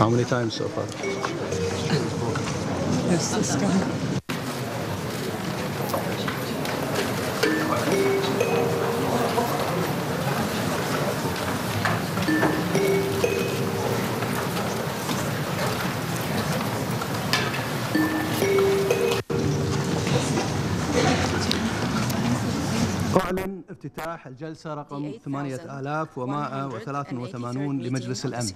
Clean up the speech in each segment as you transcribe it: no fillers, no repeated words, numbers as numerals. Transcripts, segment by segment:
How many times so far? Yes, this guy. أعلن افتتاح الجلسة رقم 8183 لمجلس الأمن.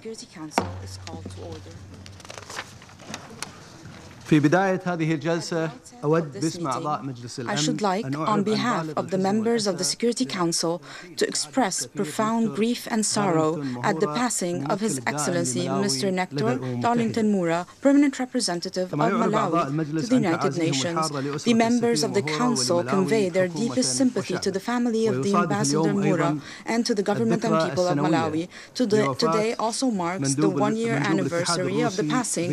في بداية هذه الجلسة أود باسم أعضاء مجلس الأمن I should like, on behalf of the members of the Security Council, to express profound grief and sorrow at the passing of His Excellency Mr. Nectar Darlington Moura, Permanent Representative of Malawi to the United Nations. The members of the Council convey their deepest sympathy to the family of the Ambassador Moura and to the government and people of Malawi. Today also marks the one-year anniversary of the passing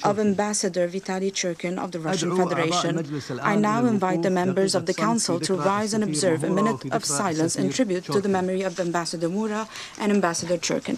of Ambassador Vitaly Churkin of the Russian Federation. I now invite the members of the Council to rise and observe a minute of silence in tribute to the memory of Ambassador Moura and Ambassador Churkin.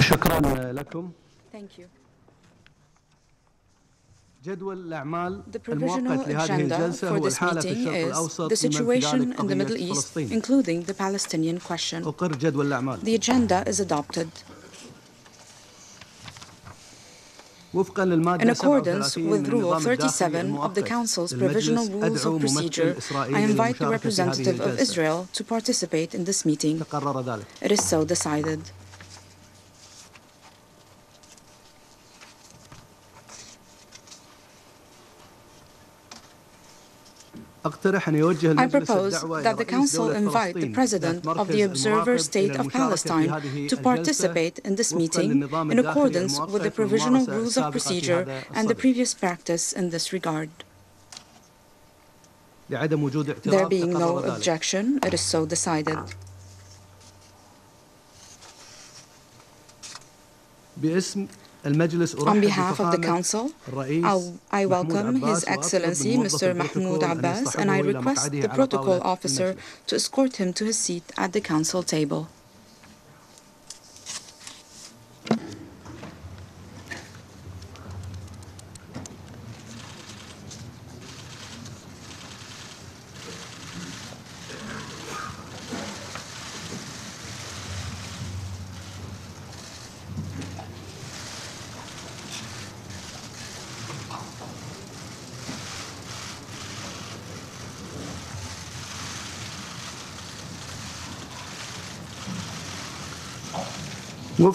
شكرا لكم. Thank you. جدول الأعمال The provisional المؤقت لهذه agenda الجلسة for هو this الحالة في meeting الشرق is الأوسط the situation بما in the Middle قضية East, فلسطين. including the Palestinian question. أقر جدول الأعمال. The agenda is adopted. وفقا للمادة In accordance 37 with من Rule النظام 37 الداخلي of the المؤقت Council's للمجلس Provisional Rules أدعو of ممثل Procedure, إسرائيل I invite the للمشاركة في هذه representative of الجلسة. Israel to participate in this meeting. تقرر ذلك. It is so decided. I propose that the Council invite the President of the Observer State of Palestine to participate in this meeting in accordance with the Provisional Rules of Procedure and the previous practice in this regard. There being no objection, it is so decided. On behalf of the Council, I welcome His Excellency Mr. Mahmoud Abbas, and I request the Protocol Officer to escort him to his seat at the Council table. In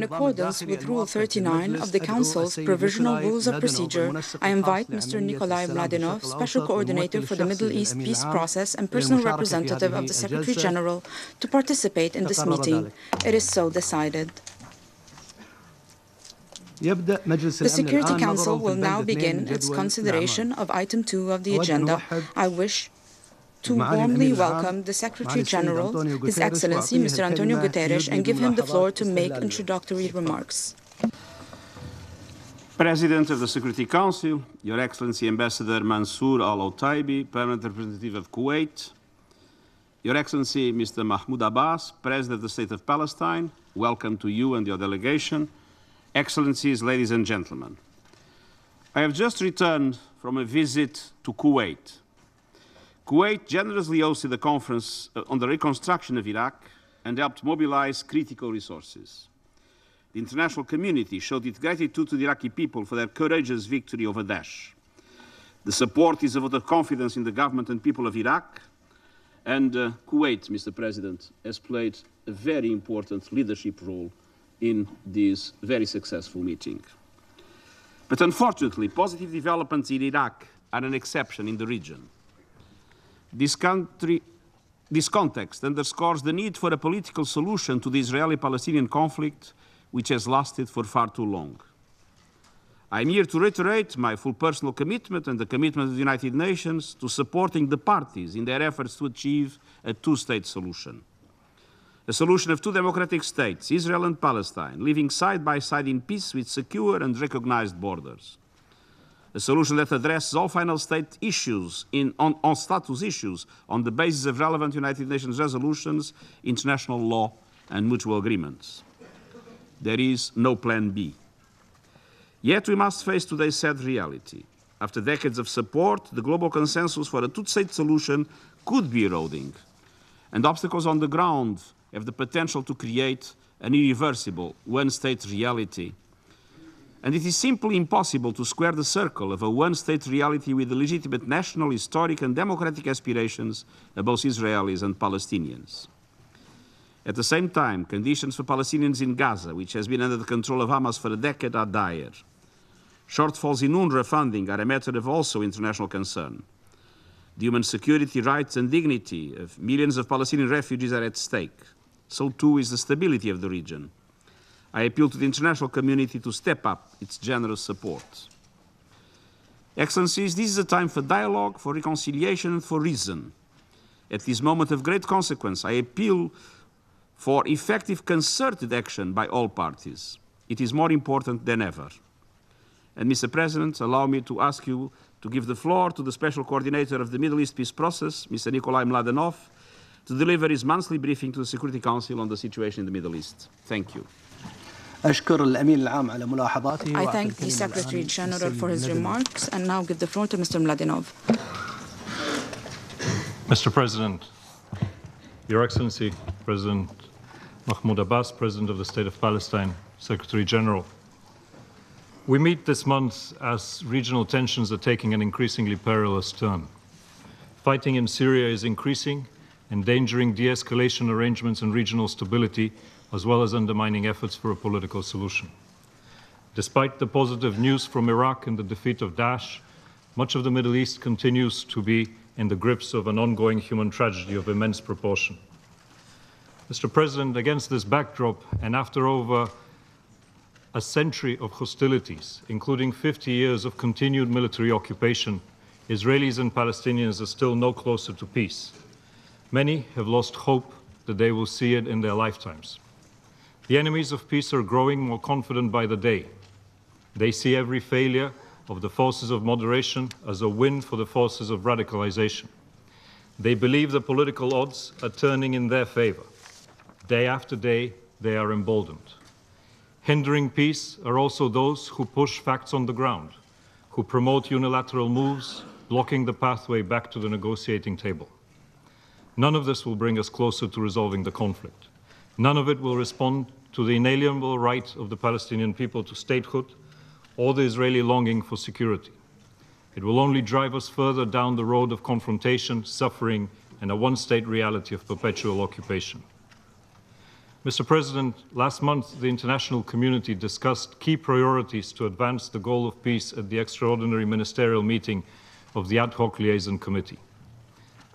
accordance with Rule 39 of the Council's Provisional Rules of Procedure, I invite Mr. Nikolai Mladenov, Special Coordinator for the Middle East Peace Process and personal representative of the Secretary General, to participate in this meeting. It is so decided. The Security Council will now begin its consideration of Item 2 of the agenda. I wish to warmly welcome the Secretary General, His Excellency Mr. Antonio Guterres, and give him the floor to make introductory remarks. President of the Security Council, Your Excellency Ambassador Mansour Al-Otaibi, Permanent Representative of Kuwait, Your Excellency Mr. Mahmoud Abbas, President of the State of Palestine, welcome to you and your delegation. Excellencies, ladies and gentlemen, I have just returned from a visit to Kuwait. Kuwait generously hosted a conference on the reconstruction of Iraq and helped mobilize critical resources. The international community showed its gratitude to the Iraqi people for their courageous victory over Daesh. The support is a vote of confidence in the government and people of Iraq, and Kuwait, Mr. President, has played a very important leadership role in this very successful meeting. But unfortunately, positive developments in Iraq are an exception in the region. This context underscores the need for a political solution to the Israeli-Palestinian conflict, which has lasted for far too long. I am here to reiterate my full personal commitment and the commitment of the United Nations to supporting the parties in their efforts to achieve a two-state solution. A solution of two democratic states, Israel and Palestine, living side by side in peace with secure and recognized borders. A solution that addresses all final state issues on status issues on the basis of relevant United Nations resolutions, international law, and mutual agreements. There is no plan B. Yet we must face today's sad reality. After decades of support, the global consensus for a two-state solution could be eroding, and obstacles on the ground have the potential to create an irreversible one-state reality. And it is simply impossible to square the circle of a one-state reality with the legitimate national, historic, and democratic aspirations of both Israelis and Palestinians. At the same time, conditions for Palestinians in Gaza, which has been under the control of Hamas for a decade, are dire. Shortfalls in UNRWA funding are a matter of also international concern. The human security, rights, and dignity of millions of Palestinian refugees are at stake. So too is the stability of the region. I appeal to the international community to step up its generous support. Excellencies, this is a time for dialogue, for reconciliation, and for reason. At this moment of great consequence, I appeal for effective concerted action by all parties. It is more important than ever. And, Mr. President, allow me to ask you to give the floor to the Special Coordinator of the Middle East Peace Process, Mr. Nikolai Mladenov, to deliver his monthly briefing to the Security Council on the situation in the Middle East. Thank you. I thank the Secretary General for his remarks and now give the floor to Mr. Mladenov. Mr. President, Your Excellency, President Mahmoud Abbas, President of the State of Palestine, Secretary General. We meet this month as regional tensions are taking an increasingly perilous turn. Fighting in Syria is increasing, endangering de-escalation arrangements and regional stability, as well as undermining efforts for a political solution. Despite the positive news from Iraq and the defeat of Daesh, much of the Middle East continues to be in the grips of an ongoing human tragedy of immense proportion. Mr. President, against this backdrop, and after over a century of hostilities, including 50 years of continued military occupation, Israelis and Palestinians are still no closer to peace. Many have lost hope that they will see it in their lifetimes. The enemies of peace are growing more confident by the day. They see every failure of the forces of moderation as a win for the forces of radicalization. They believe the political odds are turning in their favor. Day after day, they are emboldened. Hindering peace are also those who push facts on the ground, who promote unilateral moves, blocking the pathway back to the negotiating table. None of this will bring us closer to resolving the conflict. None of it will respond to the inalienable right of the Palestinian people to statehood or the Israeli longing for security. It will only drive us further down the road of confrontation, suffering, and a one-state reality of perpetual occupation. Mr. President, last month the international community discussed key priorities to advance the goal of peace at the extraordinary ministerial meeting of the Ad Hoc Liaison Committee.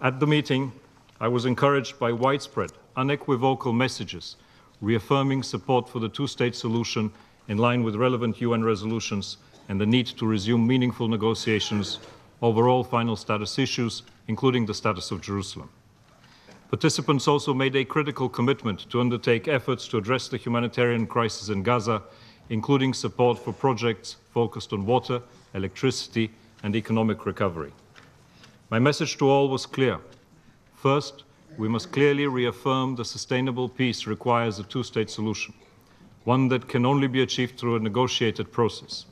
At the meeting, I was encouraged by widespread, unequivocal messages reaffirming support for the two-state solution in line with relevant UN resolutions and the need to resume meaningful negotiations over all final status issues, including the status of Jerusalem. Participants also made a critical commitment to undertake efforts to address the humanitarian crisis in Gaza, including support for projects focused on water, electricity, and economic recovery. My message to all was clear. First, we must clearly reaffirm that sustainable peace requires a two-state solution, one that can only be achieved through a negotiated process.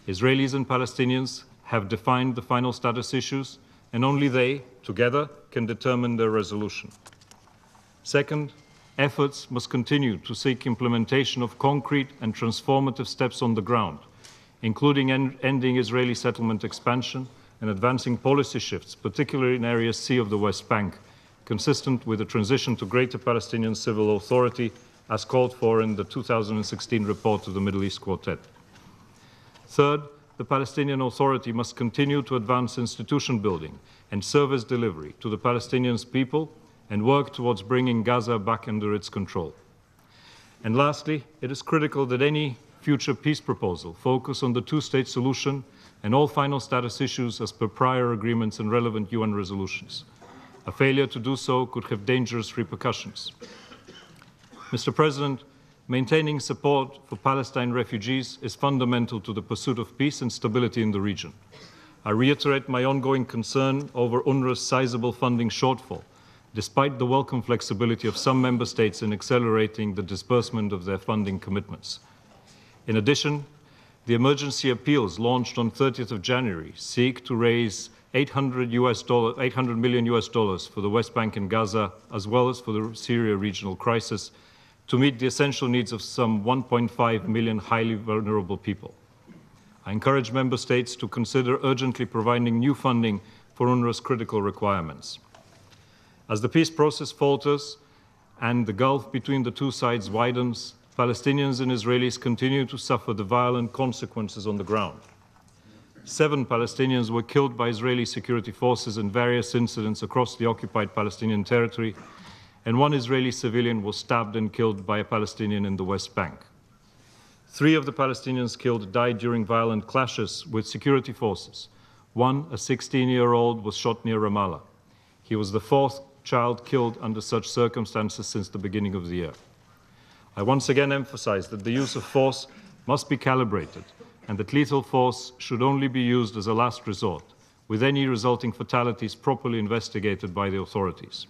Israelis and Palestinians have defined the final status issues, and only they, together, can determine their resolution. Second, efforts must continue to seek implementation of concrete and transformative steps on the ground, including ending Israeli settlement expansion and advancing policy shifts, particularly in Area C of the West Bank, consistent with the transition to greater Palestinian civil authority as called for in the 2016 report of the Middle East Quartet. Third, the Palestinian Authority must continue to advance institution building and service delivery to the Palestinian people and work towards bringing Gaza back under its control. And lastly, it is critical that any future peace proposal focus on the two-state solution and all final status issues as per prior agreements and relevant UN resolutions. A failure to do so could have dangerous repercussions. Mr. President, maintaining support for Palestine refugees is fundamental to the pursuit of peace and stability in the region. I reiterate my ongoing concern over UNRWA's sizable funding shortfall, despite the welcome flexibility of some member states in accelerating the disbursement of their funding commitments. In addition, the emergency appeals launched on 30th of January seek to raise $800 million for the West Bank and Gaza, as well as for the Syria regional crisis, to meet the essential needs of some 1.5 million highly vulnerable people. I encourage member states to consider urgently providing new funding for UNRWA's critical requirements. As the peace process falters and the gulf between the two sides widens, Palestinians and Israelis continue to suffer the violent consequences on the ground. 7 Palestinians were killed by Israeli security forces in various incidents across the occupied Palestinian territory, and 1 Israeli civilian was stabbed and killed by a Palestinian in the West Bank. 3 of the Palestinians killed died during violent clashes with security forces. 1, a 16-year-old, was shot near Ramallah. He was the 4th child killed under such circumstances since the beginning of the year. I once again emphasize that the use of force must be calibrated and that lethal force should only be used as a last resort, with any resulting fatalities properly investigated by the authorities.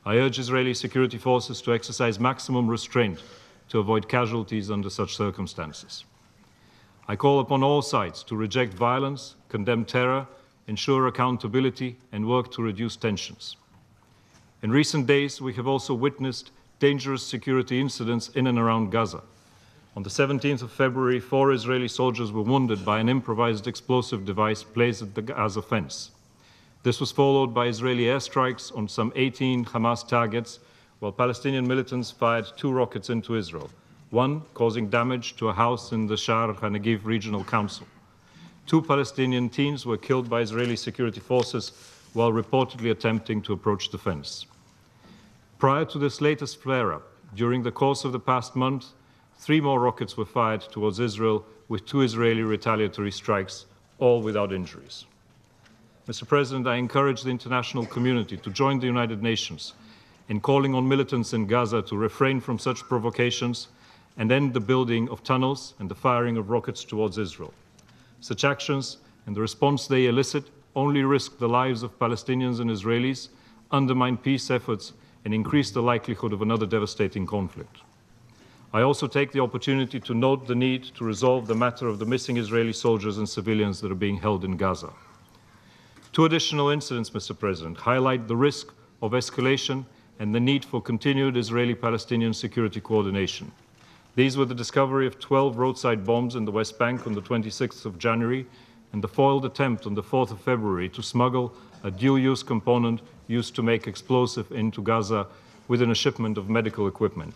I urge Israeli security forces to exercise maximum restraint to avoid casualties under such circumstances. I call upon all sides to reject violence, condemn terror, ensure accountability, and work to reduce tensions. In recent days, we have also witnessed dangerous security incidents in and around Gaza. On the 17th of February, 4 Israeli soldiers were wounded by an improvised explosive device placed at the Gaza fence. This was followed by Israeli airstrikes on some 18 Hamas targets, while Palestinian militants fired 2 rockets into Israel, 1 causing damage to a house in the Shar HaNegev Regional Council. 2 Palestinian teens were killed by Israeli security forces while reportedly attempting to approach the fence. Prior to this latest flare-up, during the course of the past month, 3 more rockets were fired towards Israel, with 2 Israeli retaliatory strikes, all without injuries. Mr. President, I encourage the international community to join the United Nations in calling on militants in Gaza to refrain from such provocations and end the building of tunnels and the firing of rockets towards Israel. Such actions and the response they elicit only risk the lives of Palestinians and Israelis, undermine peace efforts, and increase the likelihood of another devastating conflict. I also take the opportunity to note the need to resolve the matter of the missing Israeli soldiers and civilians that are being held in Gaza. 2 additional incidents, Mr. President, highlight the risk of escalation and the need for continued Israeli-Palestinian security coordination. These were the discovery of 12 roadside bombs in the West Bank on the 26th of January and the foiled attempt on the 4th of February to smuggle a dual-use component used to make explosive into Gaza within a shipment of medical equipment.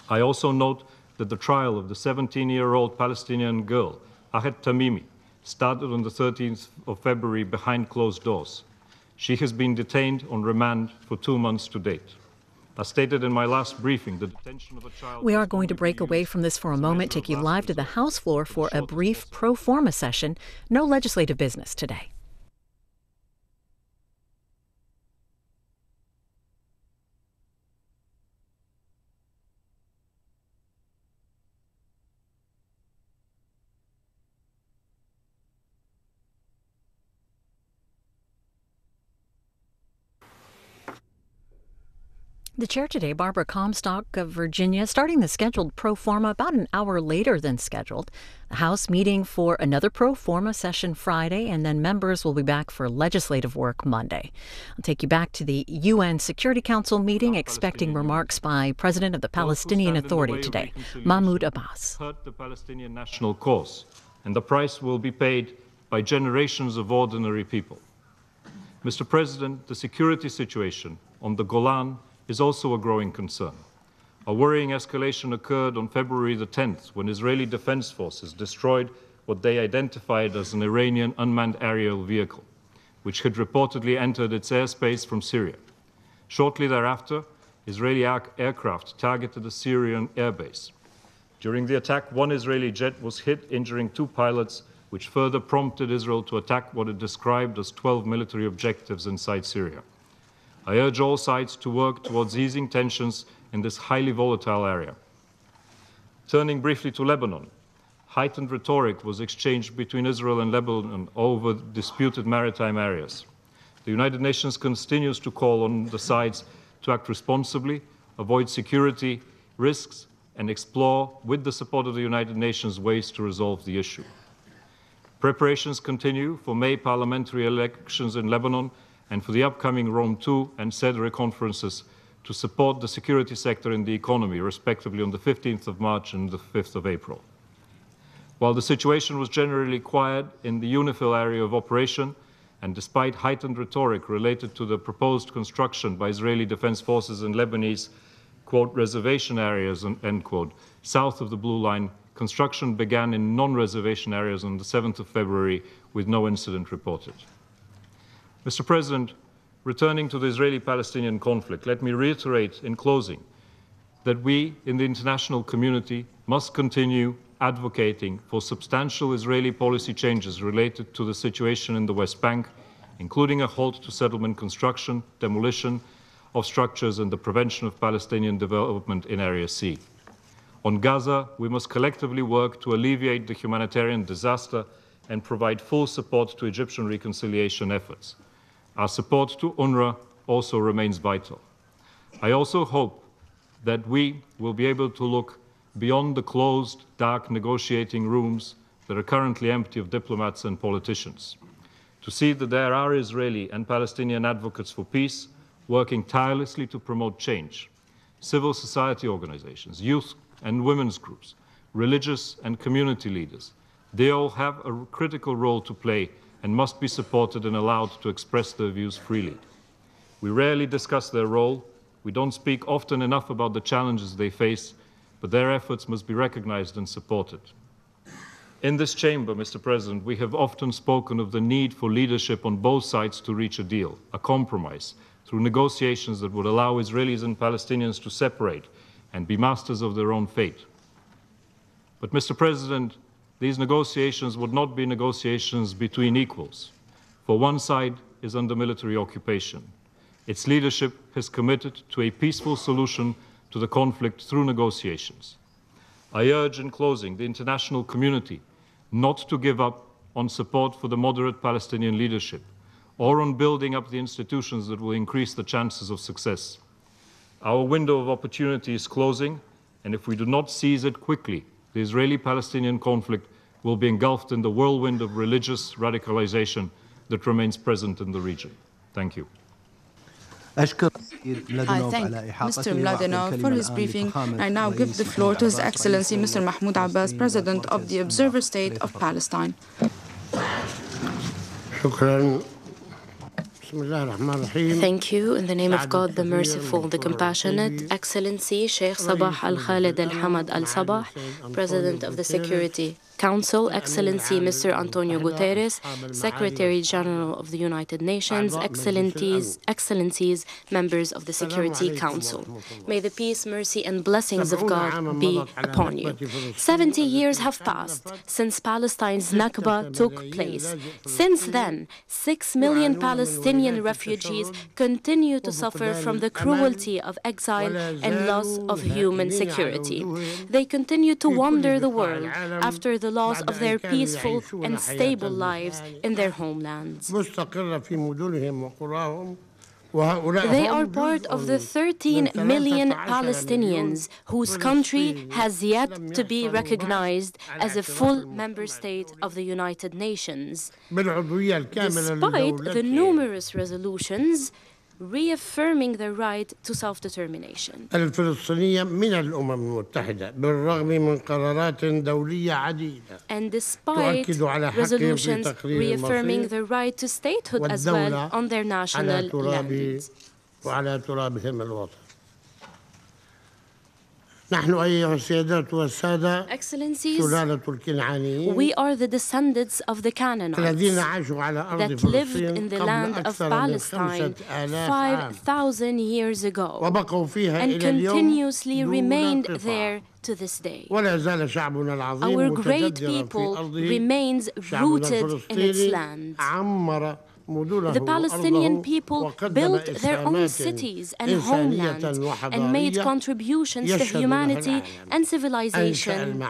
I also note that the trial of the 17-year-old Palestinian girl, Ahed Tamimi, started on the 13th of February behind closed doors. She has been detained on remand for 2 months to date. As stated in my last briefing, the detention of a child... We are going to break away from this for a moment, take you live to the House floor for a brief pro forma session. No legislative business today. The chair today, Barbara Comstock of Virginia, starting the scheduled pro forma about an hour later than scheduled. The House meeting for another pro forma session Friday, and then members will be back for legislative work Monday. I'll take you back to the UN Security Council meeting, expecting remarks by President of the Palestinian Authority today, Mahmoud Abbas. Hurt the Palestinian national cause, and the price will be paid by generations of ordinary people. Mr. President, the security situation on the Golan is also a growing concern. A worrying escalation occurred on February the 10th when Israeli defense forces destroyed what they identified as an Iranian unmanned aerial vehicle, which had reportedly entered its airspace from Syria. Shortly thereafter, Israeli aircraft targeted a Syrian airbase. During the attack, one Israeli jet was hit, injuring 2 pilots, which further prompted Israel to attack what it described as 12 military objectives inside Syria. I urge all sides to work towards easing tensions in this highly volatile area. Turning briefly to Lebanon, heightened rhetoric was exchanged between Israel and Lebanon over disputed maritime areas. The United Nations continues to call on the sides to act responsibly, avoid security risks, and explore, with the support of the United Nations, ways to resolve the issue. Preparations continue for May parliamentary elections in Lebanon and for the upcoming Rome II and CEDRE conferences to support the security sector and the economy, respectively, on the 15th of March and the 5th of April. While the situation was generally quiet in the UNIFIL area of operation, and despite heightened rhetoric related to the proposed construction by Israeli defense forces in Lebanese, quote, reservation areas, end quote, south of the Blue Line, construction began in non-reservation areas on the 7th of February with no incident reported. Mr. President, returning to the Israeli-Palestinian conflict, let me reiterate in closing that we in the international community must continue advocating for substantial Israeli policy changes related to the situation in the West Bank, including a halt to settlement construction, demolition of structures, and the prevention of Palestinian development in Area C. On Gaza, we must collectively work to alleviate the humanitarian disaster and provide full support to Egyptian reconciliation efforts. Our support to UNRWA also remains vital. I also hope that we will be able to look beyond the closed, dark negotiating rooms that are currently empty of diplomats and politicians, to see that there are Israeli and Palestinian advocates for peace working tirelessly to promote change, civil society organizations, youth and women's groups, religious and community leaders. They all have a critical role to play and must be supported and allowed to express their views freely. We rarely discuss their role. We don't speak often enough about the challenges they face, but their efforts must be recognized and supported. In this chamber, Mr. President, we have often spoken of the need for leadership on both sides to reach a deal, a compromise, through negotiations that would allow Israelis and Palestinians to separate and be masters of their own fate. But, Mr. President, these negotiations would not be negotiations between equals, for one side is under military occupation. Its leadership has committed to a peaceful solution to the conflict through negotiations. I urge, in closing, the international community not to give up on support for the moderate Palestinian leadership or on building up the institutions that will increase the chances of success. Our window of opportunity is closing, and if we do not seize it quickly, the Israeli-Palestinian conflict will be engulfed in the whirlwind of religious radicalization that remains present in the region. Thank you. I thank Mr. Mladenov for his briefing. I now give the floor to His Excellency Mr. Mahmoud Abbas, President of the Observer State of Palestine. Thank you. In the name of God, the Merciful, the Compassionate, Excellency Sheikh Sabah Al-Khalid Al-Hamad Al-Sabah, President of the Security Council, Excellency Mr. Antonio Guterres, Secretary General of the United Nations, Excellencies, members of the Security Council. May the peace, mercy, and blessings of God be upon you. 70 years have passed since Palestine's Nakba took place. Since then, 6 million Palestinian refugees continue to suffer from the cruelty of exile and loss of human security. They continue to wander the world after the loss of their peaceful and stable lives in their homelands. They are part of the 13 million Palestinians whose country has yet to be recognized as a full member state of the United Nations, despite the numerous resolutions reaffirming the right to self-determination. And despite resolutions reaffirming the right to statehood as well on their national lands. Excellencies, we are the descendants of the Canaanites that lived in the land of Palestine 5,000 years ago and continuously remained there to this day. Our great people remains rooted in its land. The Palestinian people built their own cities and homeland and made contributions to humanity and civilization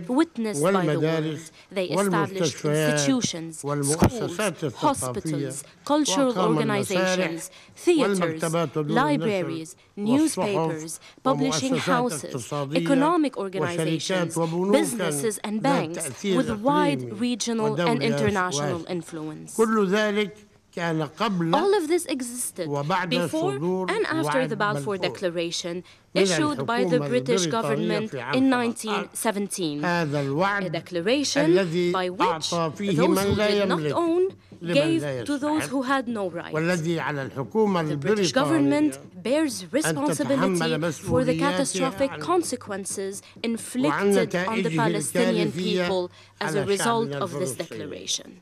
witnessed by the world. They established institutions, schools, hospitals, cultural organizations, theaters, libraries, newspapers, publishing houses, economic organizations, businesses and banks with wide regional and international influence. All of this existed before and after the Balfour Declaration issued by the British government in 1917, a declaration by which those who did not own gave to those who had no rights. The British government bears responsibility for the catastrophic consequences inflicted on the Palestinian people as a result of this declaration.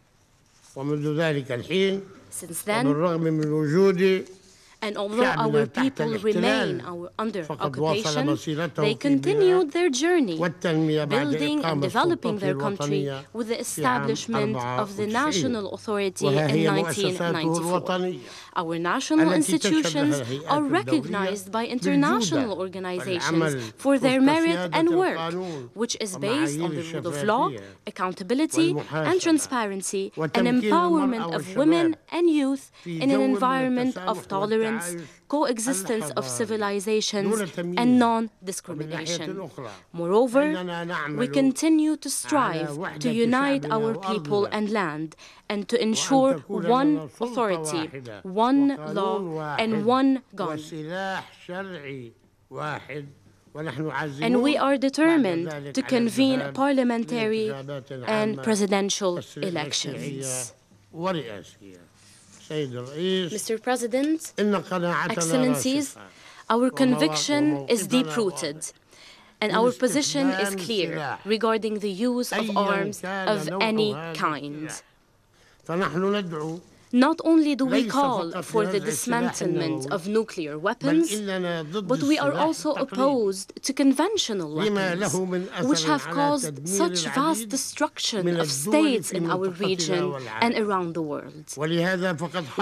Since then, and although our people remain under occupation, they continued their journey, building and developing their country with the establishment of the National Authority in 1994. Our national institutions are recognized by international organizations for their merit and work, which is based on the rule of law, accountability and transparency, and empowerment of women and youth in an environment of tolerance, coexistence of civilizations, and non-discrimination. Moreover, we continue to strive to unite our people and land and to ensure one authority, one law, and one gun. And we are determined to convene parliamentary and presidential elections. Mr. President, Excellencies, our conviction is deep-rooted, and our position is clear regarding the use of arms of any kind. Not only do we call for the dismantlement of nuclear weapons, but we are also opposed to conventional weapons, which have caused such vast destruction of states in our region and around the world.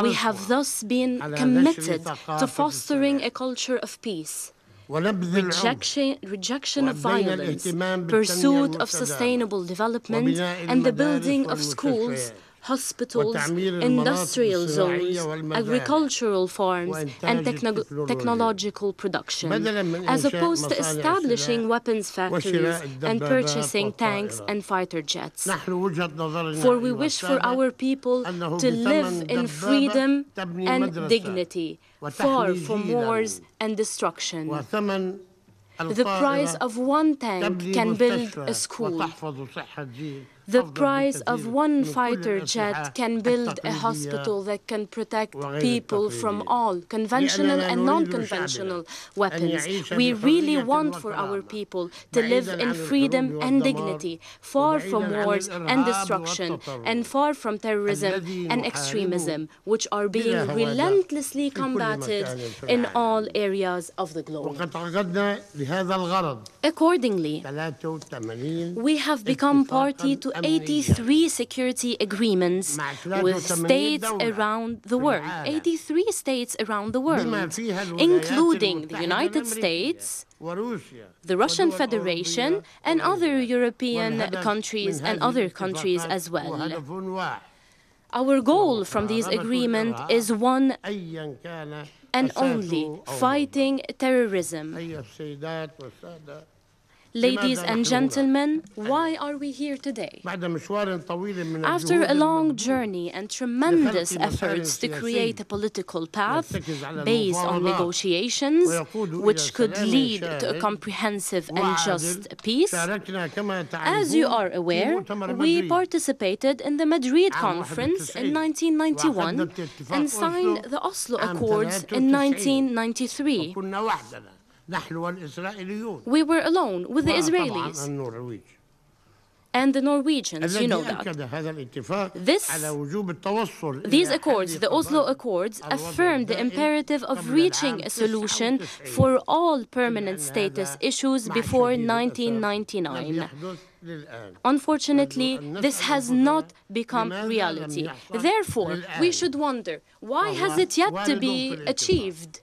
We have thus been committed to fostering a culture of peace, rejection of violence, pursuit of sustainable development, and the building of schools, hospitals, industrial zones, agricultural farms, and technological production, as opposed to establishing weapons factories and purchasing tanks and fighter jets. For we wish for our people to live in freedom and dignity, far from wars and destruction. The price of one tank can build a school. The price of one fighter jet can build a hospital that can protect people from all conventional and non-conventional weapons. We really want for our people to live in freedom and dignity, far from wars and destruction, and far from terrorism and extremism, which are being relentlessly combated in all areas of the globe. Accordingly, we have become party to 83 security agreements with states around the world, 83 states around the world, including the United States, the Russian Federation, and other European countries and other countries as well. Our goal from these agreements is one and only: fighting terrorism. Ladies and gentlemen, why are we here today? After a long journey and tremendous efforts to create a political path based on negotiations which could lead to a comprehensive and just peace, as you are aware, we participated in the Madrid Conference in 1991 and signed the Oslo Accords in 1993. We were alone with the Israelis and the Norwegians, you know that. These accords, the Oslo Accords, affirmed the imperative of reaching a solution for all permanent status issues before 1999. Unfortunately, this has not become reality. Therefore, we should wonder, why has it yet to be achieved?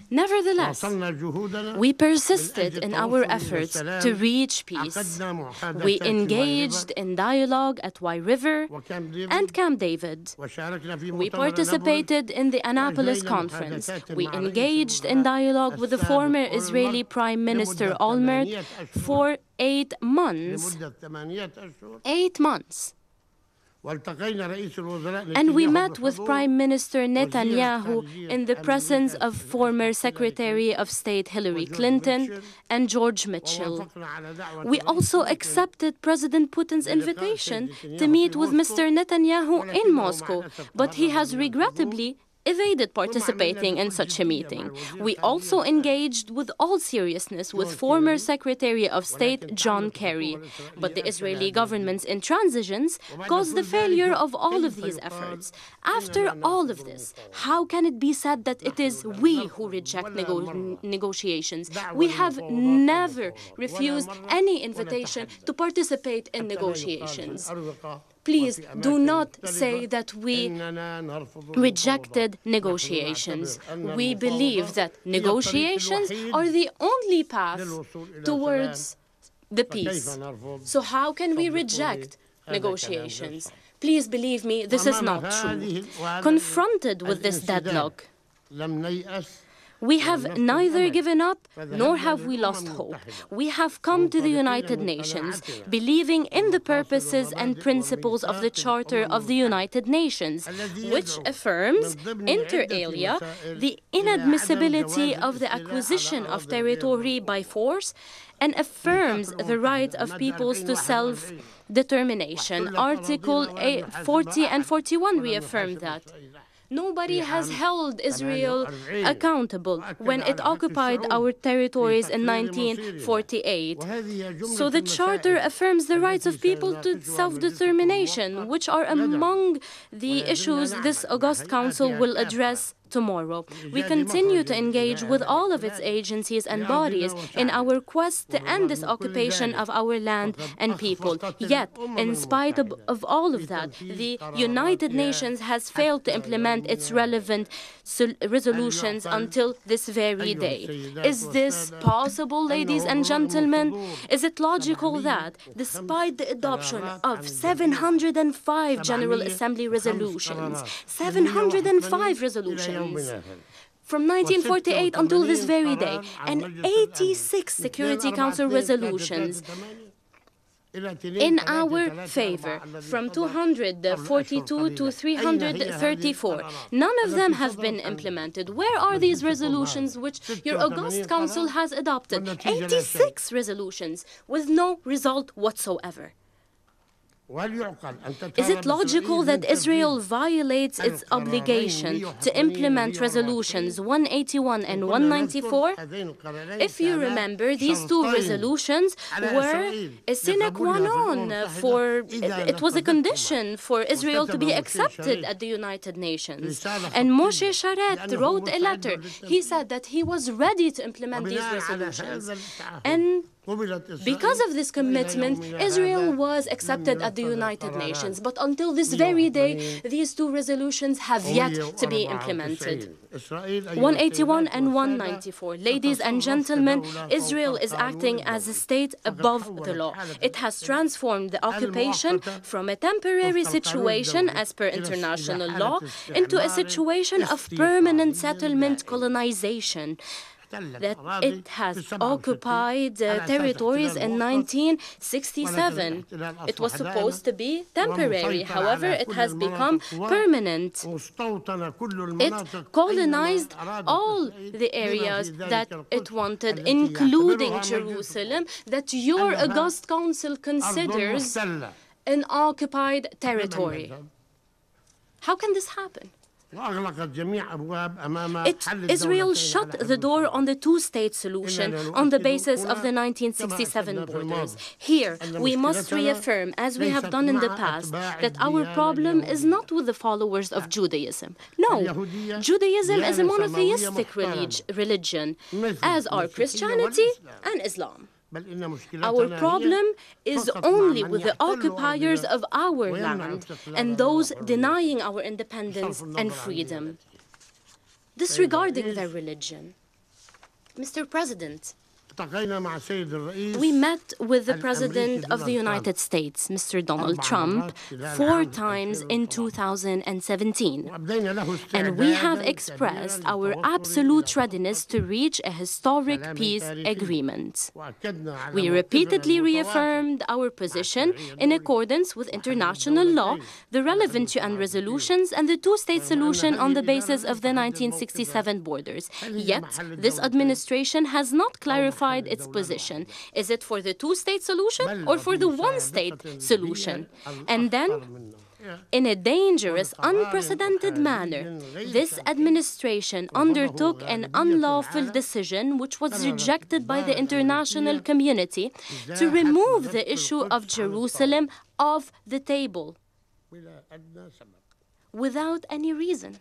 Nevertheless, we persisted in our efforts to reach peace. We engaged in dialogue at Wye River and Camp David. We participated in the Annapolis Conference. We engaged in dialogue with the former Israeli Prime Minister Olmert for 8 months. 8 months. And we met with Prime Minister Netanyahu in the presence of former Secretary of State Hillary Clinton and George Mitchell. We also accepted President Putin's invitation to meet with Mr. Netanyahu in Moscow, but he has regrettably evaded participating in such a meeting. We also engaged with all seriousness with former Secretary of State John Kerry. But the Israeli government's intransigence caused the failure of all of these efforts. After all of this, how can it be said that it is we who reject negotiations? We have never refused any invitation to participate in negotiations. Please do not say that we rejected negotiations. We believe that negotiations are the only path towards the peace. So how can we reject negotiations? Please believe me, this is not true. Confronted with this deadlock, we have neither given up nor have we lost hope. We have come to the United Nations believing in the purposes and principles of the Charter of the United Nations, which affirms, inter alia, the inadmissibility of the acquisition of territory by force and affirms the right of peoples to self-determination. Article 40 and 41 reaffirm that. Nobody has held Israel accountable when it occupied our territories in 1948. So the Charter affirms the rights of people to self-determination, which are among the issues this August Council will address tomorrow. We continue to engage with all of its agencies and bodies in our quest to end this occupation of our land and people. Yet, in spite of all of that, the United Nations has failed to implement its relevant resolutions until this very day. Is this possible, ladies and gentlemen? Is it logical that, despite the adoption of 705 General Assembly resolutions, 705 resolutions, from 1948 until this very day, and 86 Security Council resolutions in our favor, from 242 to 334. None of them have been implemented. Where are these resolutions which your August Council has adopted? 86 resolutions with no result whatsoever. Is it logical that Israel violates its obligation to implement resolutions 181 and 194? If you remember, these two resolutions were a sine qua non it was a condition for Israel to be accepted at the United Nations. And Moshe Sharet wrote a letter. He said that he was ready to implement these resolutions. And because of this commitment, Israel was accepted at the United Nations. But until this very day, these two resolutions have yet to be implemented. 181 and 194. Ladies and gentlemen, Israel is acting as a state above the law. It has transformed the occupation from a temporary situation, as per international law, into a situation of permanent settlement colonization. That it has occupied territories in 1967. It was supposed to be temporary. However, it has become permanent. It colonized all the areas that it wanted, including Jerusalem, that your August Council considers an occupied territory. How can this happen? Israel shut the door on the two-state solution on the basis of the 1967 borders. Here, we must reaffirm, as we have done in the past, that our problem is not with the followers of Judaism. No, Judaism is a monotheistic religion, as are Christianity and Islam. Our problem is only with the occupiers of our land and those denying our independence and freedom, disregarding their religion. Mr. President, we met with the President of the United States, Mr. Donald Trump, 4 times in 2017, and we have expressed our absolute readiness to reach a historic peace agreement. We repeatedly reaffirmed our position in accordance with international law, the relevant UN resolutions, and the two-state solution on the basis of the 1967 borders. Yet, this administration has not clarified its position. Is it for the two-state solution or for the one-state solution? And then, in a dangerous, unprecedented manner, this administration undertook an unlawful decision which was rejected by the international community to remove the issue of Jerusalem off the table without any reason.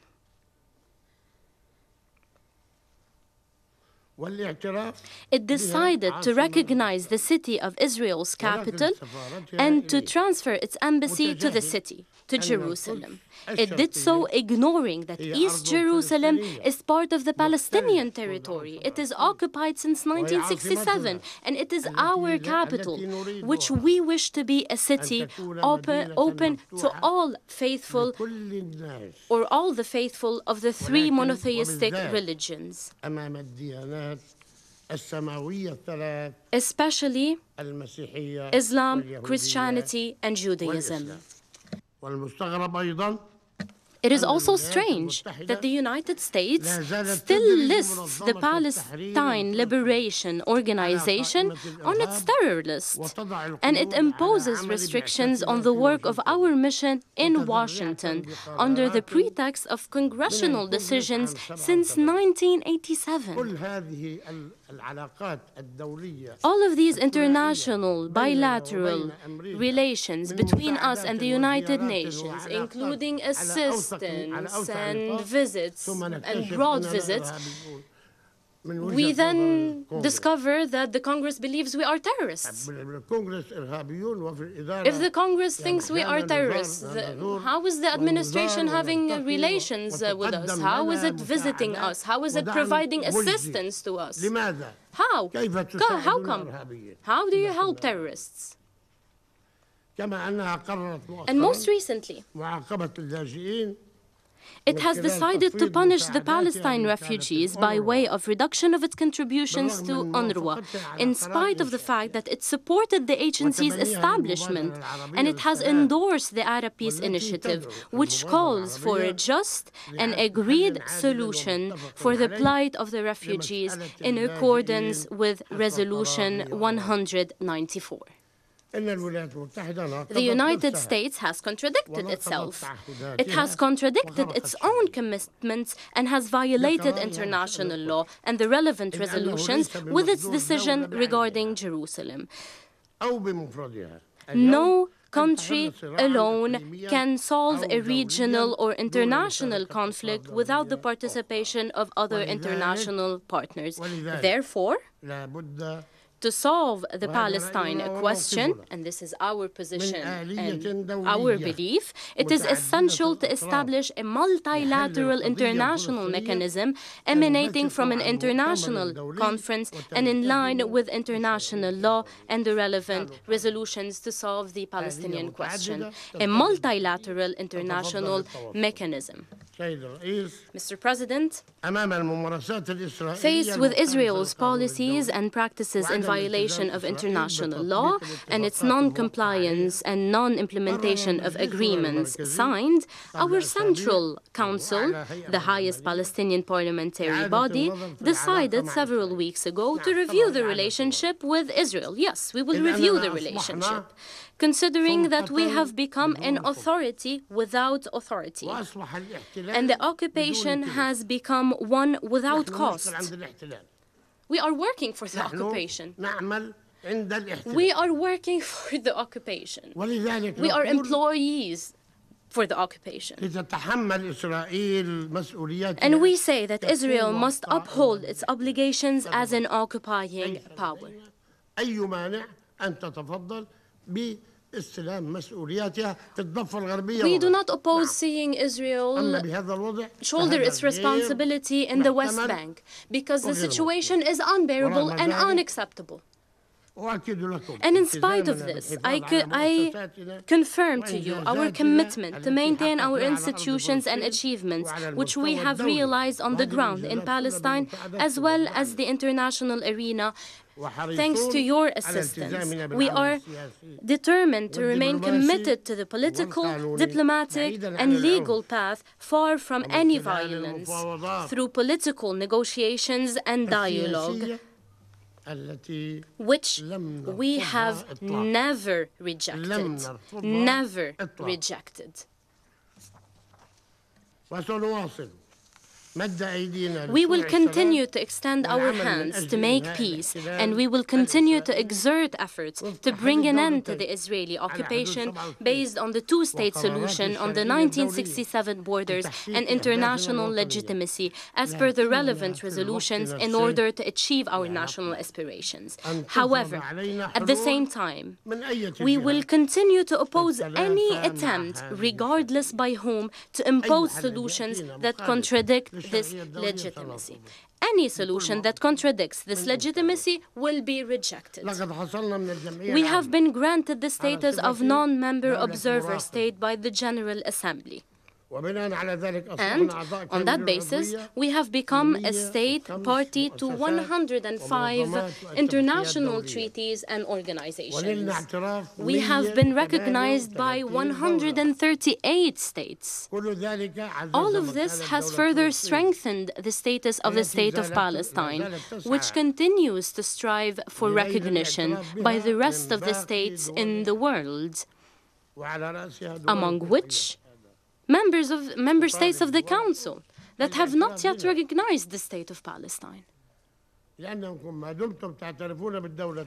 It decided to recognize the city of Israel's capital and to transfer its embassy to the city, to Jerusalem. It did so ignoring that East Jerusalem is part of the Palestinian territory. It is occupied since 1967, and it is our capital, which we wish to be a city open to all faithful, or all the faithful of the 3 monotheistic religions, especially Islam, Christianity, and Judaism. It is also strange that the United States still lists the Palestine Liberation Organization on its terror list, and it imposes restrictions on the work of our mission in Washington under the pretext of congressional decisions since 1987. All of these international bilateral relations between us and the United Nations, including assistance and visits and broad visits, we then discover that the Congress believes we are terrorists. If the Congress thinks we are terrorists, how is the administration having relations with us? How is it visiting us? How is it providing assistance to us? How? How come? How do you help terrorists? And most recently, it has decided to punish the Palestine refugees by way of reduction of its contributions to UNRWA, in spite of the fact that it supported the agency's establishment, and it has endorsed the Arab Peace Initiative, which calls for a just and agreed solution for the plight of the refugees in accordance with Resolution 194. The United States has contradicted itself. It has contradicted its own commitments and has violated international law and the relevant resolutions with its decision regarding Jerusalem. No country alone can solve a regional or international conflict without the participation of other international partners. Therefore, to solve the Palestine question, and this is our position and our belief, it is essential to establish a multilateral international mechanism emanating from an international conference and in line with international law and the relevant resolutions to solve the Palestinian question. A multilateral international mechanism. Mr. President, faced with Israel's policies and practices in violation of international law and its non-compliance and non-implementation of agreements signed, our Central Council, the highest Palestinian parliamentary body, decided several weeks ago to review the relationship with Israel. Yes, we will review the relationship. considering that we have become an authority without authority, and the occupation has become one without cost. We are working for the occupation. We are working for the occupation. We are employees for the occupation. And we say that Israel must uphold its obligations as an occupying power. We do not oppose seeing Israel shoulder its responsibility in the West Bank, because the situation is unbearable and unacceptable. And in spite of this, I confirm to you our commitment to maintain our institutions and achievements, which we have realized on the ground in Palestine, as well as the international arena. Thanks to your assistance, we are determined to remain committed to the political, diplomatic, and legal path far from any violence through political negotiations and dialogue, which we have never rejected. Never rejected. We will continue to extend our hands to make peace, and we will continue to exert efforts to bring an end to the Israeli occupation based on the two-state solution, on the 1967 borders, and international legitimacy as per the relevant resolutions in order to achieve our national aspirations. However, at the same time, we will continue to oppose any attempt, regardless by whom, to impose solutions that contradict this legitimacy. Any solution that contradicts this legitimacy will be rejected. We have been granted the status of non-member observer state by the General Assembly. And on that basis, we have become a state party to 105 international treaties and organizations. We have been recognized by 138 states. All of this has further strengthened the status of the State of Palestine, which continues to strive for recognition by the rest of the states in the world, among which member states of the Council that have not yet recognized the State of Palestine.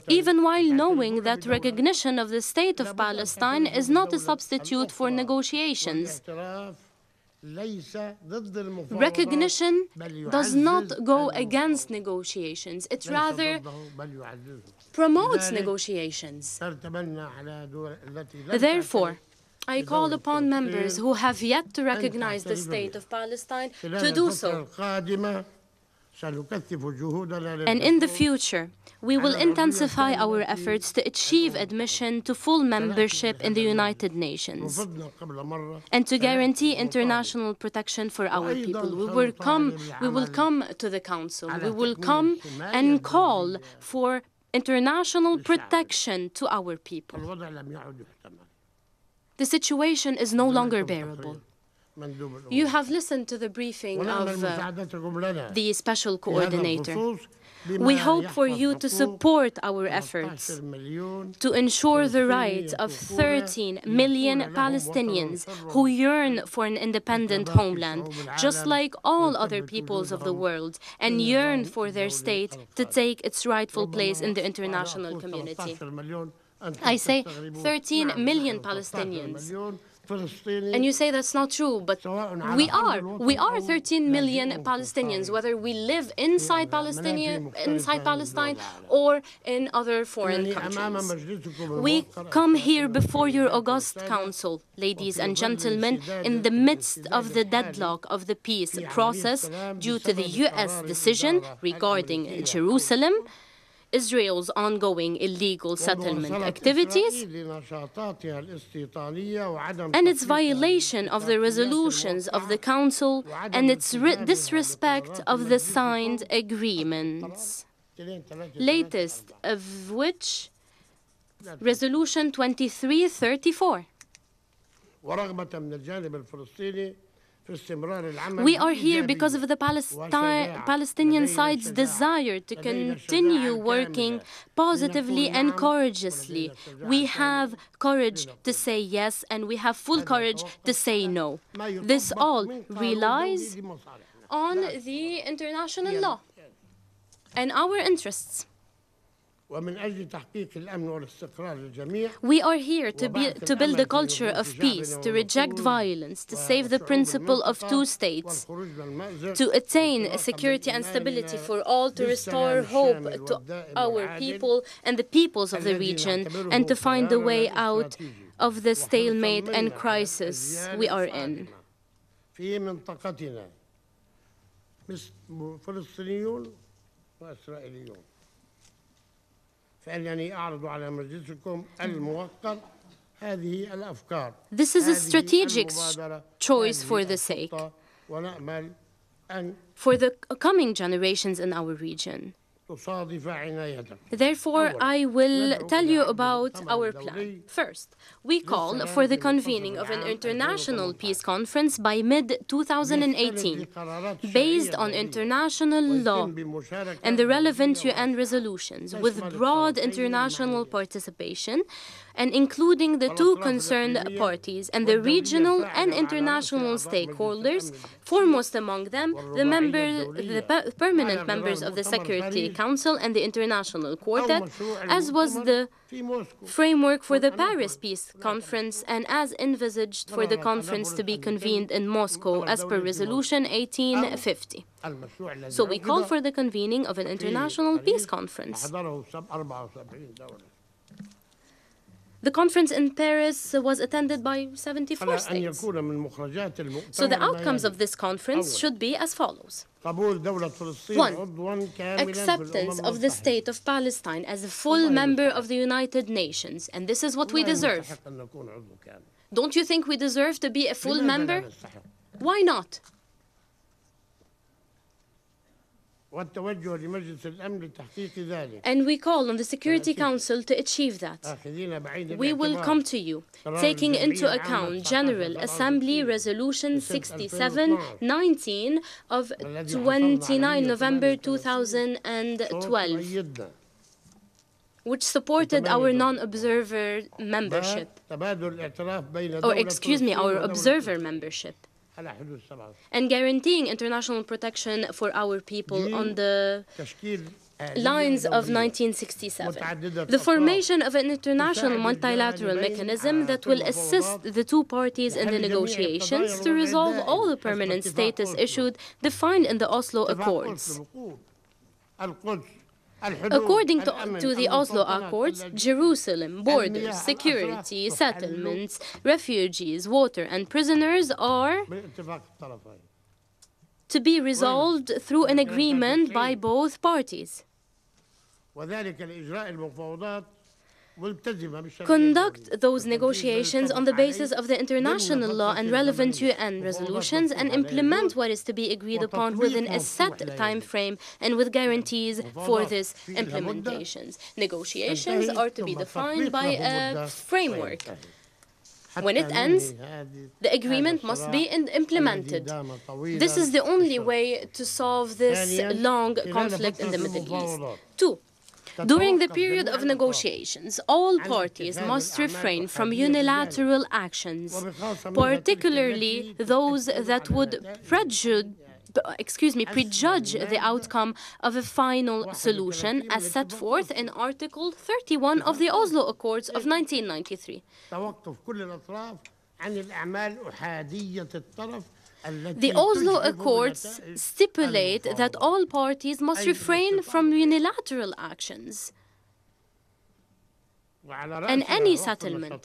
Even while knowing that recognition of the State of Palestine is not a substitute for negotiations. Recognition does not go against negotiations. It rather promotes negotiations. Therefore, I call upon members who have yet to recognize the State of Palestine to do so. And in the future, we will intensify our efforts to achieve admission to full membership in the United Nations and to guarantee international protection for our people. We will come to the Council. We will come and call for international protection to our people. The situation is no longer bearable. You have listened to the briefing of the Special Coordinator. We hope for you to support our efforts to ensure the rights of 13 million Palestinians who yearn for an independent homeland, just like all other peoples of the world, and yearn for their state to take its rightful place in the international community. I say 13 million Palestinians. And you say that's not true, but we are 13 million Palestinians, whether we live inside Palestine or in other foreign countries. We come here before your august council, ladies and gentlemen, in the midst of the deadlock of the peace process due to the US decision regarding Jerusalem, Israel's ongoing illegal settlement activities, and its violation of the resolutions of the Council and its disrespect of the signed agreements, latest of which Resolution 2334. We are here because of the Palestinian side's desire to continue working positively and courageously. We have courage to say yes, and we have full courage to say no. This all relies on the international law and our interests. We are here to build a culture of peace, to reject violence, to save the principle of two states, to attain security and stability for all, to restore hope to our people and the peoples of the region, and to find a way out of the stalemate and crisis we are in. This is a strategic choice for the sake, for the coming generations in our region. Therefore, I will tell you about our plan. First, we call for the convening of an international peace conference by mid-2018, based on international law and the relevant UN resolutions, with broad international participation, and including the two concerned parties and the regional and international stakeholders, foremost among them the permanent members of the Security Council and the International Quartet, as was the framework for the Paris Peace Conference and as envisaged for the conference to be convened in Moscow as per Resolution 1850. So we call for the convening of an international peace conference. The conference in Paris was attended by 74 states. So the outcomes of this conference should be as follows. 1. Acceptance of the state of Palestine as a full member of the United Nations. And this is what we deserve. Don't you think we deserve to be a full member? Why not? And we call on the Security Council to achieve that. We will come to you, taking into account General Assembly Resolution 67-19 of 29 November 2012, which supported our non-observer membership, our observer membership, and guaranteeing international protection for our people on the lines of 1967. The formation of an international multilateral mechanism that will assist the two parties in the negotiations to resolve all the permanent status issues defined in the Oslo Accords. According to the Oslo Accords, Jerusalem, borders, security, settlements, refugees, water, and prisoners are to be resolved through an agreement by both parties. Conduct those negotiations on the basis of the international law and relevant UN resolutions, and implement what is to be agreed upon within a set time frame and with guarantees for this implementation. Negotiations are to be defined by a framework. When it ends, the agreement must be implemented. This is the only way to solve this long conflict in the Middle East. 2. During the period of negotiations, all parties must refrain from unilateral actions, particularly those that would prejudge the outcome of a final solution as set forth in Article 31 of the Oslo Accords of 1993. The Oslo Accords stipulate that all parties must refrain from unilateral actions and any settlement.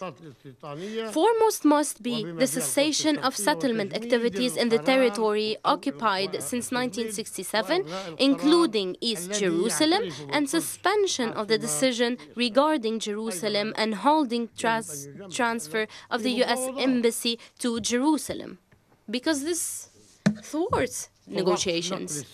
Foremost must be the cessation of settlement activities in the territory occupied since 1967, including East Jerusalem, and suspension of the decision regarding Jerusalem and holding transfer of the U.S. Embassy to Jerusalem, because this thwarts negotiations.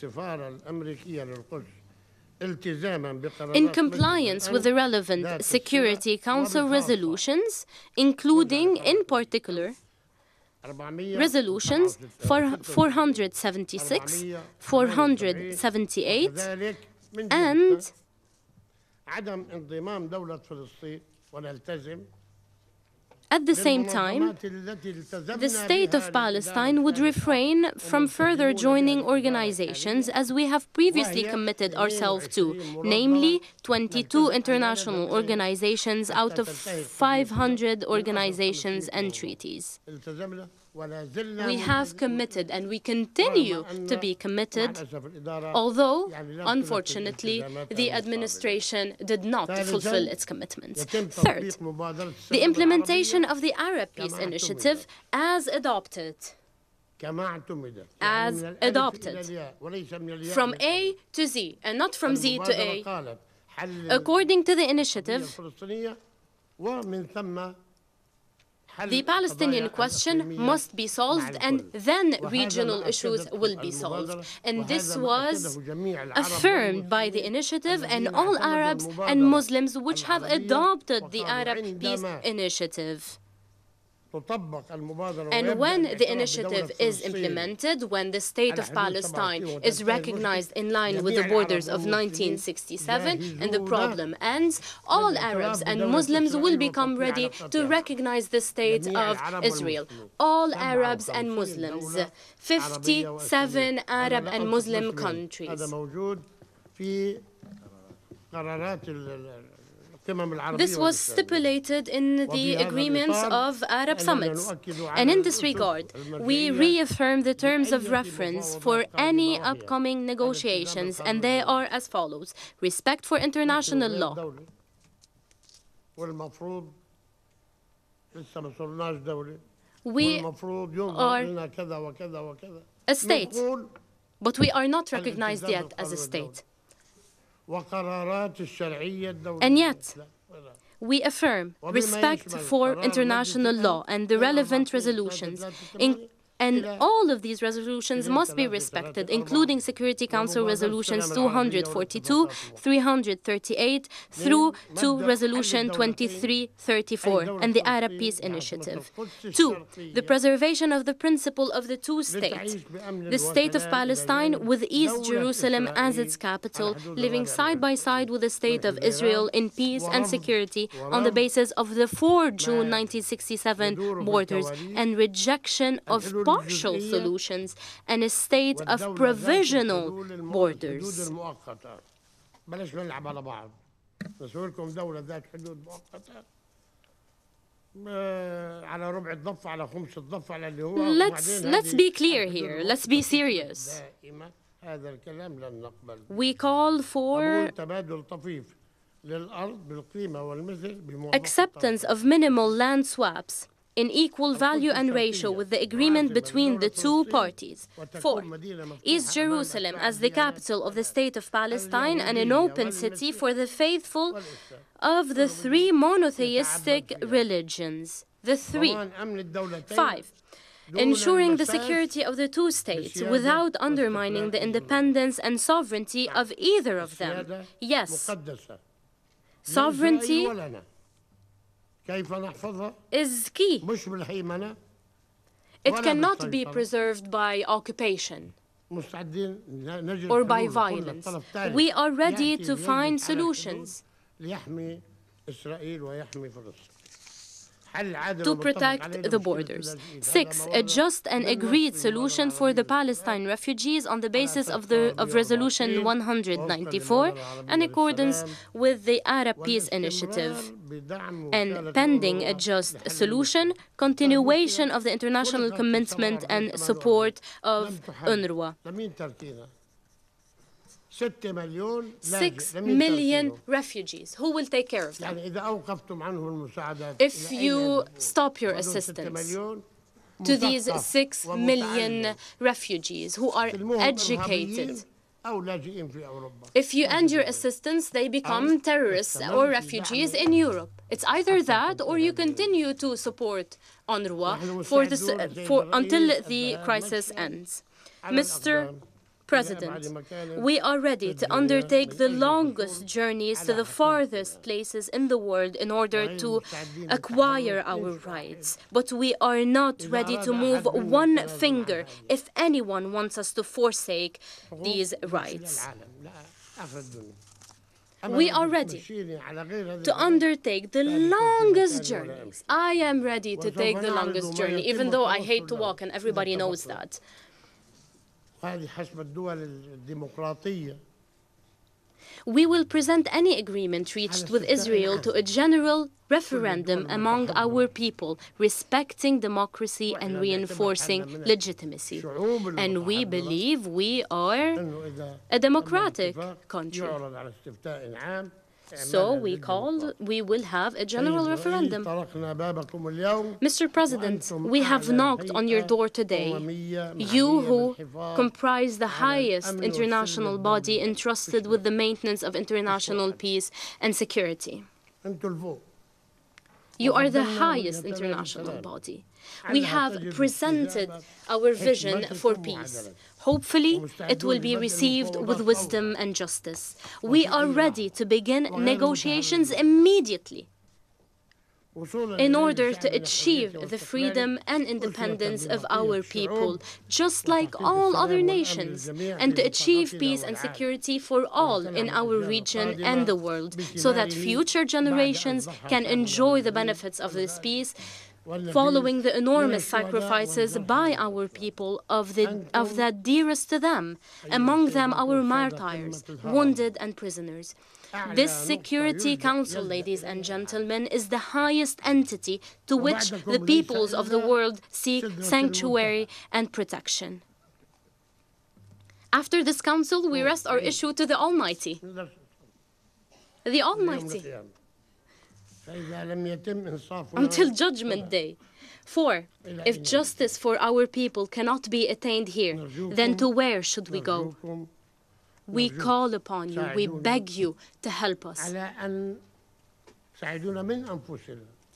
In compliance with the relevant Security Council resolutions, including, in particular, resolutions, 476, 478, and at the same time, the State of Palestine would refrain from further joining organizations as we have previously committed ourselves to, namely 22 international organizations out of 500 organizations and treaties. We have committed and we continue to be committed, although, unfortunately, the administration did not fulfill its commitments. Third, the implementation of the Arab Peace Initiative as adopted. From A to Z, and not from Z to A. According to the initiative, the Palestinian question must be solved and then regional issues will be solved. And this was affirmed by the initiative and all Arabs and Muslims which have adopted the Arab Peace Initiative. And when the initiative is implemented, when the State of Palestine is recognized in line with the borders of 1967 and the problem ends, all Arabs and Muslims will become ready to recognize the State of Israel. All Arabs and Muslims, 57 Arab and Muslim countries. This was stipulated in the agreements of Arab summits. And in this regard, we reaffirm the terms of reference for any upcoming negotiations, and they are as follows. Respect for international law. We are a state, but we are not recognized yet as a state. And yet, we affirm respect for international law and the relevant resolutions. And all of these resolutions must be respected, including Security Council resolutions 242, 338, through to resolution 2334 and the Arab Peace Initiative. 2. The preservation of the principle of the two states, the State of Palestine with East Jerusalem as its capital, living side by side with the State of Israel in peace and security on the basis of the 4 June 1967 borders, and rejection of partial solutions and a state of provisional borders. Let's be clear here. Let's be serious. We call for acceptance of minimal land swaps in equal value and ratio with the agreement between the two parties. 4. East Jerusalem as the capital of the State of Palestine and an open city for the faithful of the 3 monotheistic religions. The 3. 5. Ensuring the security of the two states without undermining the independence and sovereignty of either of them. Yes, sovereignty is key. It cannot be preserved by occupation or by violence. We are ready to find solutions to protect the borders. 6. A just and agreed solution for the Palestine refugees on the basis of Resolution 194 in accordance with the Arab Peace Initiative. And pending a just solution, continuation of the international commitment and support of UNRWA. 6 million refugees. Who will take care of them? If you stop your assistance to these 6 million refugees who are educated, if you end your assistance, they become terrorists or refugees in Europe. It's either that or you continue to support UNRWA until the crisis ends. Mr. President, we are ready to undertake the longest journeys to the farthest places in the world in order to acquire our rights. But we are not ready to move one finger if anyone wants us to forsake these rights. We are ready to undertake the longest journeys. I am ready to take the longest journey, even though I hate to walk, and everybody knows that. We will present any agreement reached with Israel to a general referendum among our people, respecting democracy and reinforcing legitimacy. And we believe we are a democratic country. So we will have a general referendum. Mr. President, we have knocked on your door today, you who comprise the highest international body entrusted with the maintenance of international peace and security. You are the highest international body. We have presented our vision for peace. Hopefully, it will be received with wisdom and justice. We are ready to begin negotiations immediately in order to achieve the freedom and independence of our people, just like all other nations, and to achieve peace and security for all in our region and the world, so that future generations can enjoy the benefits of this peace, following the enormous sacrifices by our people of that dearest to them, among them our martyrs, wounded and prisoners. This Security Council, ladies and gentlemen, is the highest entity to which the peoples of the world seek sanctuary and protection. After this council, we rest our issue to the Almighty. The Almighty. Until Judgment Day. For if justice for our people cannot be attained here, then to where should we go? We call upon you, we beg you to help us.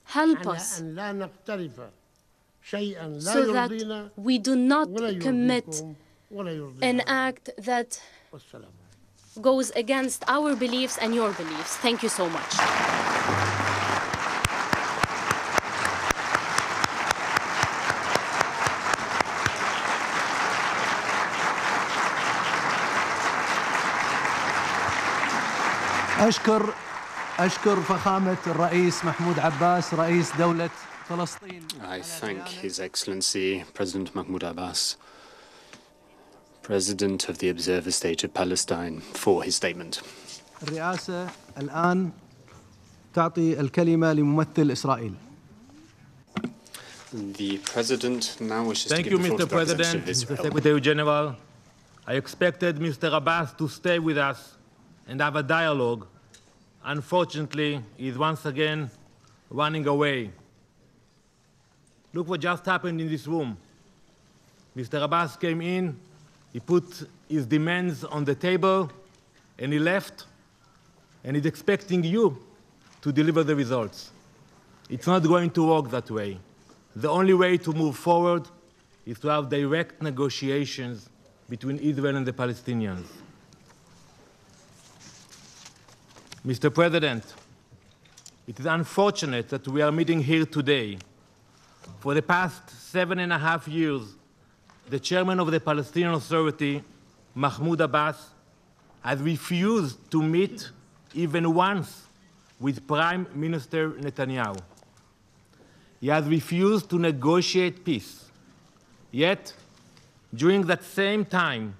Help us so that we do not commit an act that goes against our beliefs and your beliefs. Thank you so much. أشكر فخامة الرئيس محمود عباس رئيس دولة فلسطين. I thank His Excellency President Mahmoud Abbas, President of the Observer State of Palestine, for his statement. الرئاسة الآن تعطي الكلمة لممثل إسرائيل. The President now wishes to give the floor to the Representative of Israel. Mr. Secretary General, I expected Mr. Abbas to stay with us and have a dialogue. Unfortunately, he is once again running away. Look what just happened in this room. Mr. Abbas came in, he put his demands on the table, and he left, and he's expecting you to deliver the results. It's not going to work that way. The only way to move forward is to have direct negotiations between Israel and the Palestinians. Mr. President, it is unfortunate that we are meeting here today. For the past 7.5 years, the chairman of the Palestinian Authority, Mahmoud Abbas, has refused to meet even once with Prime Minister Netanyahu. He has refused to negotiate peace. Yet, during that same time,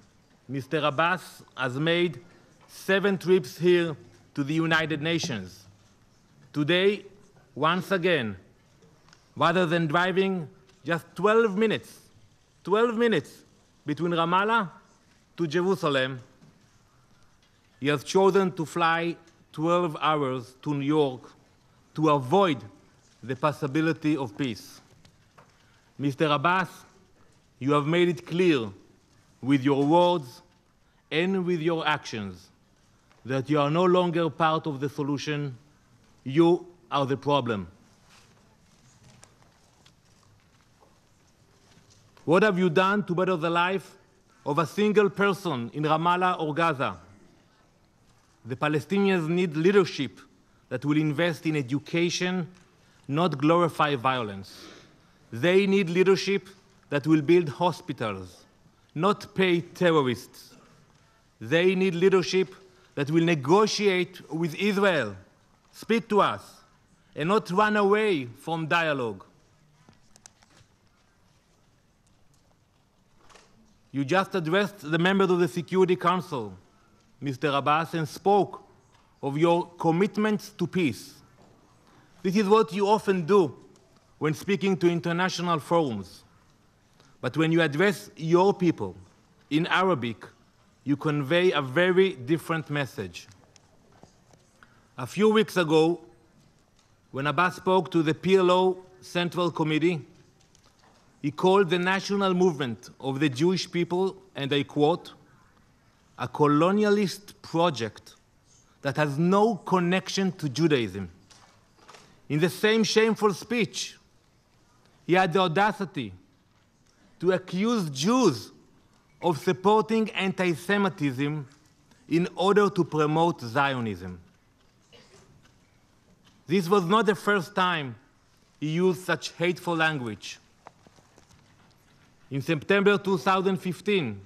Mr. Abbas has made 7 trips here to the United Nations. Today, once again, rather than driving just 12 minutes between Ramallah to Jerusalem, he has chosen to fly 12 hours to New York to avoid the possibility of peace. Mr. Abbas, you have made it clear with your words and with your actions that you are no longer part of the solution, you are the problem. What have you done to better the life of a single person in Ramallah or Gaza. The Palestinians need leadership that will invest in education, not glorify violence. They need leadership that will build hospitals, not pay terrorists. They need leadership that will negotiate with Israel, speak to us, and not run away from dialogue. You just addressed the members of the Security Council, Mr. Abbas, and spoke of your commitment to peace. This is what you often do when speaking to international forums. But when you address your people in Arabic, you convey a very different message. A few weeks ago, when Abbas spoke to the PLO Central Committee, he called the national movement of the Jewish people, and I quote, a colonialist project that has no connection to Judaism. In the same shameful speech, he had the audacity to accuse Jews of supporting anti-Semitism in order to promote Zionism. This was not the first time he used such hateful language. In September 2015,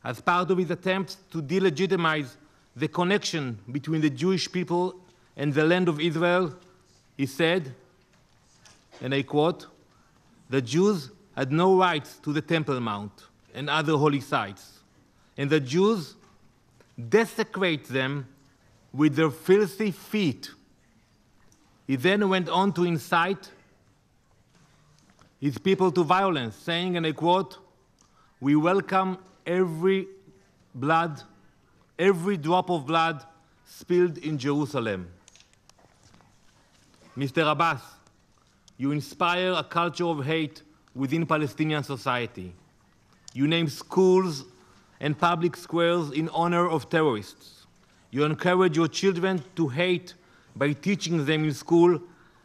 as part of his attempts to delegitimize the connection between the Jewish people and the land of Israel, he said, and I quote, the Jews had no rights to the Temple Mount and other holy sites, and the Jews desecrate them with their filthy feet. He then went on to incite his people to violence, saying, and I quote, we welcome every drop of blood spilled in Jerusalem. Mr. Abbas, you inspire a culture of hate within Palestinian society. You name schools and public squares in honor of terrorists. You encourage your children to hate by teaching them in school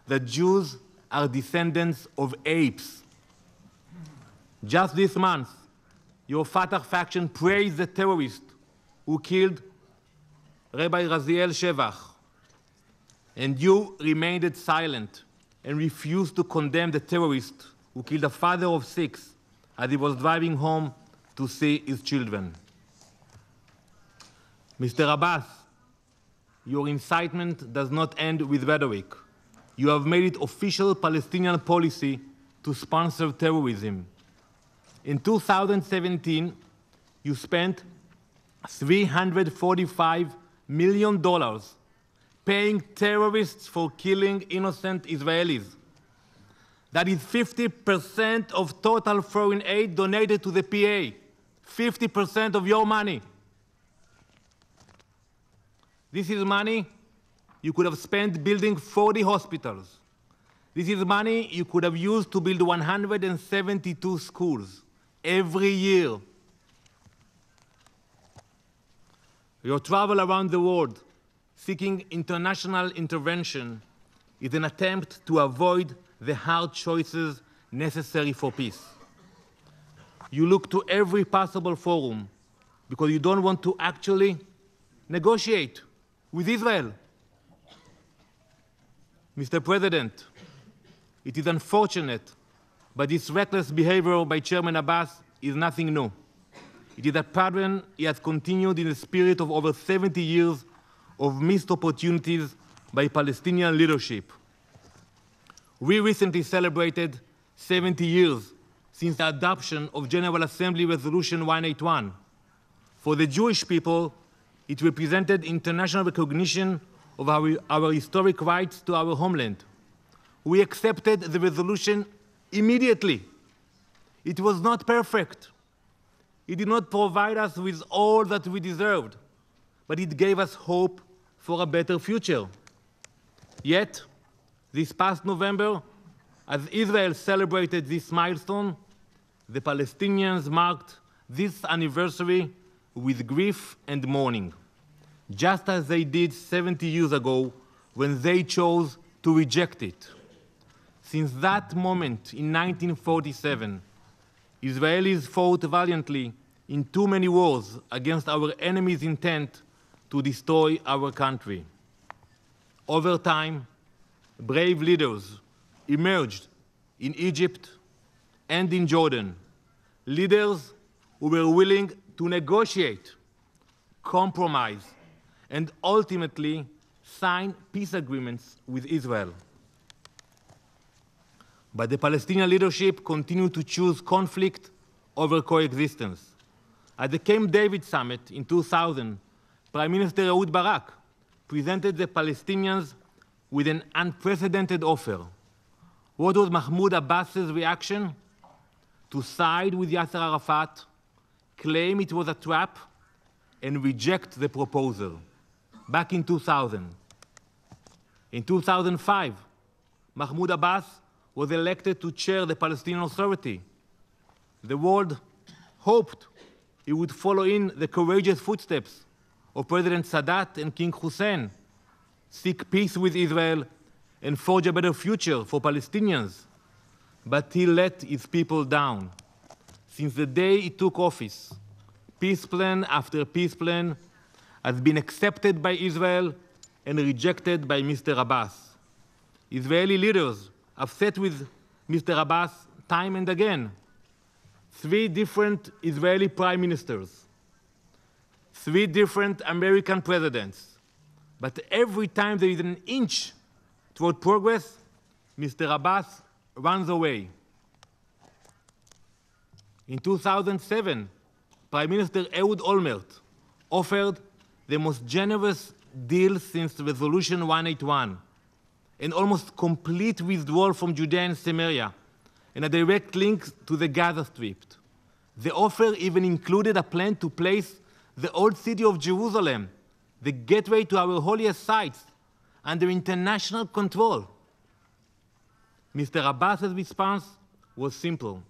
that Jews are descendants of apes. Just this month, your Fatah faction praised the terrorist who killed Rabbi Raziel Shevach, and you remained silent and refused to condemn the terrorist who killed a father of 6 as he was driving home to see his children. Mr. Abbas, your incitement does not end with rhetoric. You have made it official Palestinian policy to sponsor terrorism. In 2017, you spent $345 million paying terrorists for killing innocent Israelis. That is 50% of total foreign aid donated to the PA, 50% of your money. This is money you could have spent building 40 hospitals. This is money you could have used to build 172 schools every year. Your travel around the world seeking international intervention is an attempt to avoid the hard choices necessary for peace. You look to every possible forum because you don't want to actually negotiate with Israel. Mr. President, it is unfortunate, but this reckless behavior by Chairman Abbas is nothing new. It is a pattern he has continued in the spirit of over 70 years of missed opportunities by Palestinian leadership. We recently celebrated 70 years since the adoption of General Assembly Resolution 181. For the Jewish people, it represented international recognition of our historic rights to our homeland. We accepted the resolution immediately. It was not perfect. It did not provide us with all that we deserved, but it gave us hope for a better future. Yet, this past November, as Israel celebrated this milestone, the Palestinians marked this anniversary with grief and mourning, just as they did 70 years ago when they chose to reject it. Since that moment in 1947, Israelis fought valiantly in too many wars against our enemy's intent to destroy our country. Over time, brave leaders emerged in Egypt and in Jordan, leaders who were willing to negotiate, compromise, and ultimately sign peace agreements with Israel. But the Palestinian leadership continued to choose conflict over coexistence. At the Camp David summit in 2000, Prime Minister Ehud Barak presented the Palestinians with an unprecedented offer. What was Mahmoud Abbas's reaction? To side with Yasser Arafat, claim it was a trap, and reject the proposal. Back in 2000. In 2005, Mahmoud Abbas was elected to chair the Palestinian Authority. The world hoped he would follow in the courageous footsteps of President Sadat and King Hussein, seek peace with Israel, and forge a better future for Palestinians. But he let his people down. Since the day he took office, peace plan after peace plan has been accepted by Israel and rejected by Mr. Abbas. Israeli leaders have sat with Mr. Abbas time and again. 3 different Israeli prime ministers, 3 different American presidents. But every time there is an inch toward progress, Mr. Abbas runs away. In 2007, Prime Minister Ehud Olmert offered the most generous deal since Resolution 181, an almost complete withdrawal from Judea and Samaria, and a direct link to the Gaza Strip. The offer even included a plan to place the old city of Jerusalem, the gateway to our holiest sites, under international control. Mr. Abbas's response was simple,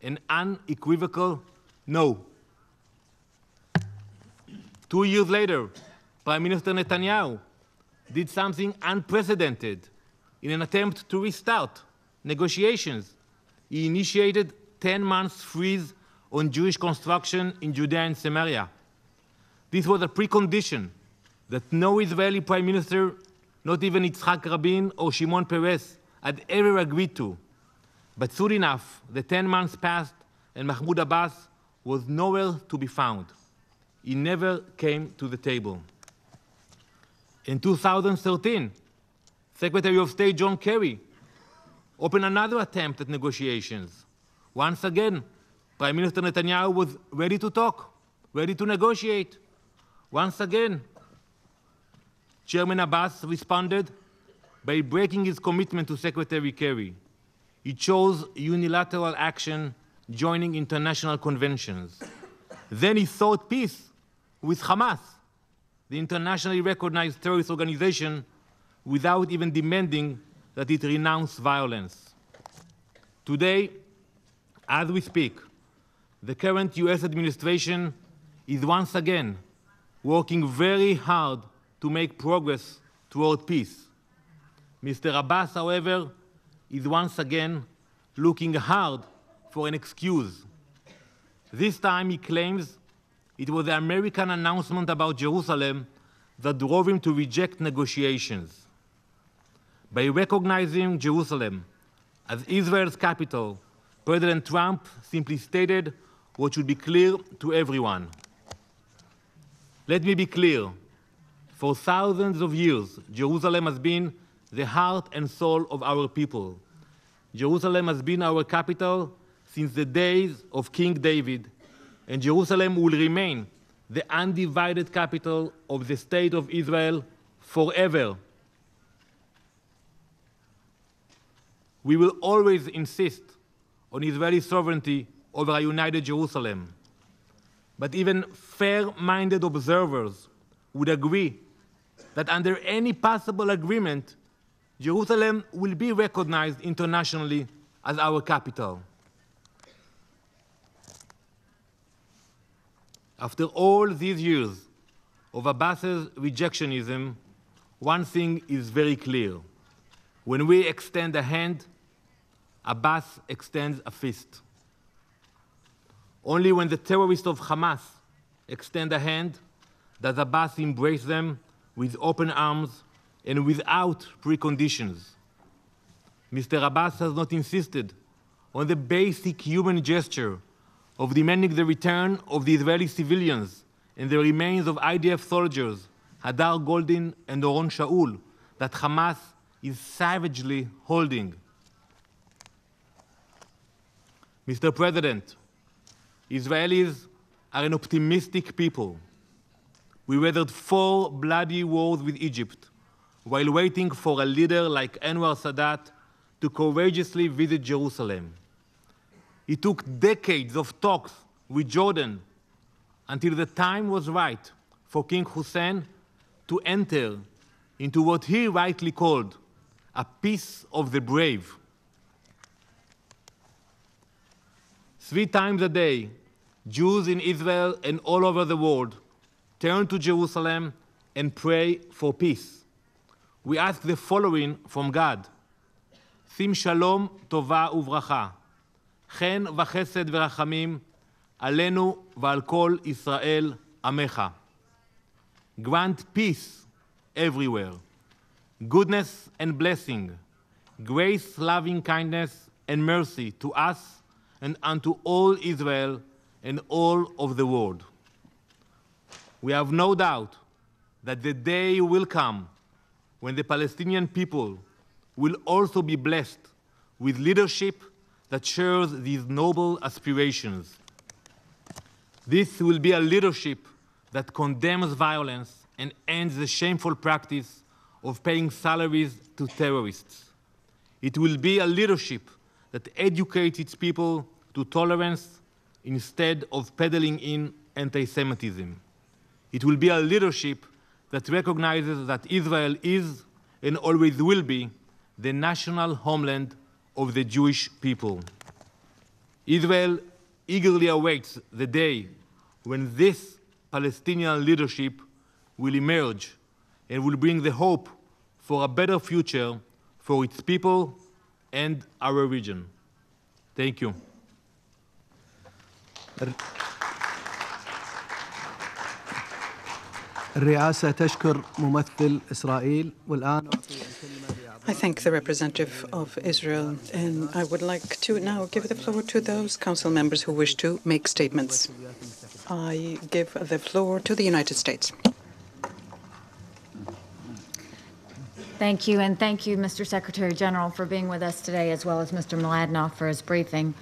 an unequivocal no. 2 years later, Prime Minister Netanyahu did something unprecedented. In an attempt to restart negotiations, he initiated 10 months freeze on Jewish construction in Judea and Samaria. This was a precondition that no Israeli Prime Minister, not even Yitzhak Rabin or Shimon Peres, had ever agreed to. But soon enough, the 10 months passed and Mahmoud Abbas was nowhere to be found. He never came to the table. In 2013, Secretary of State John Kerry opened another attempt at negotiations. Once again, Prime Minister Netanyahu was ready to talk, ready to negotiate. Once again, Chairman Abbas responded by breaking his commitment to Secretary Kerry. He chose unilateral action, joining international conventions. Then he sought peace with Hamas, the internationally recognized terrorist organization, without even demanding that it renounce violence. Today, as we speak, the current US administration is once again working very hard to make progress toward peace. Mr. Abbas, however, is once again looking hard for an excuse. This time he claims it was the American announcement about Jerusalem that drove him to reject negotiations. By recognizing Jerusalem as Israel's capital, President Trump simply stated what should be clear to everyone. Let me be clear. For thousands of years, Jerusalem has been the heart and soul of our people. Jerusalem has been our capital since the days of King David, and Jerusalem will remain the undivided capital of the State of Israel forever. We will always insist on Israeli sovereignty over a united Jerusalem. But even fair-minded observers would agree that under any possible agreement, Jerusalem will be recognized internationally as our capital. After all these years of Abbas's rejectionism, one thing is very clear. When we extend a hand, Abbas extends a fist. Only when the terrorists of Hamas extend a hand does Abbas embrace them with open arms and without preconditions. Mr. Abbas has not insisted on the basic human gesture of demanding the return of the Israeli civilians and the remains of IDF soldiers, Hadar Goldin and Oron Shaul, that Hamas is savagely holding. Mr. President, Israelis are an optimistic people. We weathered 4 bloody wars with Egypt while waiting for a leader like Anwar Sadat to courageously visit Jerusalem. It took decades of talks with Jordan until the time was right for King Hussein to enter into what he rightly called a peace of the brave. 3 times a day, Jews in Israel and all over the world turn to Jerusalem and pray for peace. We ask the following from God: Sim shalom tova uvracha, chen v'chesed v'rachamim, alenu v'al kol Israel amecha. Grant peace everywhere, goodness and blessing, grace, loving kindness, and mercy to us and unto all Israel and all of the world. We have no doubt that the day will come when the Palestinian people will also be blessed with leadership that shares these noble aspirations. This will be a leadership that condemns violence and ends the shameful practice of paying salaries to terrorists. It will be a leadership that educates its people to tolerance instead of peddling in anti-Semitism. It will be a leadership that recognizes that Israel is and always will be the national homeland of the Jewish people. Israel eagerly awaits the day when this Palestinian leadership will emerge and will bring the hope for a better future for its people and our region. Thank you. الرئاسة تشكر ممثل إسرائيل والآن أعطي الكلمة. I thank the representative of Israel, and I would like to now give the floor to those council members who wish to make statements. I give the floor to the United States. Thank you, and thank you, Mr. Secretary General, for being with us today, as well as Mr. Mladenoff for his briefing.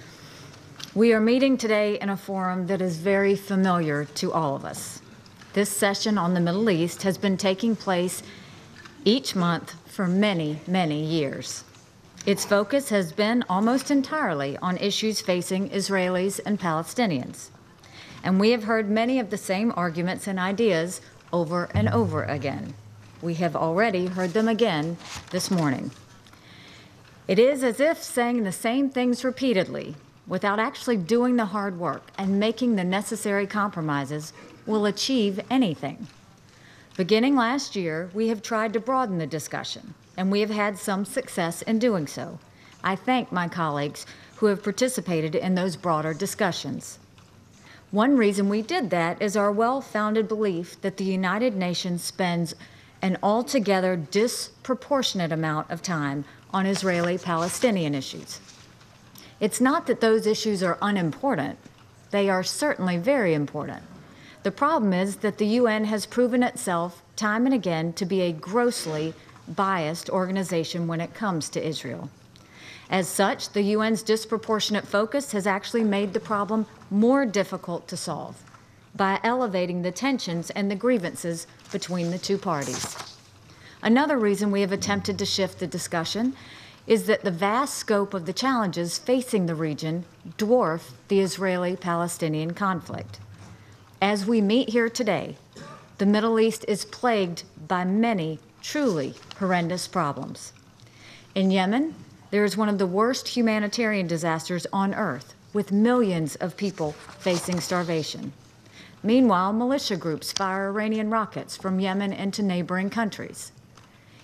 We are meeting today in a forum that is very familiar to all of us. This session on the Middle East has been taking place each month for many, many years. Its focus has been almost entirely on issues facing Israelis and Palestinians. And we have heard many of the same arguments and ideas over and over again. We have already heard them again this morning. It is as if saying the same things repeatedly without actually doing the hard work and making the necessary compromises will achieve anything. Beginning last year, we have tried to broaden the discussion, and we have had some success in doing so. I thank my colleagues who have participated in those broader discussions. One reason we did that is our well-founded belief that the United Nations spends an altogether disproportionate amount of time on Israeli-Palestinian issues. It's not that those issues are unimportant. They are certainly very important. The problem is that the UN has proven itself time and again to be a grossly biased organization when it comes to Israel. As such, the UN's disproportionate focus has actually made the problem more difficult to solve by elevating the tensions and the grievances between the two parties. Another reason we have attempted to shift the discussion is that the vast scope of the challenges facing the region dwarf the Israeli-Palestinian conflict. As we meet here today, the Middle East is plagued by many truly horrendous problems. In Yemen, there is one of the worst humanitarian disasters on earth, with millions of people facing starvation. Meanwhile, militia groups fire Iranian rockets from Yemen into neighboring countries.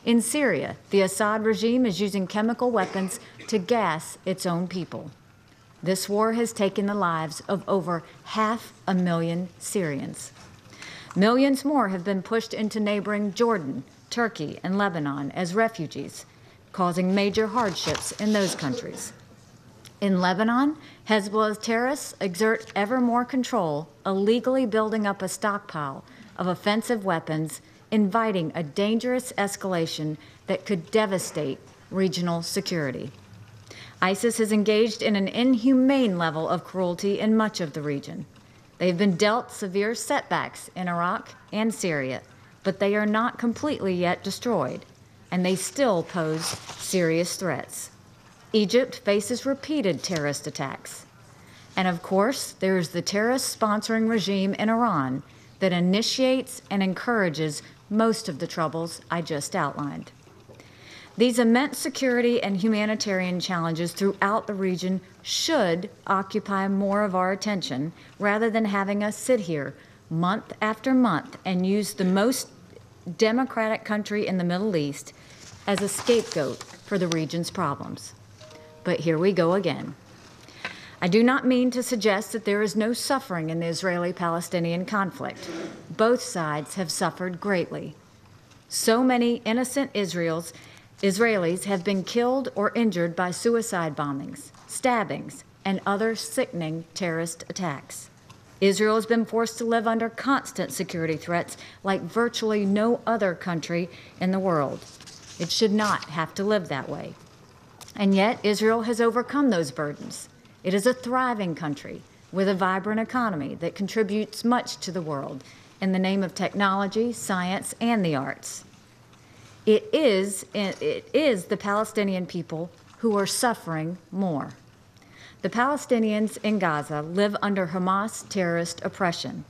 In Syria, the Assad regime is using chemical weapons to gas its own people. This war has taken the lives of over 500,000 Syrians. Millions more have been pushed into neighboring Jordan, Turkey, and Lebanon as refugees, causing major hardships in those countries. In Lebanon, Hezbollah's terrorists exert ever more control, illegally building up a stockpile of offensive weapons, inviting a dangerous escalation that could devastate regional security. ISIS has engaged in an inhumane level of cruelty in much of the region. They've been dealt severe setbacks in Iraq and Syria, but they are not completely yet destroyed, and they still pose serious threats. Egypt faces repeated terrorist attacks. And of course, there is the terrorist-sponsoring regime in Iran that initiates and encourages most of the troubles I just outlined. These immense security and humanitarian challenges throughout the region should occupy more of our attention rather than having us sit here month after month and use the most democratic country in the Middle East as a scapegoat for the region's problems. But here we go again. I do not mean to suggest that there is no suffering in the Israeli-Palestinian conflict. Both sides have suffered greatly. So many innocent Israelis have been killed or injured by suicide bombings, stabbings, and other sickening terrorist attacks. Israel has been forced to live under constant security threats like virtually no other country in the world. It should not have to live that way. And yet, Israel has overcome those burdens. It is a thriving country with a vibrant economy that contributes much to the world in the name of technology, science, and the arts. It is the Palestinian people who are suffering more. The Palestinians in Gaza live under Hamas terrorist oppression.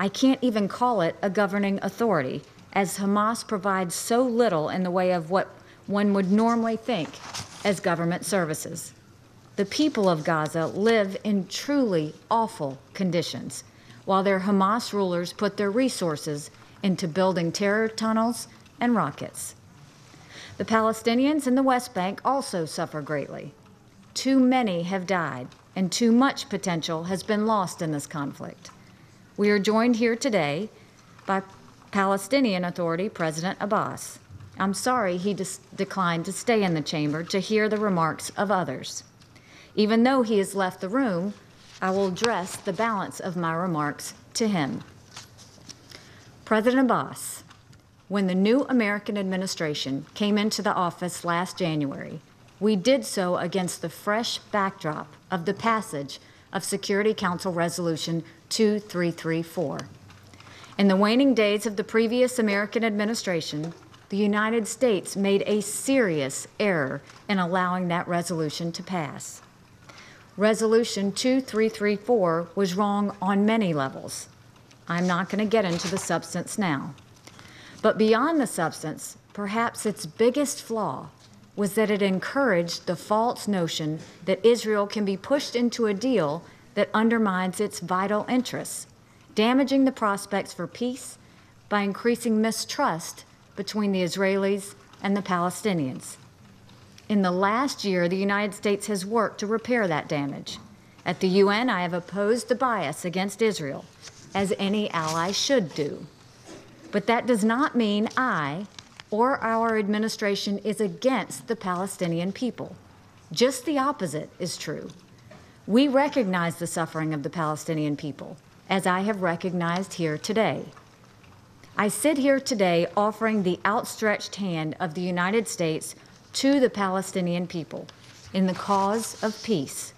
I can't even call it a governing authority, as Hamas provides so little in the way of what one would normally think as government services. The people of Gaza live in truly awful conditions, while their Hamas rulers put their resources into building terror tunnels and rockets. The Palestinians in the West Bank also suffer greatly. Too many have died, and too much potential has been lost in this conflict. We are joined here today by Palestinian Authority President Abbas. I'm sorry he declined to stay in the chamber to hear the remarks of others. Even though he has left the room, I will address the balance of my remarks to him. President Abbas, when the new American administration came into the office last January, we did so against the fresh backdrop of the passage of Security Council Resolution 2334. In the waning days of the previous American administration, the United States made a serious error in allowing that resolution to pass. Resolution 2334 was wrong on many levels. I'm not going to get into the substance now. But beyond the substance, perhaps its biggest flaw was that it encouraged the false notion that Israel can be pushed into a deal that undermines its vital interests, damaging the prospects for peace by increasing mistrust between the Israelis and the Palestinians. In the last year, the United States has worked to repair that damage. At the UN, I have opposed the bias against Israel, as any ally should do. But that does not mean I or our administration is against the Palestinian people. Just the opposite is true. We recognize the suffering of the Palestinian people, as I have recognized here today. I sit here today offering the outstretched hand of the United States to the Palestinian people in the cause of peace.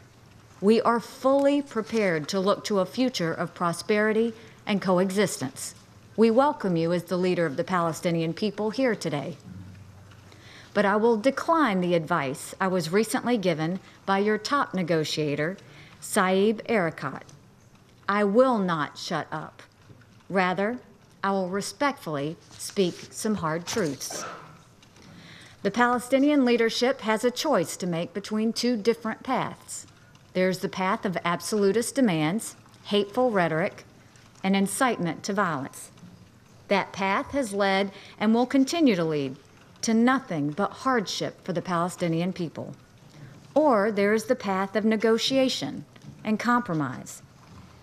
We are fully prepared to look to a future of prosperity and coexistence. We welcome you as the leader of the Palestinian people here today. But I will decline the advice I was recently given by your top negotiator, Saeb Erekat. I will not shut up. Rather, I will respectfully speak some hard truths. The Palestinian leadership has a choice to make between two different paths. There's the path of absolutist demands, hateful rhetoric, and incitement to violence. That path has led and will continue to lead to nothing but hardship for the Palestinian people. or there is the path of negotiation and compromise.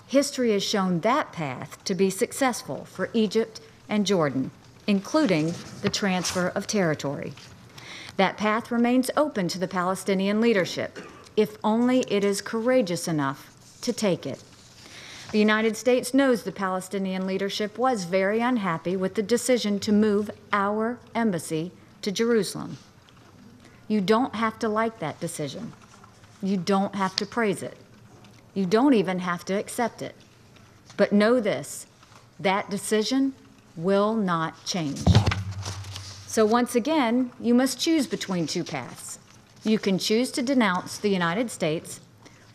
History has shown that path to be successful for Egypt and Jordan, including the transfer of territory. That path remains open to the Palestinian leadership, if only it is courageous enough to take it. The United States knows the Palestinian leadership was very unhappy with the decision to move our embassy to Jerusalem. You don't have to like that decision. You don't have to praise it. You don't even have to accept it. But know this, that decision will not change. So once again, you must choose between two paths. You can choose to denounce the United States,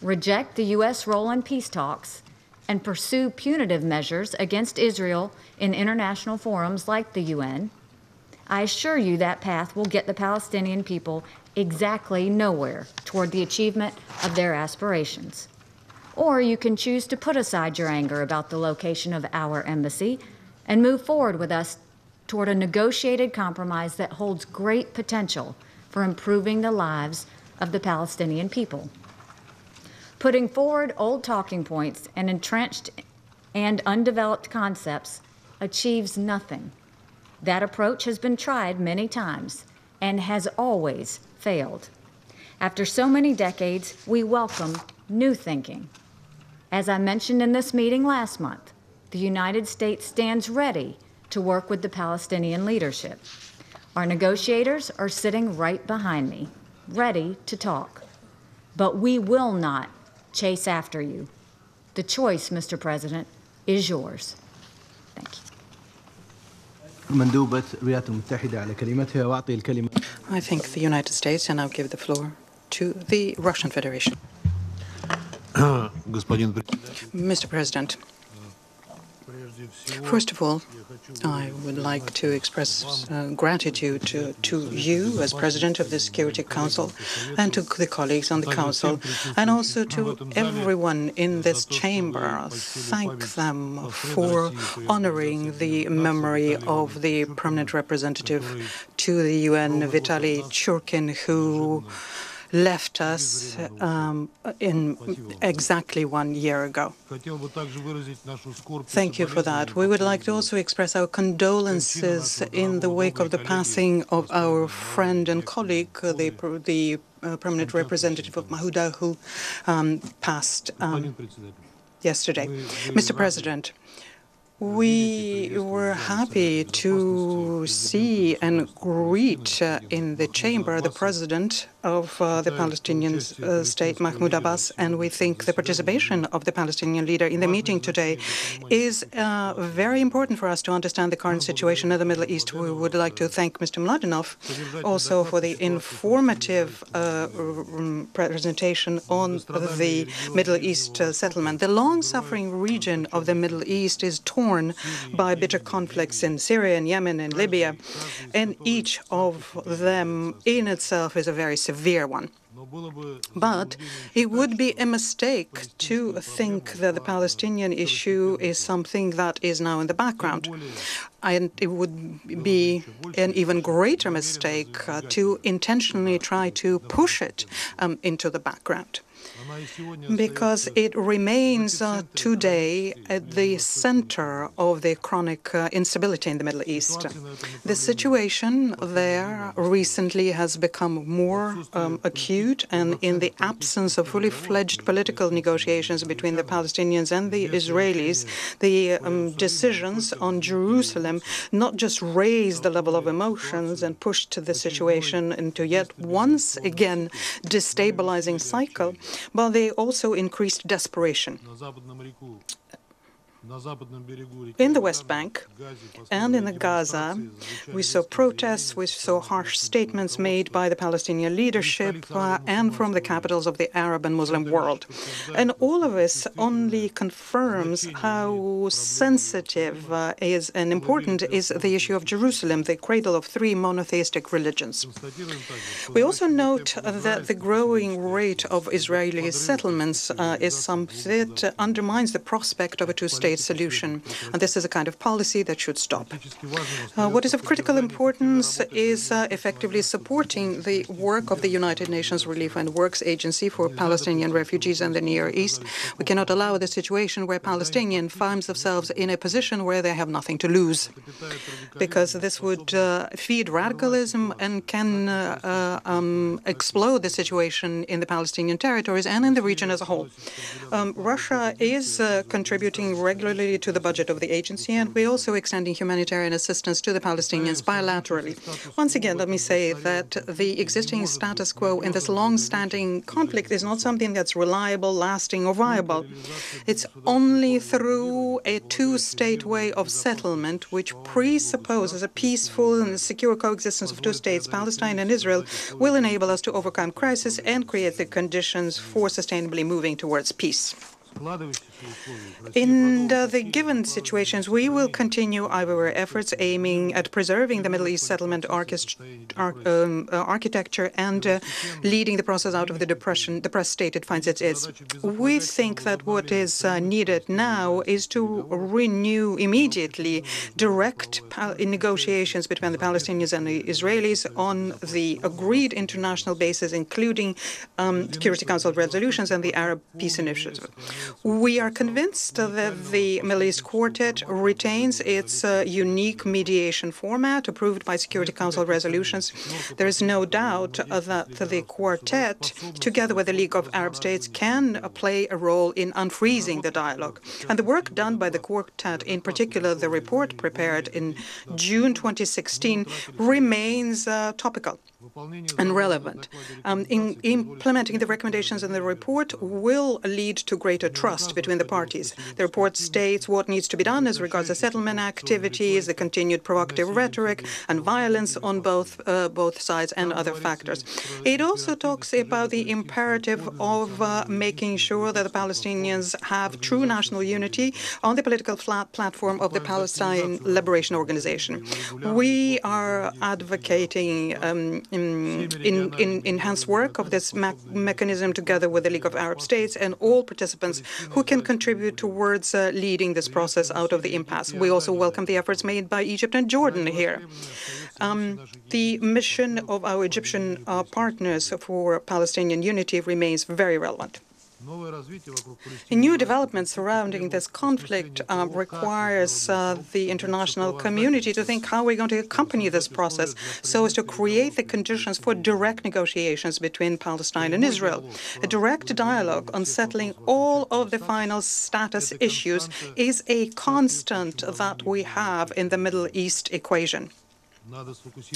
reject the U.S. role in peace talks, and pursue punitive measures against Israel in international forums like the UN. I assure you that path will get the Palestinian people exactly nowhere toward the achievement of their aspirations. Or you can choose to put aside your anger about the location of our embassy and move forward with us toward a negotiated compromise that holds great potential for improving the lives of the Palestinian people. Putting forward old talking points and entrenched and undeveloped concepts achieves nothing. That approach has been tried many times and has always failed. After so many decades, we welcome new thinking. As I mentioned in this meeting last month, the United States stands ready to work with the Palestinian leadership. Our negotiators are sitting right behind me, ready to talk. But we will not chase after you. The choice, Mr. President, is yours. Thank you. I thank the United States and I'll give the floor to the Russian Federation. Mr. President, first of all, I would like to express gratitude to you as President of the Security Council and to the colleagues on the Council, and also to everyone in this chamber. Thank them for honoring the memory of the permanent representative to the UN, Vitaly Churkin, who left us in exactly 1 year ago. Thank you for that. We would like to also express our condolences in the wake of the passing of our friend and colleague, the permanent representative of Mahmoud, who passed yesterday. Mr. President, we were happy to see and greet in the chamber the president of the Palestinian state, Mahmoud Abbas, and we think the participation of the Palestinian leader in the meeting today is very important for us to understand the current situation in the Middle East. We would like to thank Mr. Mladenov also for the informative presentation on the Middle East settlement. The long-suffering region of the Middle East is torn by bitter conflicts in Syria and Yemen and Libya, and each of them in itself is a very severe one. But it would be a mistake to think that the Palestinian issue is something that is now in the background. And it would be an even greater mistake to intentionally try to push it into the background, because it remains today at the center of the chronic instability in the Middle East. The situation there recently has become more acute, and in the absence of fully fledged political negotiations between the Palestinians and the Israelis, the decisions on Jerusalem not just raised the level of emotions and pushed the situation into yet once again destabilizing cycle, but they also increased desperation. In the West Bank and in the Gaza, we saw protests, we saw harsh statements made by the Palestinian leadership and from the capitals of the Arab and Muslim world. And all of this only confirms how sensitive is and important is the issue of Jerusalem, the cradle of three monotheistic religions. We also note that the growing rate of Israeli settlements is something that undermines the prospect of a two-state two-state solution. And this is a kind of policy that should stop. What is of critical importance is effectively supporting the work of the United Nations Relief and Works Agency for Palestinian refugees in the Near East. We cannot allow the situation where Palestinians find themselves in a position where they have nothing to lose, because this would feed radicalism and can explode the situation in the Palestinian territories and in the region as a whole. Russia is contributing regularly to the budget of the agency, and we're also extending humanitarian assistance to the Palestinians bilaterally. Once again, let me say that the existing status quo in this long-standing conflict is not something that's reliable, lasting, or viable. It's only through a two-state way of settlement, which presupposes a peaceful and secure coexistence of two states, Palestine and Israel, will enable us to overcome crisis and create the conditions for sustainably moving towards peace. In the given situations, we will continue our efforts aiming at preserving the Middle East settlement architecture and leading the process out of the depressed state it finds it is. We think that what is needed now is to renew immediately direct negotiations between the Palestinians and the Israelis on the agreed international basis, including Security Council resolutions and the Arab Peace Initiative. We are convinced that the Middle East Quartet retains its unique mediation format approved by Security Council resolutions. There is no doubt that the Quartet, together with the League of Arab States, can play a role in unfreezing the dialogue. And the work done by the Quartet, in particular the report prepared in June 2016, remains topical and relevant. In implementing the recommendations in the report will lead to greater trust between the parties. The report states what needs to be done as regards the settlement activities, the continued provocative rhetoric and violence on both sides, and other factors. It also talks about the imperative of making sure that the Palestinians have true national unity on the political platform of the Palestine Liberation Organization. We are advocating enhanced work of this mechanism together with the League of Arab States and all participants who can contribute towards leading this process out of the impasse. We also welcome the efforts made by Egypt and Jordan here. The mission of our Egyptian partners for Palestinian unity remains very relevant. New developments surrounding this conflict requires the international community to think how we're going to accompany this process so as to create the conditions for direct negotiations between Palestine and Israel. A direct dialogue on settling all of the final status issues is a constant that we have in the Middle East equation.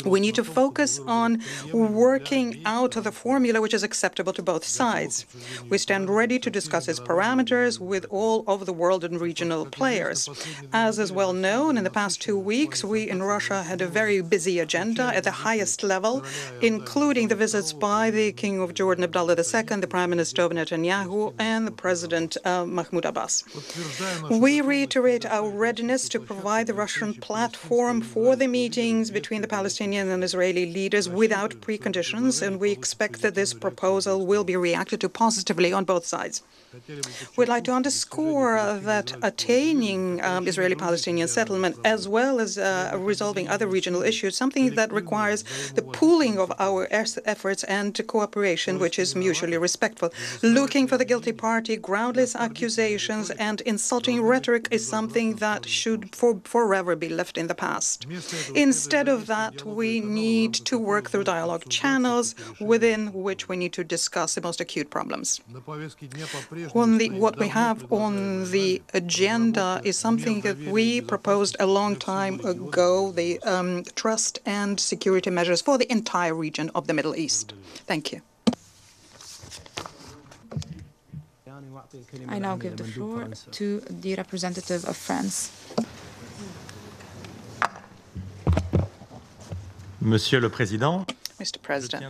We need to focus on working out the formula which is acceptable to both sides. We stand ready to discuss its parameters with all of the world and regional players. As is well known, in the past 2 weeks, we in Russia had a very busy agenda at the highest level, including the visits by the King of Jordan, Abdullah II, the Prime Minister Netanyahu, and the President Mahmoud Abbas. We reiterate our readiness to provide the Russian platform for the meetings between the Palestinian and Israeli leaders without preconditions, and we expect that this proposal will be reacted to positively on both sides. We'd like to underscore that attaining Israeli-Palestinian settlement, as well as resolving other regional issues, something that requires the pooling of our efforts and cooperation, which is mutually respectful. Looking for the guilty party, groundless accusations, and insulting rhetoric is something that should forever be left in the past. Instead of that, we need to work through dialogue channels within which we need to discuss the most acute problems. What we have on the agenda is something that we proposed a long time ago, the trust and security measures for the entire region of the Middle East. Thank you. I now give the floor to the representative of France. Monsieur le Président, Mr. President.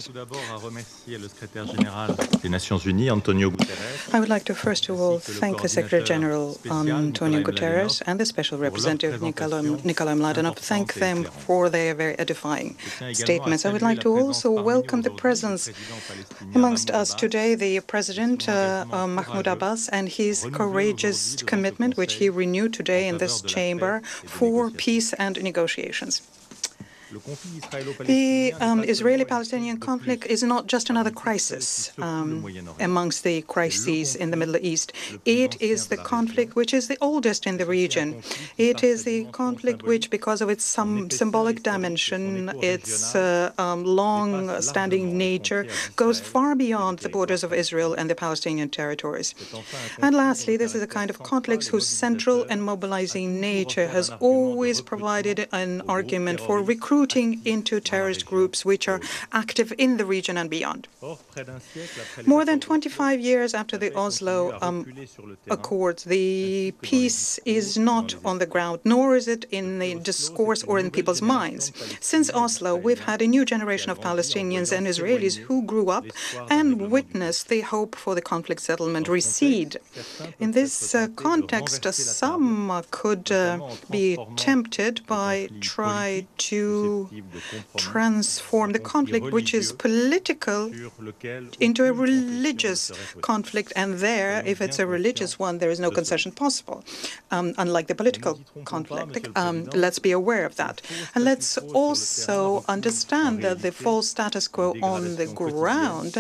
I would like to first of all thank the Secretary General Antonio Guterres and the Special Representative Nikolai Mladenov, thank them for their very edifying statements. I would like to also welcome the presence amongst us today, the President Mahmoud Abbas, and his courageous commitment, which he renewed today in this chamber, for peace and negotiations. The Israeli-Palestinian conflict is not just another crisis amongst the crises in the Middle East. It is the conflict which is the oldest in the region. It is the conflict which, because of its symbolic dimension, its long-standing nature, goes far beyond the borders of Israel and the Palestinian territories. And lastly, this is a kind of conflict whose central and mobilizing nature has always provided an argument for recruiting into terrorist groups which are active in the region and beyond. More than 25 years after the Oslo Accords, the peace is not on the ground, nor is it in the discourse or in people's minds. Since Oslo, we've had a new generation of Palestinians and Israelis who grew up and witnessed the hope for the conflict settlement recede. In this context, some could be tempted by trying to transform the conflict, which is political, into a religious conflict, and there, if it's a religious one, there is no concession possible, unlike the political conflict. Let's be aware of that. And let's also understand that the false status quo on the ground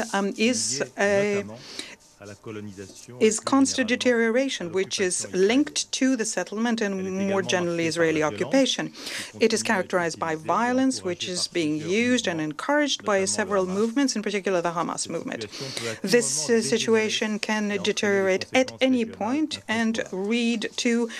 is constant deterioration, which is linked to the settlement and more generally Israeli occupation. It is characterized by violence, which is being used and encouraged by several movements, in particular the Hamas movement. This situation can deteriorate at any point and lead to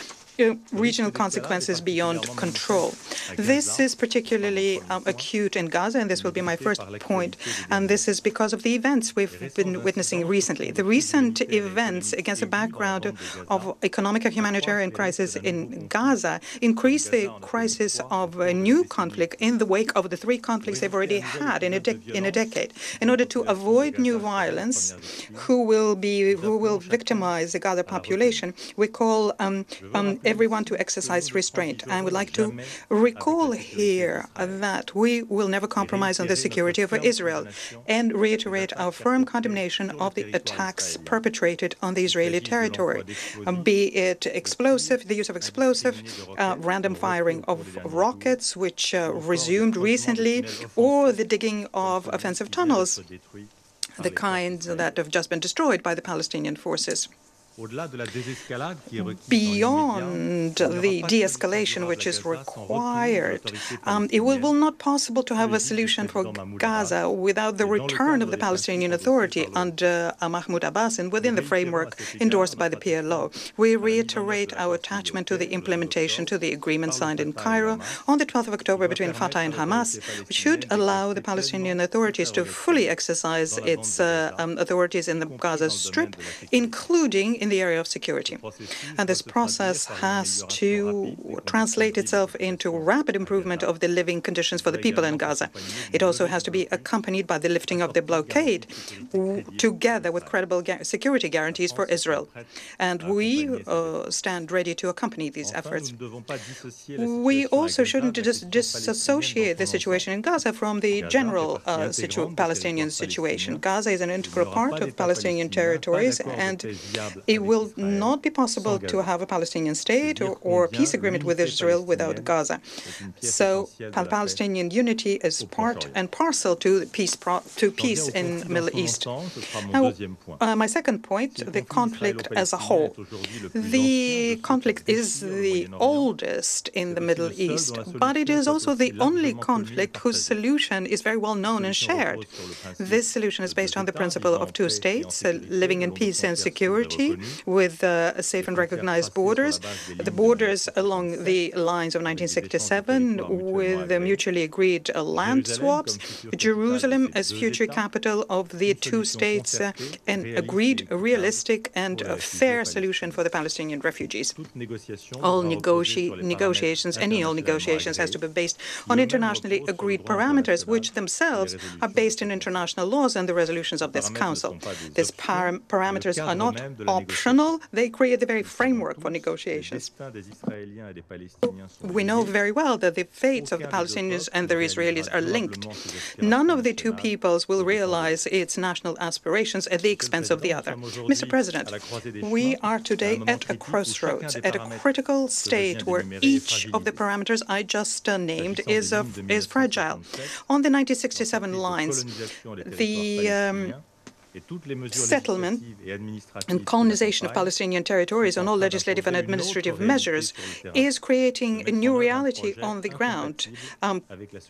regional consequences beyond control. This is particularly acute in Gaza, and this will be my first point, and this is because of the events we've been witnessing recently. The recent events, against the background of economic and humanitarian crisis in Gaza, increase the crisis of a new conflict in the wake of the three conflicts they've already had in a decade. In order to avoid new violence, who will victimize the Gaza population, we call everyone to exercise restraint. I would like to recall here that we will never compromise on the security of Israel and reiterate our firm condemnation of the attacks perpetrated on the Israeli territory, be it the use of explosive, random firing of rockets, which resumed recently, or the digging of offensive tunnels, the kinds that have just been destroyed by the Palestinian forces. Beyond the de-escalation which is required, it will not possible to have a solution for Gaza without the return of the Palestinian Authority under Mahmoud Abbas and within the framework endorsed by the PLO. We reiterate our attachment to the implementation to the agreement signed in Cairo on the 12th of October between Fatah and Hamas, which should allow the Palestinian authorities to fully exercise its authorities in the Gaza Strip, including in the area of security. And this process has to translate itself into rapid improvement of the living conditions for the people in Gaza. It also has to be accompanied by the lifting of the blockade, together with credible security guarantees for Israel. And we stand ready to accompany these efforts. We also shouldn't disassociate the situation in Gaza from the general Palestinian situation. Gaza is an integral part of Palestinian territories, and it will not be possible to have a Palestinian state or a peace agreement with Israel without Gaza. So Palestinian unity is part and parcel to peace in the Middle East. Now, my second point, the conflict as a whole. The conflict is the oldest in the Middle East, but it is also the only conflict whose solution is very well known and shared. This solution is based on the principle of two states, living in peace and security, with safe and recognized borders, the borders along the lines of 1967, with the mutually agreed land swaps, Jerusalem as future capital of the two states, an agreed, realistic and fair solution for the Palestinian refugees. All negotiations has to be based on internationally agreed parameters, which themselves are based in international laws and the resolutions of this Council. These parameters are not optional, they create the very framework for negotiations. We know very well that the fates of the Palestinians and the Israelis are linked. None of the two peoples will realize its national aspirations at the expense of the other. Mr. President, we are today at a crossroads, at a critical state where each of the parameters I just named is fragile. On the 1967 lines, the settlement and colonization of Palestinian territories on all legislative and administrative measures is creating a new reality on the ground,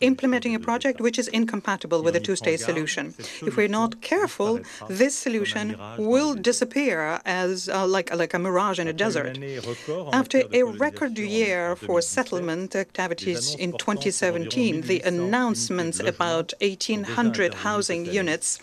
implementing a project which is incompatible with a two-state solution. If we're not careful, this solution will disappear as like a mirage in a desert. After a record year for settlement activities in 2017, the announcements about 1,800 housing units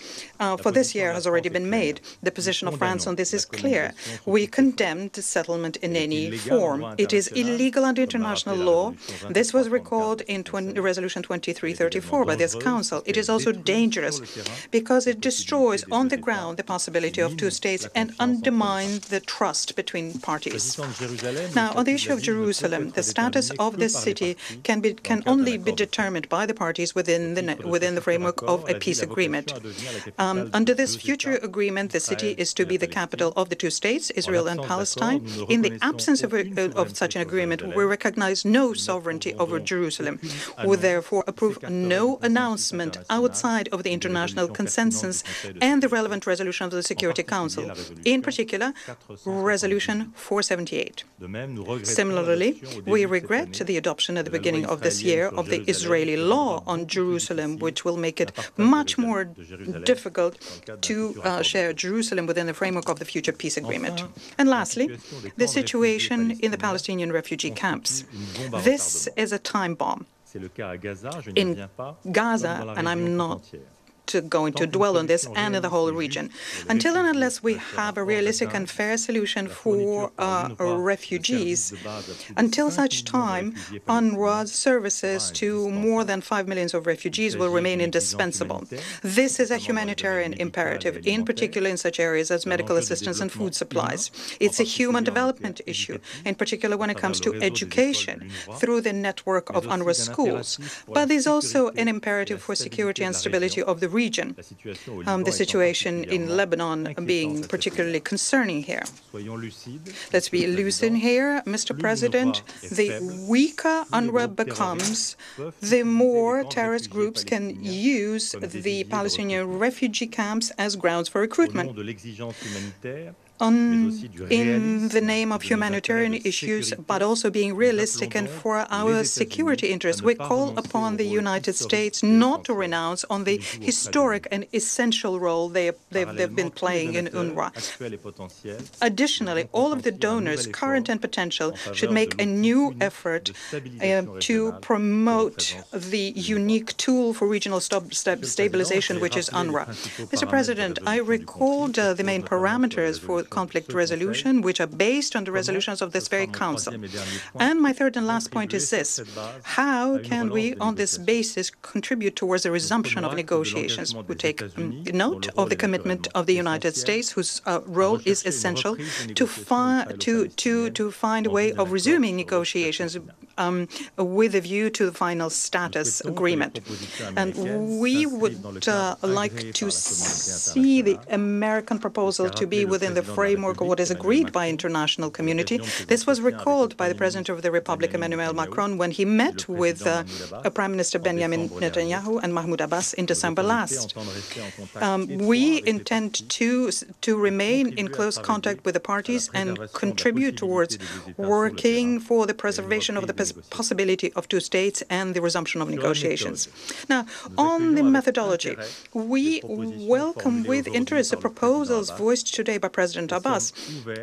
for this year has already been made. The position of France on this is clear. We condemn the settlement in any form. It is illegal under international law. This was recalled in Resolution 2334 by this Council. It is also dangerous because it destroys on the ground the possibility of two states and undermines the trust between parties. Now, on the issue of Jerusalem, the status of this city can only be determined by the parties within the framework of a peace agreement. Under this future agreement, the city is to be the capital of the two states, Israel and Palestine. In the absence of such an agreement, we recognize no sovereignty over Jerusalem. We therefore approve no announcement outside of the international consensus and the relevant resolution of the Security Council, in particular, Resolution 478. Similarly, we regret the adoption at the beginning of this year of the Israeli law on Jerusalem, which will make it much more difficult to share Jerusalem within the framework of the future peace agreement. And lastly, the situation in the Palestinian refugee camps. This is a time bomb. In Gaza, and I'm not going to dwell on this, and in the whole region. Until and unless we have a realistic and fair solution for refugees, until such time, UNRWA's services to more than 5 million of refugees will remain indispensable. This is a humanitarian imperative, in particular in such areas as medical assistance and food supplies. It's a human development issue, in particular when it comes to education through the network of UNRWA schools. But there's also an imperative for security and stability of the region, the situation in Lebanon being particularly concerning here. Let's be lucid here, Mr. President. The weaker UNRWA becomes, the more terrorist groups can use the Palestinian refugee camps as grounds for recruitment. In the name of humanitarian issues, but also being realistic and for our security interests, we call upon the United States not to renounce on the historic and essential role they've been playing in UNRWA. Additionally, all of the donors, current and potential, should make a new effort to promote the unique tool for regional stabilization, which is UNRWA. Mr. President, I recalled the main parameters for conflict resolution, which are based on the resolutions of this very Council. And my third and last point is this. How can we, on this basis, contribute towards the resumption of negotiations? We take note of the commitment of the United States, whose role is essential to find a way of resuming negotiations with a view to the final status agreement. And we would like to see the American proposal to be within the framework of what is agreed by international community. This was recalled by the President of the Republic, Emmanuel Macron, when he met with Prime Minister Benjamin Netanyahu and Mahmoud Abbas in December last. We intend to remain in close contact with the parties and contribute towards working for the preservation of the possibility of two states and the resumption of negotiations. Now, on the methodology, we welcome with interest the proposals voiced today by President Abbas,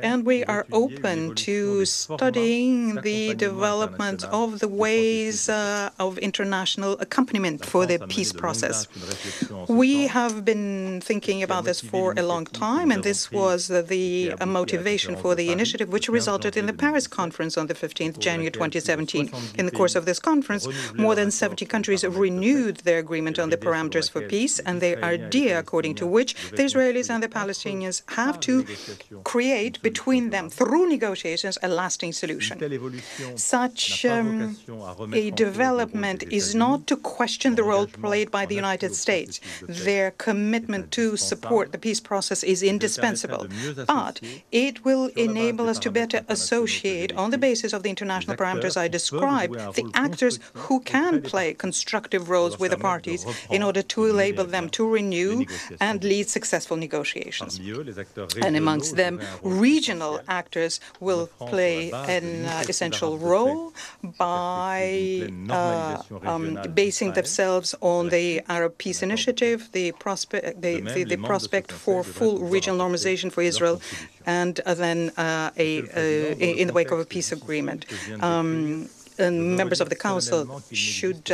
and we are open to studying the development of the ways of international accompaniment for the peace process. We have been thinking about this for a long time, and this was the motivation for the initiative, which resulted in the Paris conference on the 15th January 2017. In the course of this conference, more than 70 countries renewed their agreement on the parameters for peace and their idea according to which the Israelis and the Palestinians have to create between them, through negotiations, a lasting solution. Such a development is not to question the role played by the United States. Their commitment to support the peace process is indispensable, but it will enable us to better associate, on the basis of the international parameters I described, the actors who can play constructive roles with the parties in order to enable them to renew and lead successful negotiations. And amongst them, regional actors will play an essential role by basing themselves on the Arab Peace Initiative, the prospect for full regional normalization for Israel, and then in the wake of a peace agreement. And members of the Council should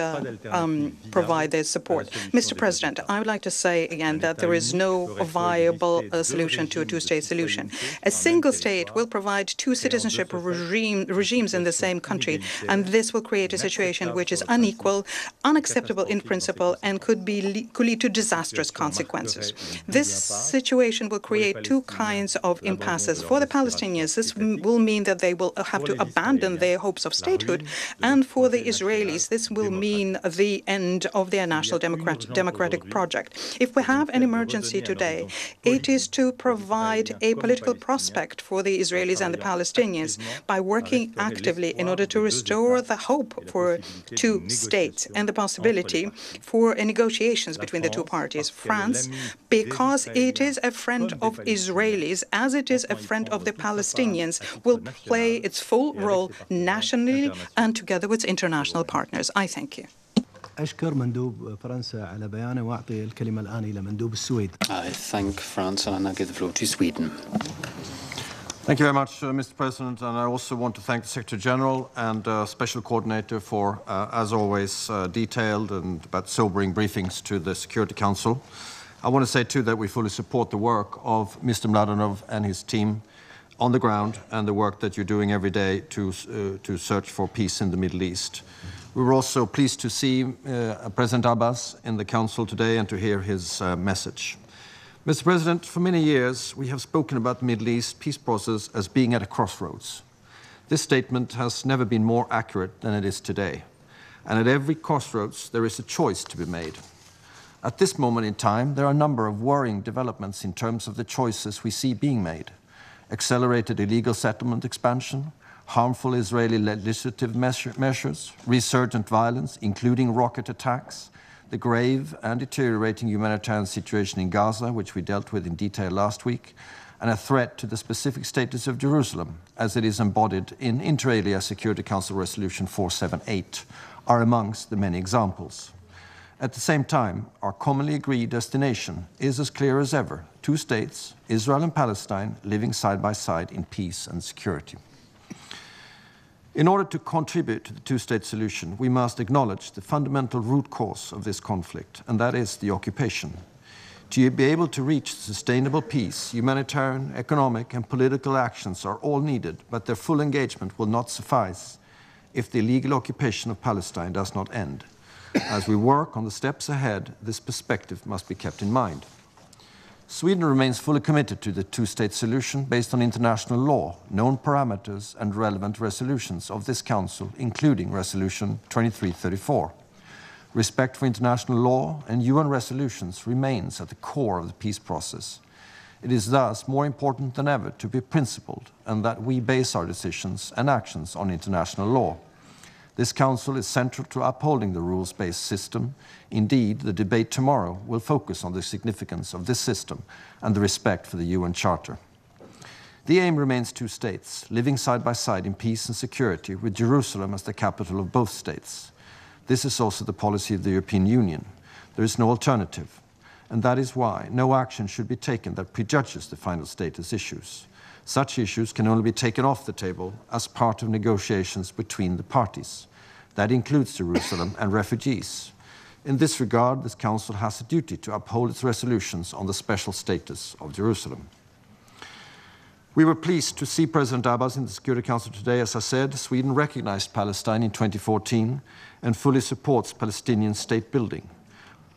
provide their support. Mr. President, I would like to say again that there is no viable solution to a two-state solution. A single state will provide two citizenship regimes in the same country, and this will create a situation which is unequal, unacceptable in principle, and could lead to disastrous consequences. This situation will create two kinds of impasses. For the Palestinians, this will mean that they will have to abandon their hopes of statehood, and for the Israelis, this will mean the end of their national democratic project. If we have an emergency today, it is to provide a political prospect for the Israelis and the Palestinians by working actively in order to restore the hope for two states and the possibility for negotiations between the two parties. France, because it is a friend of Israelis, as it is a friend of the Palestinians, will play its full role nationally and together with international partners. I thank you. أشكر مندوب فرنسا على بيانه وأعطي الكلمة الآن إلى مندوب السويد. I thank France and I give the floor to Sweden. Thank you very much, Mr. President, and I also want to thank the Secretary General and Special Coordinator for, as always, detailed and but sobering briefings to the Security Council. I want to say, too, that we fully support the work of Mr. Mladenov and his team on the ground and the work that you're doing every day to search for peace in the Middle East. We were also pleased to see President Abbas in the Council today and to hear his message. Mr. President, for many years we have spoken about the Middle East peace process as being at a crossroads. This statement has never been more accurate than it is today. And at every crossroads there is a choice to be made. At this moment in time, there are a number of worrying developments in terms of the choices we see being made. Accelerated illegal settlement expansion, harmful Israeli legislative measures, resurgent violence, including rocket attacks, the grave and deteriorating humanitarian situation in Gaza, which we dealt with in detail last week, and a threat to the specific status of Jerusalem, as it is embodied in inter alia Security Council Resolution 478, are amongst the many examples. At the same time, our commonly agreed destination is as clear as ever: two states, Israel and Palestine, living side by side in peace and security. In order to contribute to the two-state solution, we must acknowledge the fundamental root cause of this conflict, and that is the occupation. To be able to reach sustainable peace, humanitarian, economic, and political actions are all needed, but their full engagement will not suffice if the illegal occupation of Palestine does not end. As we work on the steps ahead, this perspective must be kept in mind. Sweden remains fully committed to the two-state solution based on international law, known parameters, and relevant resolutions of this Council, including Resolution 2334. Respect for international law and UN resolutions remains at the core of the peace process. It is thus more important than ever to be principled and that we base our decisions and actions on international law. This Council is central to upholding the rules-based system. Indeed, the debate tomorrow will focus on the significance of this system and the respect for the UN Charter. The aim remains two states, living side by side in peace and security, with Jerusalem as the capital of both states. This is also the policy of the European Union. There is no alternative, and that is why no action should be taken that prejudges the final status issues. Such issues can only be taken off the table as part of negotiations between the parties. That includes Jerusalem and refugees. In this regard, this Council has a duty to uphold its resolutions on the special status of Jerusalem. We were pleased to see President Abbas in the Security Council today. As I said, Sweden recognized Palestine in 2014 and fully supports Palestinian state building.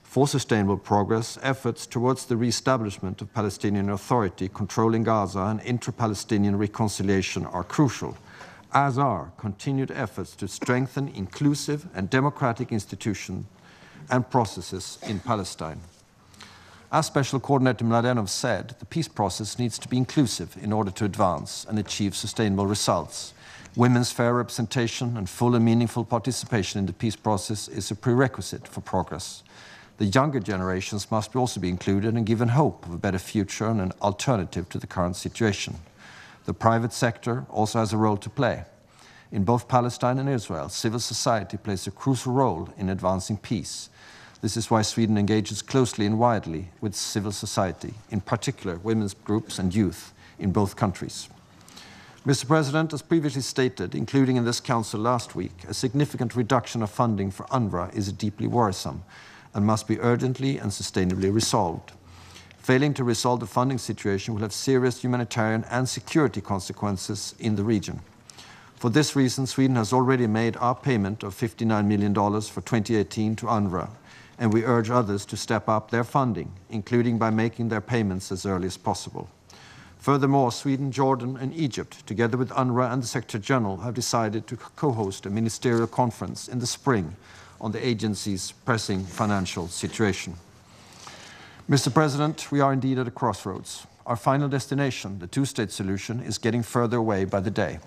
For sustainable progress, efforts towards the re-establishment of Palestinian Authority controlling Gaza and intra-Palestinian reconciliation are crucial, as are continued efforts to strengthen inclusive and democratic institutions and processes in Palestine. As Special Coordinator Mladenov said, the peace process needs to be inclusive in order to advance and achieve sustainable results. Women's fair representation and full and meaningful participation in the peace process is a prerequisite for progress. The younger generations must also be included and given hope of a better future and an alternative to the current situation. The private sector also has a role to play. In both Palestine and Israel, civil society plays a crucial role in advancing peace. This is why Sweden engages closely and widely with civil society, in particular women's groups and youth in both countries. Mr. President, as previously stated, including in this Council last week, a significant reduction of funding for UNRWA is deeply worrisome and must be urgently and sustainably resolved. Failing to resolve the funding situation will have serious humanitarian and security consequences in the region. For this reason, Sweden has already made our payment of $59 million for 2018 to UNRWA, and we urge others to step up their funding, including by making their payments as early as possible. Furthermore, Sweden, Jordan, and Egypt, together with UNRWA and the Secretary General, have decided to co-host a ministerial conference in the spring on the agency's pressing financial situation. Mr. President, we are indeed at a crossroads. Our final destination, the two-state solution, is getting further away by the day.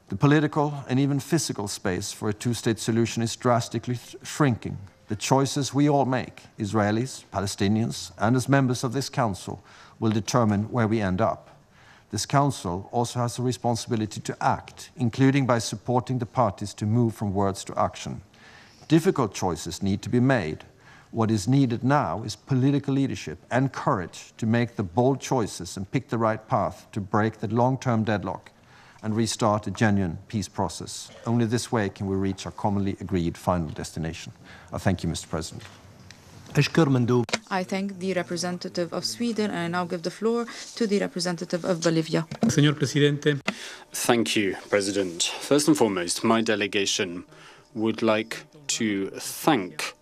The political and even physical space for a two-state solution is drastically shrinking. The choices we all make, Israelis, Palestinians, and as members of this Council, will determine where we end up. This Council also has a responsibility to act, including by supporting the parties to move from words to action. Difficult choices need to be made. What is needed now is political leadership and courage to make the bold choices and pick the right path to break the long-term deadlock and restart a genuine peace process. Only this way can we reach our commonly agreed final destination. I thank you, Mr. President. I thank the representative of Sweden, and I now give the floor to the representative of Bolivia. Señor Presidente. Thank you, President. First and foremost, my delegation would like to thank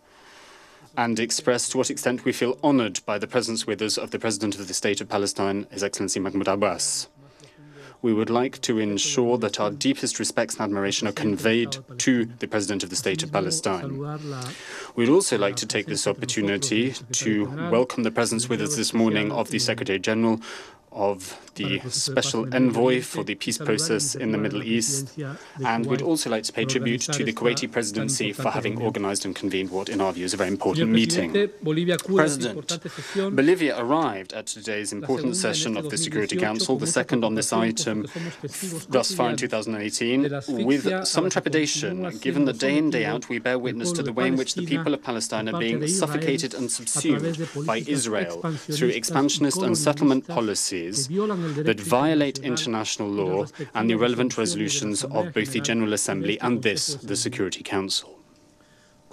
and express to what extent we feel honored by the presence with us of the President of the State of Palestine, His Excellency Mahmoud Abbas. We would like to ensure that our deepest respects and admiration are conveyed to the President of the State of Palestine. We'd also like to take this opportunity to welcome the presence with us this morning of the Secretary General, of the Special Envoy for the peace process in the Middle East, and we'd also like to pay tribute to the Kuwaiti presidency for having organized and convened what, in our view, is a very important meeting. President, Bolivia arrived at today's important session of the Security Council, the second on this item thus far in 2018, with some trepidation, given that day in, day out, we bear witness to the way in which the people of Palestine are being suffocated and subsumed by Israel through expansionist and settlement policies that violate international law and the relevant resolutions of both the General Assembly and this, the Security Council.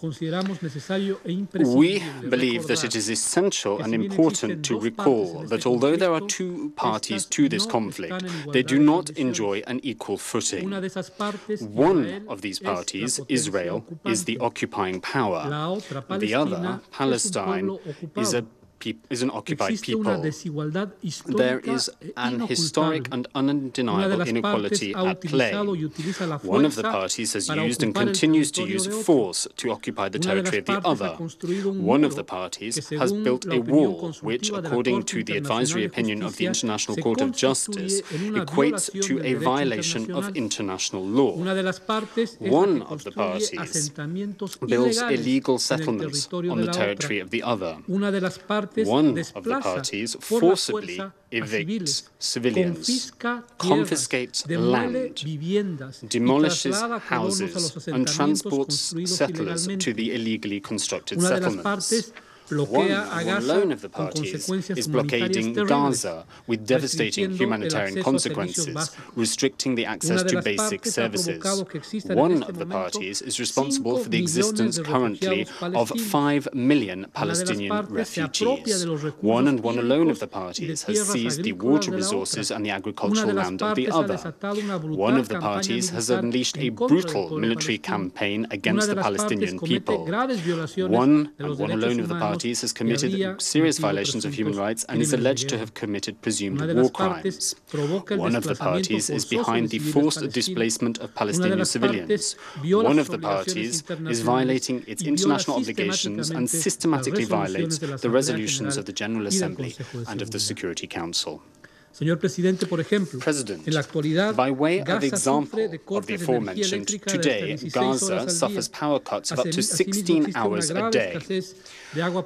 We believe that it is essential and important to recall that although there are two parties to this conflict, they do not enjoy an equal footing. One of these parties, Israel, is the occupying power. The other, Palestine, is an occupied people. There is an historic and undeniable inequality at play. One of the parties has used and continues to use force to occupy the territory of the other. One of the parties has built a wall which, according to the advisory opinion of the International Court of Justice, equates to a violation of international law. One of the parties builds illegal settlements on the territory of the other. One of the parties forcibly evicts civilians, confiscates land, demolishes houses, and transports settlers to the illegally constructed settlements. One alone of the parties is blockading Gaza with devastating humanitarian consequences, restricting the access to basic services. One of the parties is responsible for the existence currently of 5 million Palestinian refugees. One and one alone of the parties has seized the water resources and the agricultural land of the other. One of the parties has unleashed a brutal military campaign against the Palestinian people. One and one alone of the parties has committed serious violations of human rights and is alleged to have committed presumed war crimes. One of the parties is behind the forced displacement of Palestinian civilians. One of the parties is violating its international obligations and systematically violates the resolutions of the General Assembly and of the Security Council. President, by way of example of the aforementioned, today Gaza suffers power cuts of up to 16 hours a day.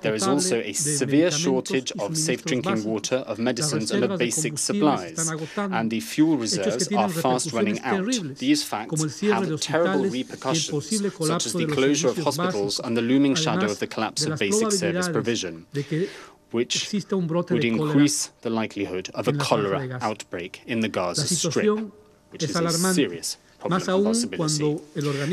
There is also a severe shortage of safe drinking water, of medicines and of basic supplies, and the fuel reserves are fast running out. These facts have terrible repercussions, such as the closure of hospitals and the looming shadow of the collapse of basic service provision, which would increase the likelihood of a cholera outbreak in the Gaza Strip, which is a serious possibility.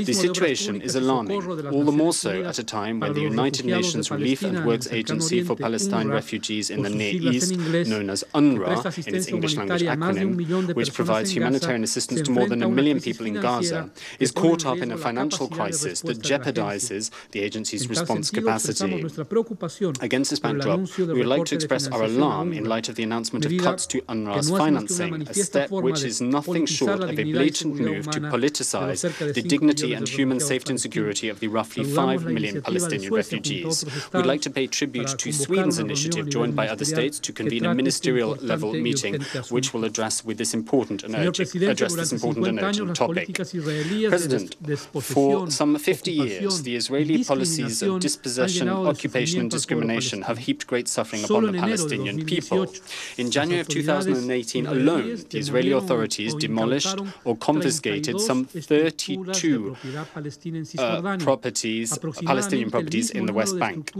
The situation is alarming, all the more so at a time when the United Nations Relief and Works Agency for Palestine Refugees in the Near East, known as UNRWA in its English language acronym, which provides humanitarian assistance to more than 1 million people in Gaza, is caught up in a financial crisis that jeopardizes the agency's response capacity. Against this backdrop, we would like to express our alarm in light of the announcement of cuts to UNRWA's financing, a step which is nothing short of a blatant move to politicize the dignity and human safety and security of the roughly 5 million Palestinian refugees. We'd like to pay tribute to Sweden's initiative, joined by other states, to convene a ministerial-level meeting which will address this important and urgent topic. President, for some 50 years, the Israeli policies of dispossession, occupation and discrimination have heaped great suffering upon the Palestinian people. In January of 2018 alone, the Israeli authorities demolished or confiscated some 32 Palestinian properties in the West Bank,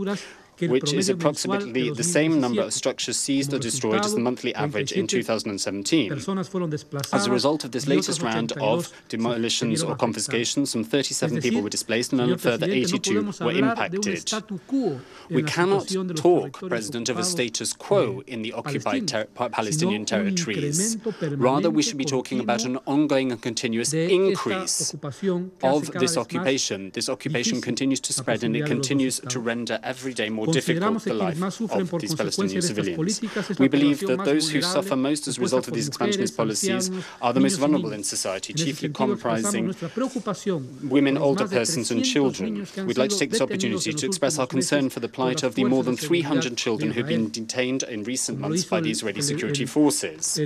which is approximately the same number of structures seized or destroyed as the monthly average in 2017. As a result of this latest round of demolitions or confiscations, some 37 people were displaced and a further 82 were impacted. We cannot talk, President, of a status quo in the occupied Palestinian territories. Rather, we should be talking about an ongoing and continuous increase of this occupation. This occupation continues to spread and it continues to render every day more difficult the life of these Palestinian civilians. We believe that those who suffer most as a result of these expansionist policies are the most vulnerable in society, chiefly comprising women, older persons and children. We'd like to take this opportunity to express our concern for the plight of the more than 300 children who've been detained in recent months by the Israeli security forces.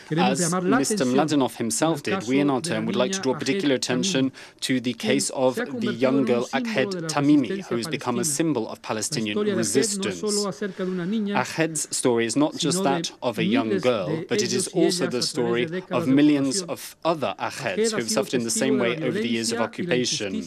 As Mr. Mladenov himself did, we in our turn would like to draw particular attention to the case of the young girl Ahed Tamimi, who has become a symbol of Palestinian resistance. Ahed's story is not just that of a young girl, but it is also the story of millions of other Aheds who have suffered in the same way over the years of occupation.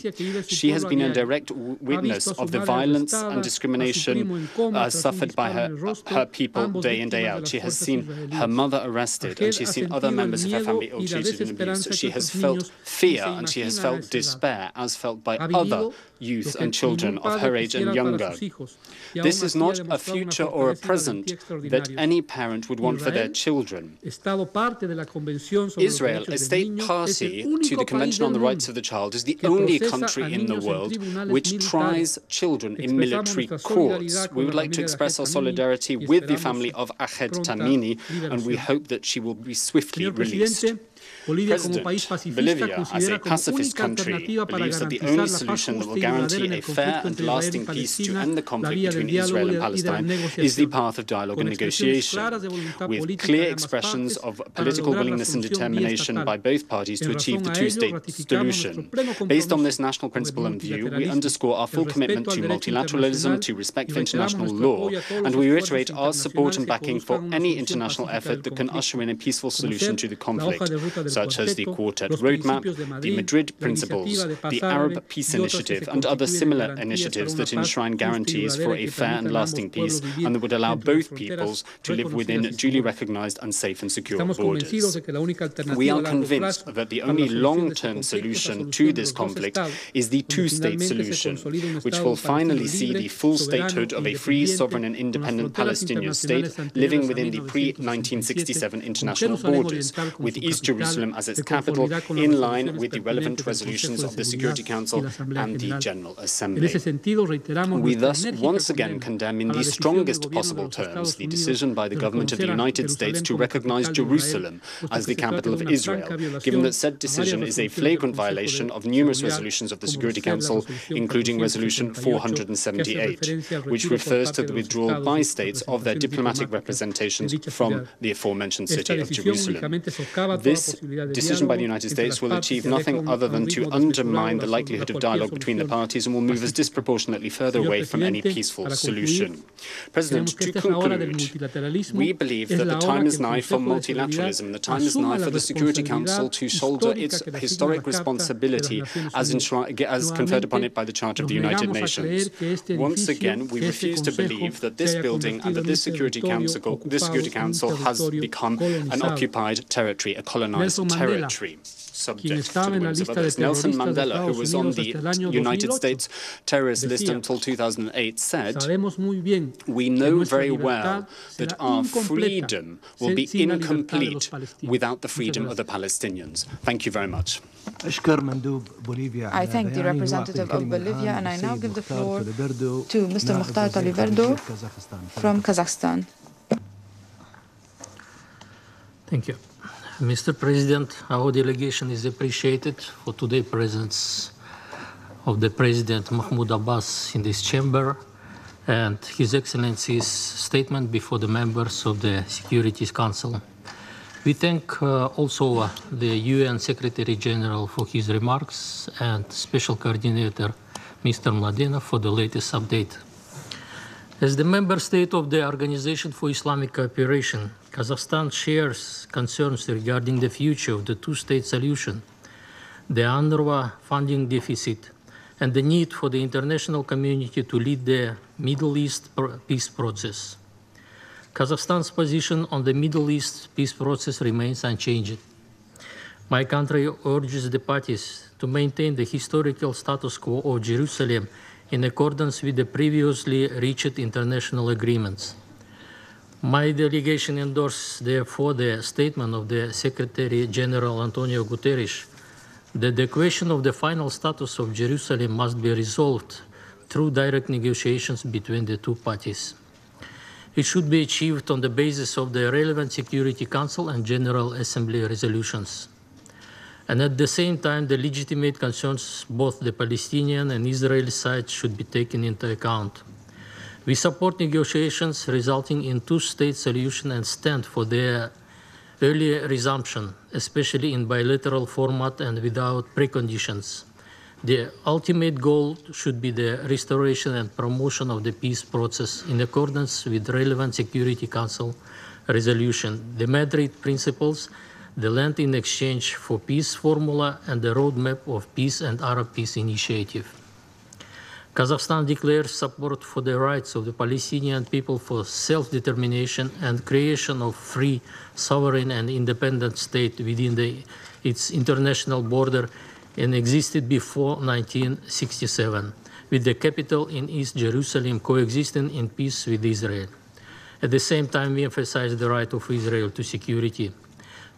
She has been a direct witness of the violence and discrimination suffered by her people day in, day out. She has seen her mother arrested, and she's seen other members of her family ill-treated and abused. She has felt fear and she has felt despair, as felt by other youth and children of her age and younger. This is not a future or a present that any parent would want for their children. Israel, a state party to the Convention on the Rights of the Child, is the only country in the world which tries children in military courts. We would like to express our solidarity with the family of Ahed Tamimi, and we hope that she will be swiftly released. President, Bolivia, as a pacifist country, believes that the only solution that will guarantee a fair and lasting peace to end the conflict between Israel and Palestine is the path of dialogue and negotiation, with clear expressions of political willingness and determination by both parties to achieve the two-state solution. Based on this national principle and view, we underscore our full commitment to multilateralism, to respect for international law, and we reiterate our support and backing for any international effort that can usher in a peaceful solution to the conflict, such as the Quartet Roadmap, the Madrid Principles, the Arab Peace Initiative, and other similar initiatives that enshrine guarantees for a fair and lasting peace and that would allow both peoples to live within duly recognized and safe and secure borders. We are convinced that the only long-term solution to this conflict is the two-state solution, which will finally see the full statehood of a free, sovereign and independent Palestinian state living within the pre-1967 international borders, with East Jerusalem as its capital, in line with the relevant resolutions of the Security Council and the General Assembly. We thus once again condemn in the strongest possible terms the decision by the government of the United States to recognize Jerusalem as the capital of Israel, given that said decision is a flagrant violation of numerous resolutions of the Security Council, including Resolution 478, which refers to the withdrawal by states of their diplomatic representations from the aforementioned city of Jerusalem. This decision by the United States will achieve nothing other than to undermine the likelihood of dialogue between the parties and will move us disproportionately further away from any peaceful solution. President, to conclude, we believe that the time is nigh for multilateralism. The time is nigh for the Security Council to shoulder its historic responsibility as conferred upon it by the Charter of the United Nations. Once again, we refuse to believe that this building and that this Security Council has become an occupied territory, a colonized territory, subject to the whims of others. Nelson Mandela, who was on the United States terrorist list until 2008, said, "We know very well that our freedom will be incomplete without the freedom of the Palestinians." Thank you very much. I thank the representative of Bolivia, and I now give the floor to Mr. Mukhtar Taliberdo from Kazakhstan. Thank you. Mr. President, our delegation is appreciated for today's presence of the President Mahmoud Abbas in this chamber and His Excellency's statement before the members of the Security Council. We thank also the UN Secretary General for his remarks and Special Coordinator Mr. Mladenov for the latest update. As the member state of the Organization for Islamic Cooperation, Kazakhstan shares concerns regarding the future of the two-state solution, the UNRWA funding deficit, and the need for the international community to lead the Middle East peace process. Kazakhstan's position on the Middle East peace process remains unchanged. My country urges the parties to maintain the historical status quo of Jerusalem in accordance with the previously reached international agreements. My delegation endorses, therefore, the statement of the Secretary General Antonio Guterres that the question of the final status of Jerusalem must be resolved through direct negotiations between the two parties. It should be achieved on the basis of the relevant Security Council and General Assembly resolutions. And at the same time, the legitimate concerns both the Palestinian and Israeli sides should be taken into account. We support negotiations resulting in two-state solution and stand for their early resumption, especially in bilateral format and without preconditions. The ultimate goal should be the restoration and promotion of the peace process in accordance with relevant Security Council resolution, the Madrid Principles, the Land in Exchange for Peace formula, and the Roadmap of Peace and Arab Peace Initiative. Kazakhstan declares support for the rights of the Palestinian people for self-determination and creation of free, sovereign and independent state within its international border and existed before 1967, with the capital in East Jerusalem coexisting in peace with Israel. At the same time, we emphasize the right of Israel to security.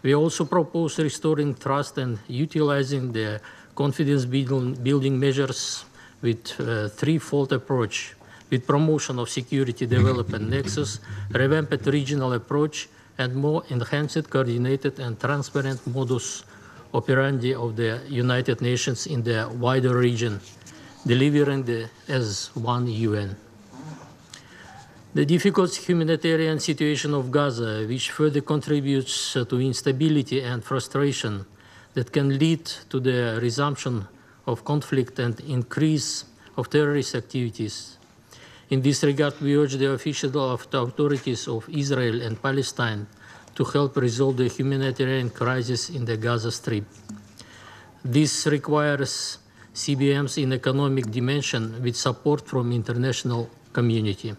We also propose restoring trust and utilizing the confidence-building measures with a threefold approach, with promotion of security development nexus, revamped regional approach, and more enhanced, coordinated, and transparent modus operandi of the United Nations in the wider region, delivering as one UN. The difficult humanitarian situation of Gaza, which further contributes to instability and frustration that can lead to the resumption of conflict and increase of terrorist activities. In this regard, we urge the official authorities of Israel and Palestine to help resolve the humanitarian crisis in the Gaza Strip. This requires CBMs in economic dimension with support from international community.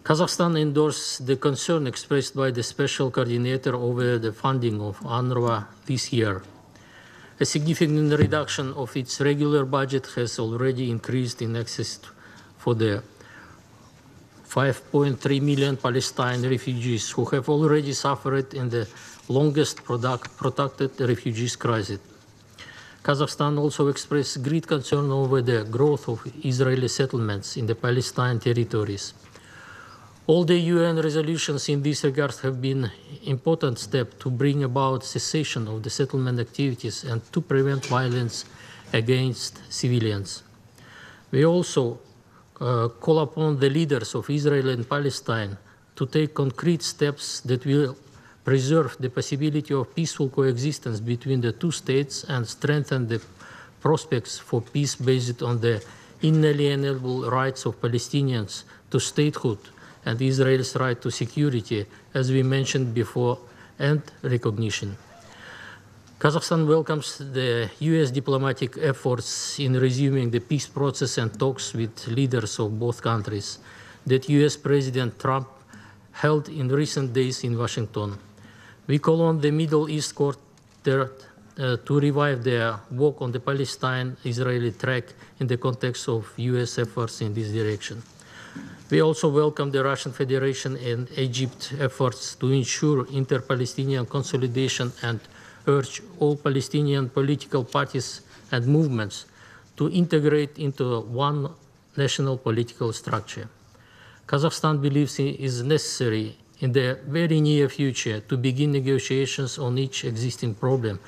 Kazakhstan endorsed the concern expressed by the Special Coordinator over the funding of UNRWA this year. A significant reduction of its regular budget has already increased in excess for the 5.3 million Palestinian refugees who have already suffered in the longest protracted refugees crisis. Kazakhstan also expressed great concern over the growth of Israeli settlements in the Palestinian territories. All the UN resolutions in this regard have been important steps to bring about cessation of the settlement activities and to prevent violence against civilians. We also call upon the leaders of Israel and Palestine to take concrete steps that will preserve the possibility of peaceful coexistence between the two states and strengthen the prospects for peace based on the inalienable rights of Palestinians to statehood and Israel's right to security, as we mentioned before, and recognition. Kazakhstan welcomes the US diplomatic efforts in resuming the peace process and talks with leaders of both countries that US President Trump held in recent days in Washington. We call on the Middle East Quartet to revive their work on the Palestine-Israeli track in the context of US efforts in this direction. We also welcome the Russian Federation and Egypt efforts to ensure inter-Palestinian consolidation and urge all Palestinian political parties and movements to integrate into one national political structure. Kazakhstan believes it is necessary in the very near future to begin negotiations on each existing problem,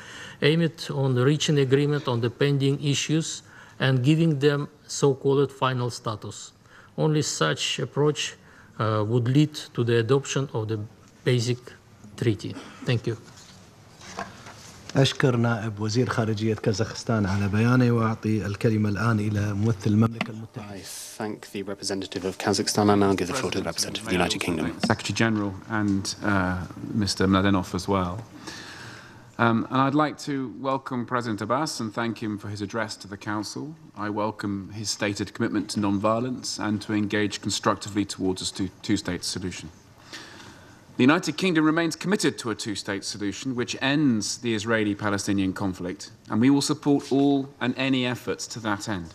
aimed on reaching agreement on the pending issues and giving them so-called final status. Only such approach would lead to the adoption of the basic treaty. Thank you. أشكر نائب وزير خارجية كازاخستان على بيانه وأعطي الكلمة الآن إلى ممثل المملكة المتحدة. I thank the representative of Kazakhstan and I'll give the floor to the representative of the United Kingdom. Secretary General and Mr. Mladenov as well. And I'd like to welcome President Abbas and thank him for his address to the Council. I welcome his stated commitment to non-violence and to engage constructively towards a two-state solution. The United Kingdom remains committed to a two-state solution which ends the Israeli-Palestinian conflict, and we will support all and any efforts to that end.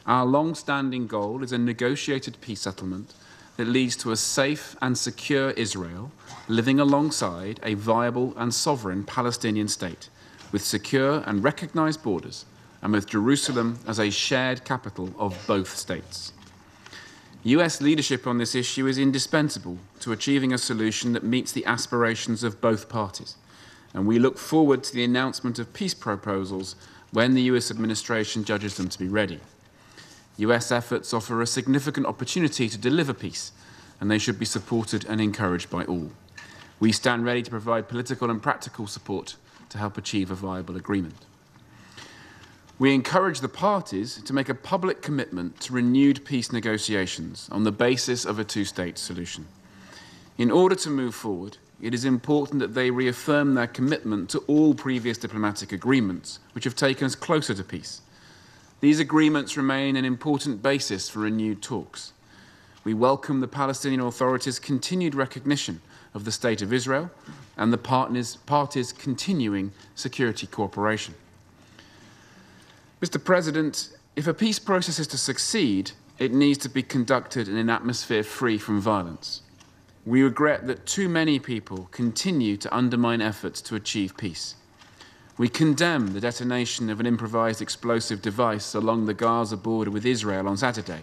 Our long-standing goal is a negotiated peace settlement that leads to a safe and secure Israel living alongside a viable and sovereign Palestinian state with secure and recognized borders and with Jerusalem as a shared capital of both states. US leadership on this issue is indispensable to achieving a solution that meets the aspirations of both parties, and we look forward to the announcement of peace proposals when the US administration judges them to be ready. US efforts offer a significant opportunity to deliver peace, and they should be supported and encouraged by all. We stand ready to provide political and practical support to help achieve a viable agreement. We encourage the parties to make a public commitment to renewed peace negotiations on the basis of a two-state solution. In order to move forward, it is important that they reaffirm their commitment to all previous diplomatic agreements which have taken us closer to peace. These agreements remain an important basis for renewed talks. We welcome the Palestinian Authority's continued recognition of the State of Israel and the parties' continuing security cooperation. Mr. President, if a peace process is to succeed, it needs to be conducted in an atmosphere free from violence. We regret that too many people continue to undermine efforts to achieve peace. We condemn the detonation of an improvised explosive device along the Gaza border with Israel on Saturday,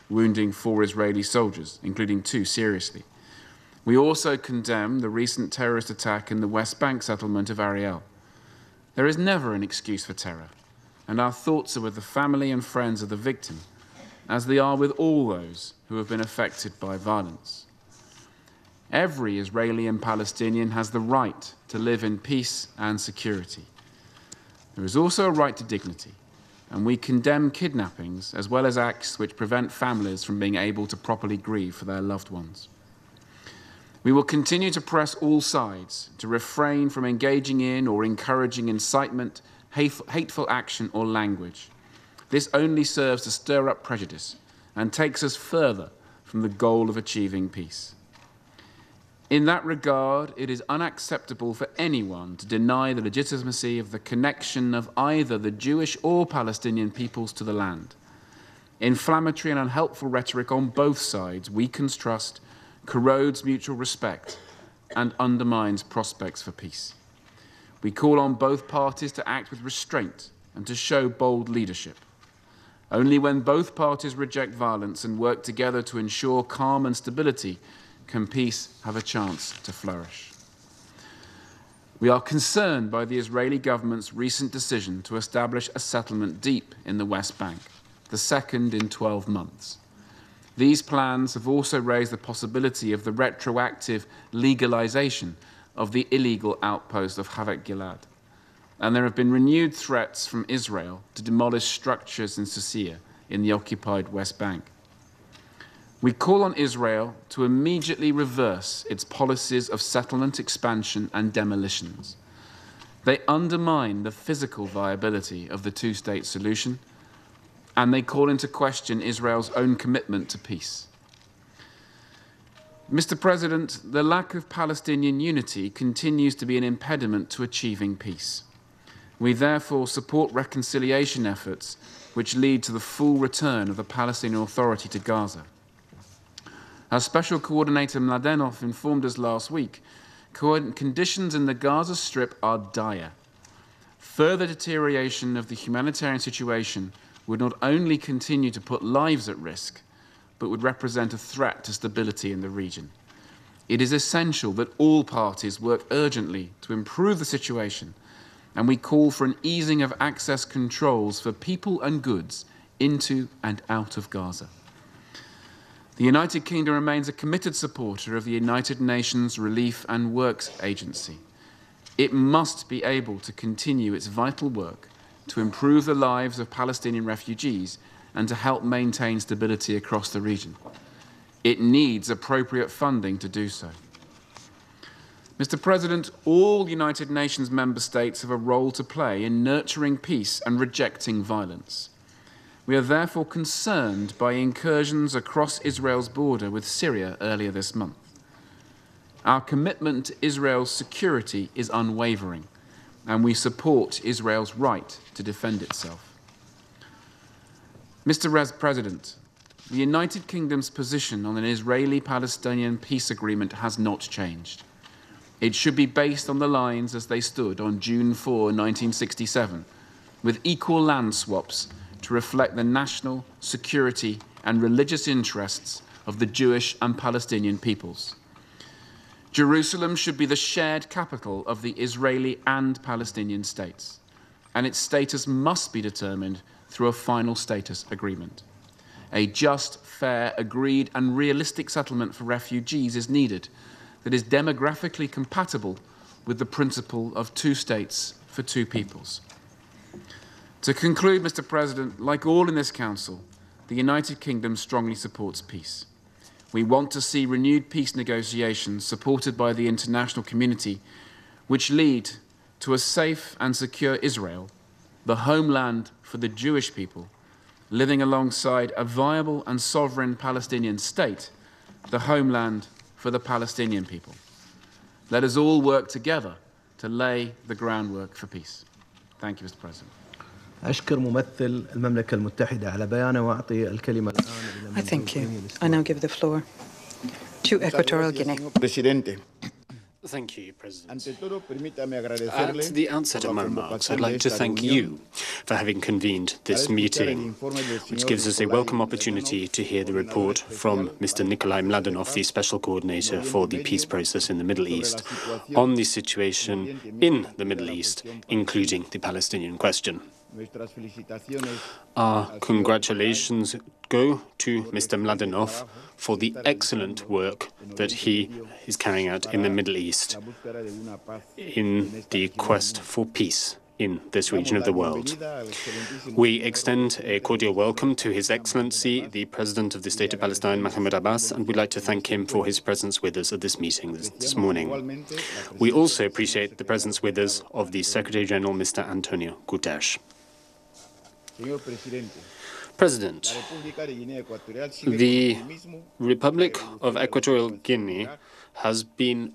wounding 4 Israeli soldiers, including 2 seriously. We also condemn the recent terrorist attack in the West Bank settlement of Ariel. There is never an excuse for terror, and our thoughts are with the family and friends of the victim, as they are with all those who have been affected by violence. Every Israeli and Palestinian has the right to live in peace and security. There is also a right to dignity, and we condemn kidnappings as well as acts which prevent families from being able to properly grieve for their loved ones. We will continue to press all sides to refrain from engaging in or encouraging incitement, hateful action or language. This only serves to stir up prejudice and takes us further from the goal of achieving peace. In that regard, it is unacceptable for anyone to deny the legitimacy of the connection of either the Jewish or Palestinian peoples to the land. Inflammatory and unhelpful rhetoric on both sides weakens trust, corrodes mutual respect, and undermines prospects for peace. We call on both parties to act with restraint and to show bold leadership. Only when both parties reject violence and work together to ensure calm and stability can peace have a chance to flourish. We are concerned by the Israeli government's recent decision to establish a settlement deep in the West Bank, the second in 12 months. These plans have also raised the possibility of the retroactive legalization of the illegal outpost of Havat Gilad, and there have been renewed threats from Israel to demolish structures in Sissia in the occupied West Bank. We call on Israel to immediately reverse its policies of settlement expansion and demolitions. They undermine the physical viability of the two-state solution, and they call into question Israel's own commitment to peace. Mr. President, the lack of Palestinian unity continues to be an impediment to achieving peace. We therefore support reconciliation efforts which lead to the full return of the Palestinian Authority to Gaza. Our Special Coordinator Mladenov informed us last week, conditions in the Gaza Strip are dire. Further deterioration of the humanitarian situation would not only continue to put lives at risk, but would represent a threat to stability in the region. It is essential that all parties work urgently to improve the situation, and we call for an easing of access controls for people and goods into and out of Gaza. The United Kingdom remains a committed supporter of the United Nations Relief and Works Agency. It must be able to continue its vital work to improve the lives of Palestinian refugees and to help maintain stability across the region. It needs appropriate funding to do so. Mr. President, all United Nations member states have a role to play in nurturing peace and rejecting violence. We are therefore concerned by incursions across Israel's border with Syria earlier this month. Our commitment to Israel's security is unwavering, and we support Israel's right to defend itself. Mr. President, the United Kingdom's position on an Israeli-Palestinian peace agreement has not changed. It should be based on the lines as they stood on June 4, 1967, with equal land swaps to reflect the national, security, and religious interests of the Jewish and Palestinian peoples. Jerusalem should be the shared capital of the Israeli and Palestinian states, and its status must be determined through a final status agreement. A just, fair, agreed, and realistic settlement for refugees is needed that is demographically compatible with the principle of two states for two peoples. To conclude, Mr. President, like all in this Council, the United Kingdom strongly supports peace. We want to see renewed peace negotiations supported by the international community, which lead to a safe and secure Israel, the homeland for the Jewish people, living alongside a viable and sovereign Palestinian state, the homeland for the Palestinian people. Let us all work together to lay the groundwork for peace. Thank you, Mr. President. أشكر ممثل المملكة المتحدة على بيانه وأعطي الكلمة الآن. I thank you. I now give the floor to Equatorial Guinea. Presidente, Thank you, President. At the outset of my remarks, I'd like to thank you for having convened this meeting, which gives us a welcome opportunity to hear the report from Mr. Nikolai Mladenov, the Special Coordinator for the peace process in the Middle East, on the situation in the Middle East, including the Palestinian question. Our congratulations go to Mr. Mladenov for the excellent work that he is carrying out in the Middle East in the quest for peace in this region of the world. We extend a cordial welcome to His Excellency, the President of the State of Palestine, Mahmoud Abbas, and we'd like to thank him for his presence with us at this meeting this morning. We also appreciate the presence with us of the Secretary General, Mr. Antonio Guterres. President, the Republic of Equatorial Guinea has been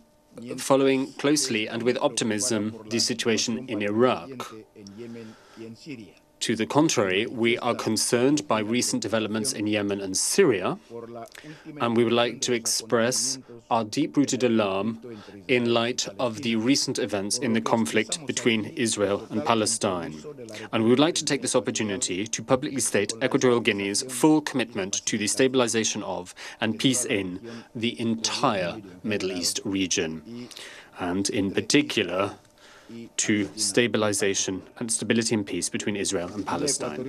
following closely and with optimism the situation in Iraq. To the contrary, we are concerned by recent developments in Yemen and Syria, and we would like to express our deep-rooted alarm in light of the recent events in the conflict between Israel and Palestine. And we would like to take this opportunity to publicly state Equatorial Guinea's full commitment to the stabilization of and peace in the entire Middle East region, and in particular to stabilization and stability and peace between Israel and Palestine.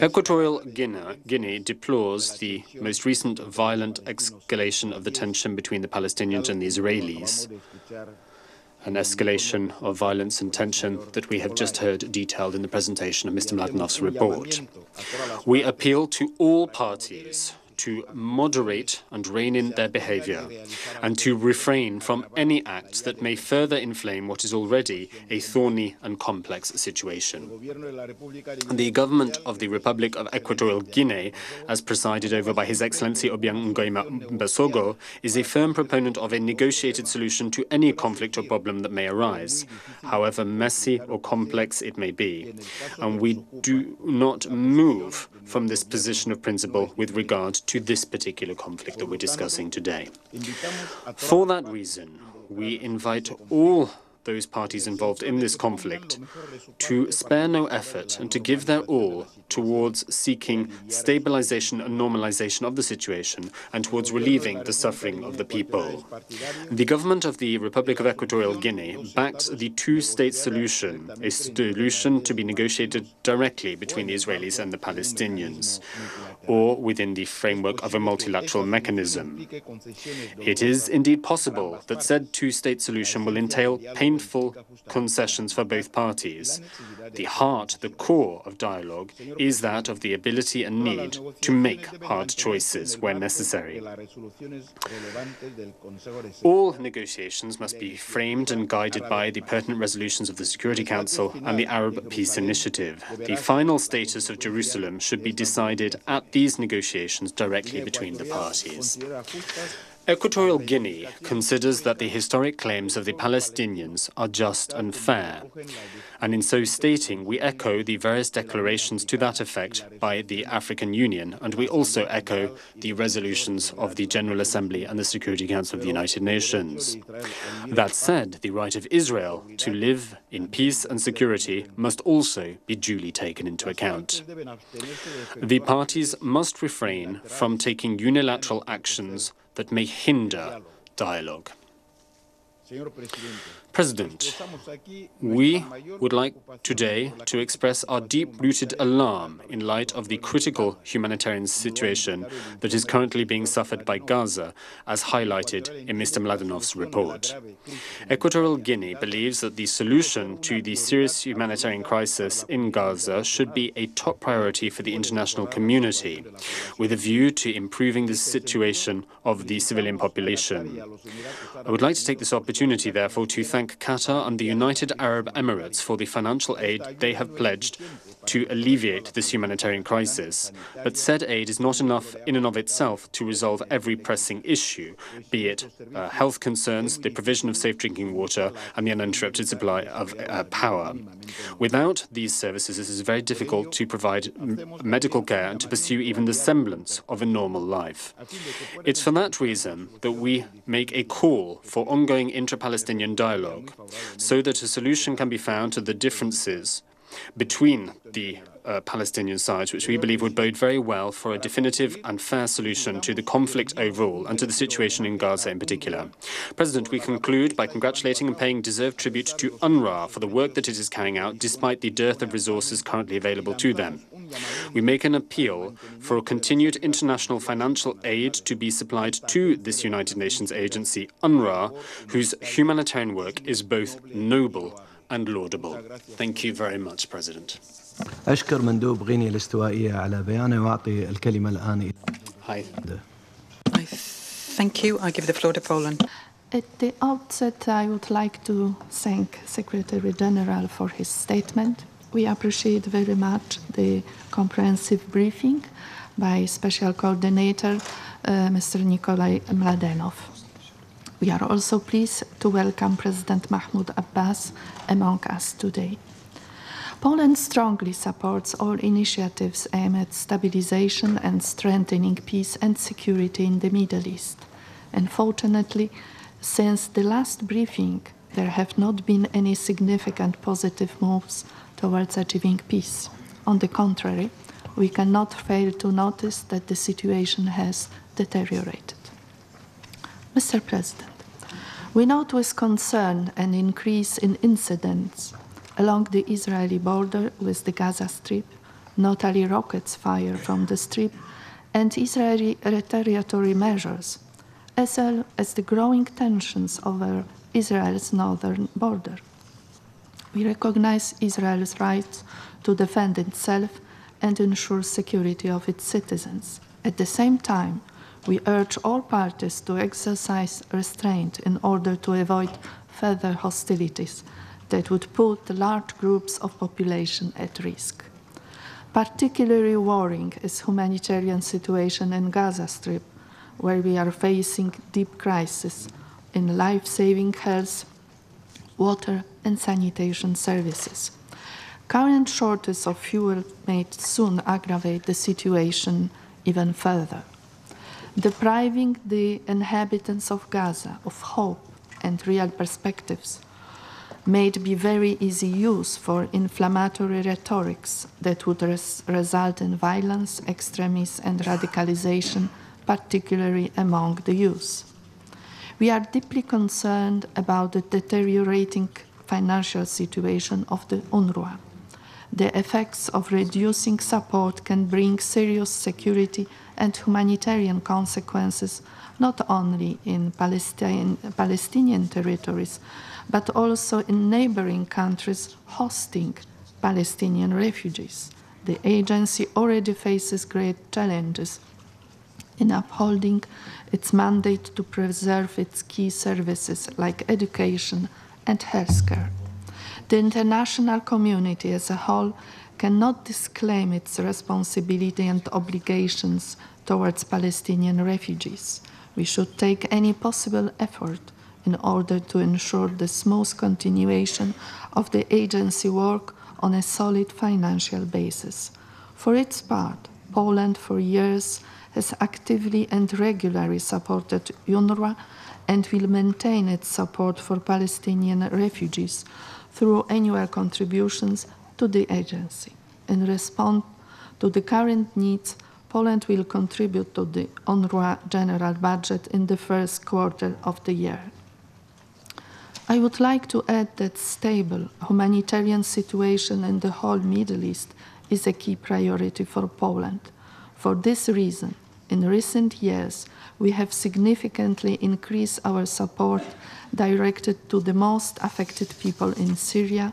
Equatorial Guinea deplores the most recent violent escalation of the tension between the Palestinians and the Israelis, an escalation of violence and tension that we have just heard detailed in the presentation of Mr. Mladenov's report. We appeal to all parties to moderate and rein in their behavior, and to refrain from any acts that may further inflame what is already a thorny and complex situation. The government of the Republic of Equatorial Guinea, as presided over by His Excellency Obiang Nguema Mbasogo, is a firm proponent of a negotiated solution to any conflict or problem that may arise, however messy or complex it may be. And we do not move from this position of principle with regard to this particular conflict that we're discussing today. For that reason, we invite all those parties involved in this conflict to spare no effort and to give their all towards seeking stabilization and normalization of the situation and towards relieving the suffering of the people. The government of the Republic of Equatorial Guinea backs the two-state solution, a solution to be negotiated directly between the Israelis and the Palestinians, or within the framework of a multilateral mechanism. It is indeed possible that said two-state solution will entail painful concessions for both parties. The heart, the core of dialogue, is that of the ability and need to make hard choices where necessary. All negotiations must be framed and guided by the pertinent resolutions of the Security Council and the Arab Peace Initiative. The final status of Jerusalem should be decided at these negotiations directly between the parties. Equatorial Guinea considers that the historic claims of the Palestinians are just and fair, and in so stating, we echo the various declarations to that effect by the African Union, and we also echo the resolutions of the General Assembly and the Security Council of the United Nations. That said, the right of Israel to live in peace and security must also be duly taken into account. The parties must refrain from taking unilateral actions that may hinder dialogue. President, we would like today to express our deep-rooted alarm in light of the critical humanitarian situation that is currently being suffered by Gaza, as highlighted in Mr. Mladenov's report. Equatorial Guinea believes that the solution to the serious humanitarian crisis in Gaza should be a top priority for the international community, with a view to improving the situation of the civilian population. I would like to take this opportunity, therefore, to thank Qatar and the United Arab Emirates for the financial aid they have pledged to alleviate this humanitarian crisis. But said aid is not enough in and of itself to resolve every pressing issue, be it health concerns, the provision of safe drinking water, and the uninterrupted supply of power. Without these services, it is very difficult to provide medical care and to pursue even the semblance of a normal life. It's for that reason that we make a call for ongoing intra-Palestinian dialogue, so that a solution can be found to the differences between the Palestinian sides, which we believe would bode very well for a definitive and fair solution to the conflict overall and to the situation in Gaza in particular. President, we conclude by congratulating and paying deserved tribute to UNRWA for the work that it is carrying out despite the dearth of resources currently available to them. We make an appeal for a continued international financial aid to be supplied to this United Nations agency, UNRWA, whose humanitarian work is both noble and laudable. Thank you very much, President. أشكر مندوب غينيا الاستوائية على بيانه وأعطي الكلمة الآن. Hi. Thank you. I give the floor to Poland. At the outset, I would like to thank Secretary General for his statement. We appreciate very much the comprehensive briefing by Special Coordinator Mr. Nikolai Mladenov. We are also pleased to welcome President Mahmoud Abbas among us today. Poland strongly supports all initiatives aimed at stabilization and strengthening peace and security in the Middle East. Unfortunately, since the last briefing, there have not been any significant positive moves towards achieving peace. On the contrary, we cannot fail to notice that the situation has deteriorated. Mr. President, we note with concern an increase in incidents along the Israeli border with the Gaza Strip, notably rockets fired from the Strip, and Israeli retaliatory measures, as well as the growing tensions over Israel's northern border. We recognize Israel's right to defend itself and ensure security of its citizens. At the same time, we urge all parties to exercise restraint in order to avoid further hostilities that would put large groups of population at risk. Particularly worrying is humanitarian situation in Gaza Strip, where we are facing deep crisis in life-saving health, water and sanitation services. Current shortage of fuel may soon aggravate the situation even further, depriving the inhabitants of Gaza of hope and real perspectives may be very easy use for inflammatory rhetorics that would result in violence, extremism and radicalization, particularly among the youth. We are deeply concerned about the deteriorating financial situation of the UNRWA. The effects of reducing support can bring serious security and humanitarian consequences not only in Palestinian territories, but also in neighboring countries hosting Palestinian refugees. The agency already faces great challenges in upholding its mandate to preserve its key services like education and healthcare. The international community as a whole cannot disclaim its responsibility and obligations towards Palestinian refugees. We should take any possible effort in order to ensure the smooth continuation of the agency work on a solid financial basis. For its part, Poland for years has actively and regularly supported UNRWA and will maintain its support for Palestinian refugees through annual contributions to the agency. In response to the current needs, Poland will contribute to the UNRWA general budget in the first quarter of the year. I would like to add that stable humanitarian situation in the whole Middle East is a key priority for Poland. For this reason, in recent years, we have significantly increased our support directed to the most affected people in Syria,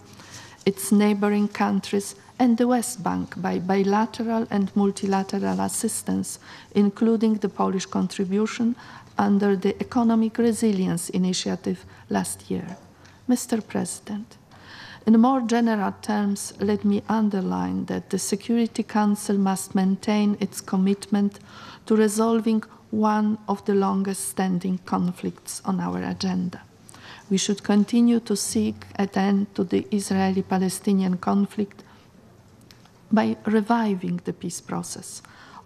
its neighboring countries, and the West Bank by bilateral and multilateral assistance, including the Polish contribution under the Economic Resilience Initiative last year. Mr. President, in more general terms, let me underline that the Security Council must maintain its commitment to resolving one of the longest-standing conflicts on our agenda. We should continue to seek an end to the Israeli-Palestinian conflict by reviving the peace process.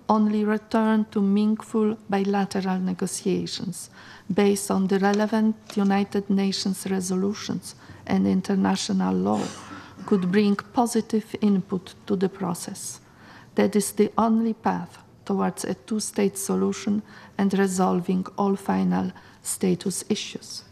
Only return to meaningful bilateral negotiations based on the relevant United Nations resolutions and international law could bring positive input to the process. That is the only path towards a two-state solution and resolving all final status issues.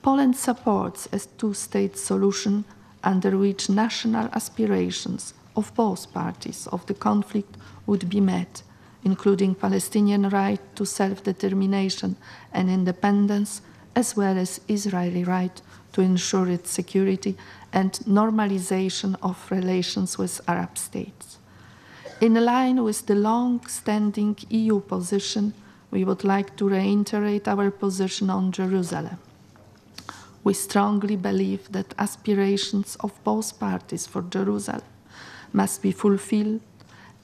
Poland supports a two-state solution under which national aspirations of both parties of the conflict would be met, including Palestinian right to self-determination and independence, as well as Israeli right to ensure its security and normalization of relations with Arab states. In line with the long-standing EU position, we would like to reiterate our position on Jerusalem. We strongly believe that aspirations of both parties for Jerusalem must be fulfilled,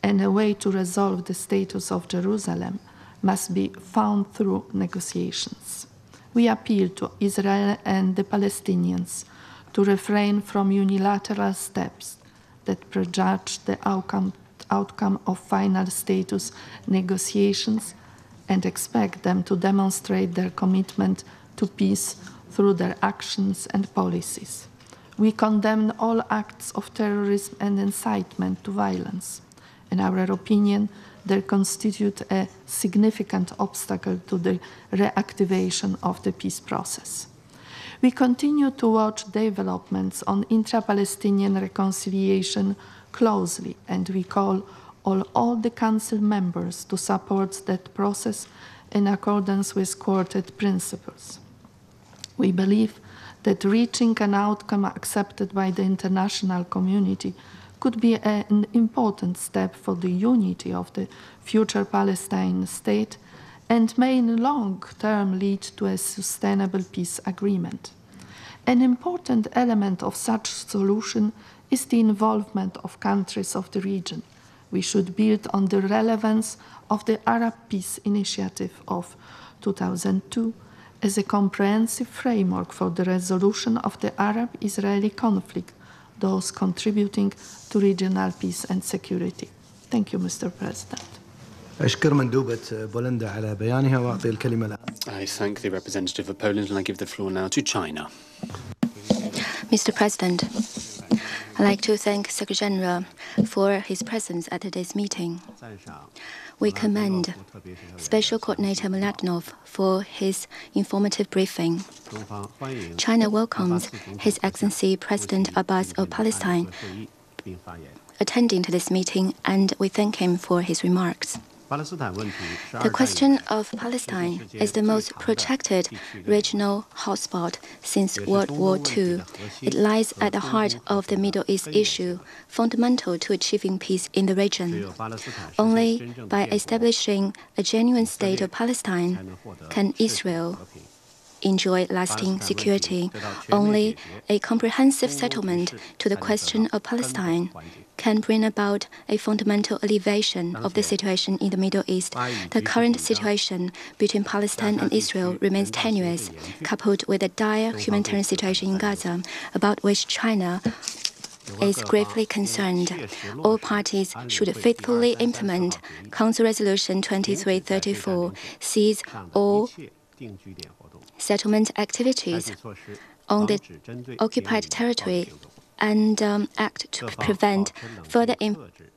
and a way to resolve the status of Jerusalem must be found through negotiations. We appeal to Israel and the Palestinians to refrain from unilateral steps that prejudge the outcome of final status negotiations and expect them to demonstrate their commitment to peace through their actions and policies. We condemn all acts of terrorism and incitement to violence. In our opinion, they constitute a significant obstacle to the reactivation of the peace process. We continue to watch developments on intra-Palestinian reconciliation closely, and we call on all the Council members to support that process in accordance with Quartet principles. We believe that reaching an outcome accepted by the international community could be an important step for the unity of the future Palestinian state and may in the long term lead to a sustainable peace agreement. An important element of such solution is the involvement of countries of the region. We should build on the relevance of the Arab Peace Initiative of 2002 as a comprehensive framework for the resolution of the Arab-Israeli conflict, those contributing to regional peace and security. Thank you, Mr. President. أشكر مندوبة بولندا على بيانها وأعطي الكلمة الآن. I thank the representative of Poland and I give the floor now to China. Mr. President, I'd like to thank Secretary General for his presence at today's meeting. We commend Special Coordinator Mladenov for his informative briefing. China welcomes His Excellency President Abbas of Palestine attending to this meeting, and we thank him for his remarks. The question of Palestine is the most protracted regional hotspot since World War II. It lies at the heart of the Middle East issue, fundamental to achieving peace in the region. Only by establishing a genuine state of Palestine can Israel enjoy lasting security. Only a comprehensive settlement to the question of Palestine can bring about a fundamental elevation of the situation in the Middle East. The current situation between Palestine and Israel remains tenuous, coupled with a dire humanitarian situation in Gaza, about which China is gravely concerned. All parties should faithfully implement Council Resolution 2334, cease all settlement activities on the occupied territory, and act to prevent further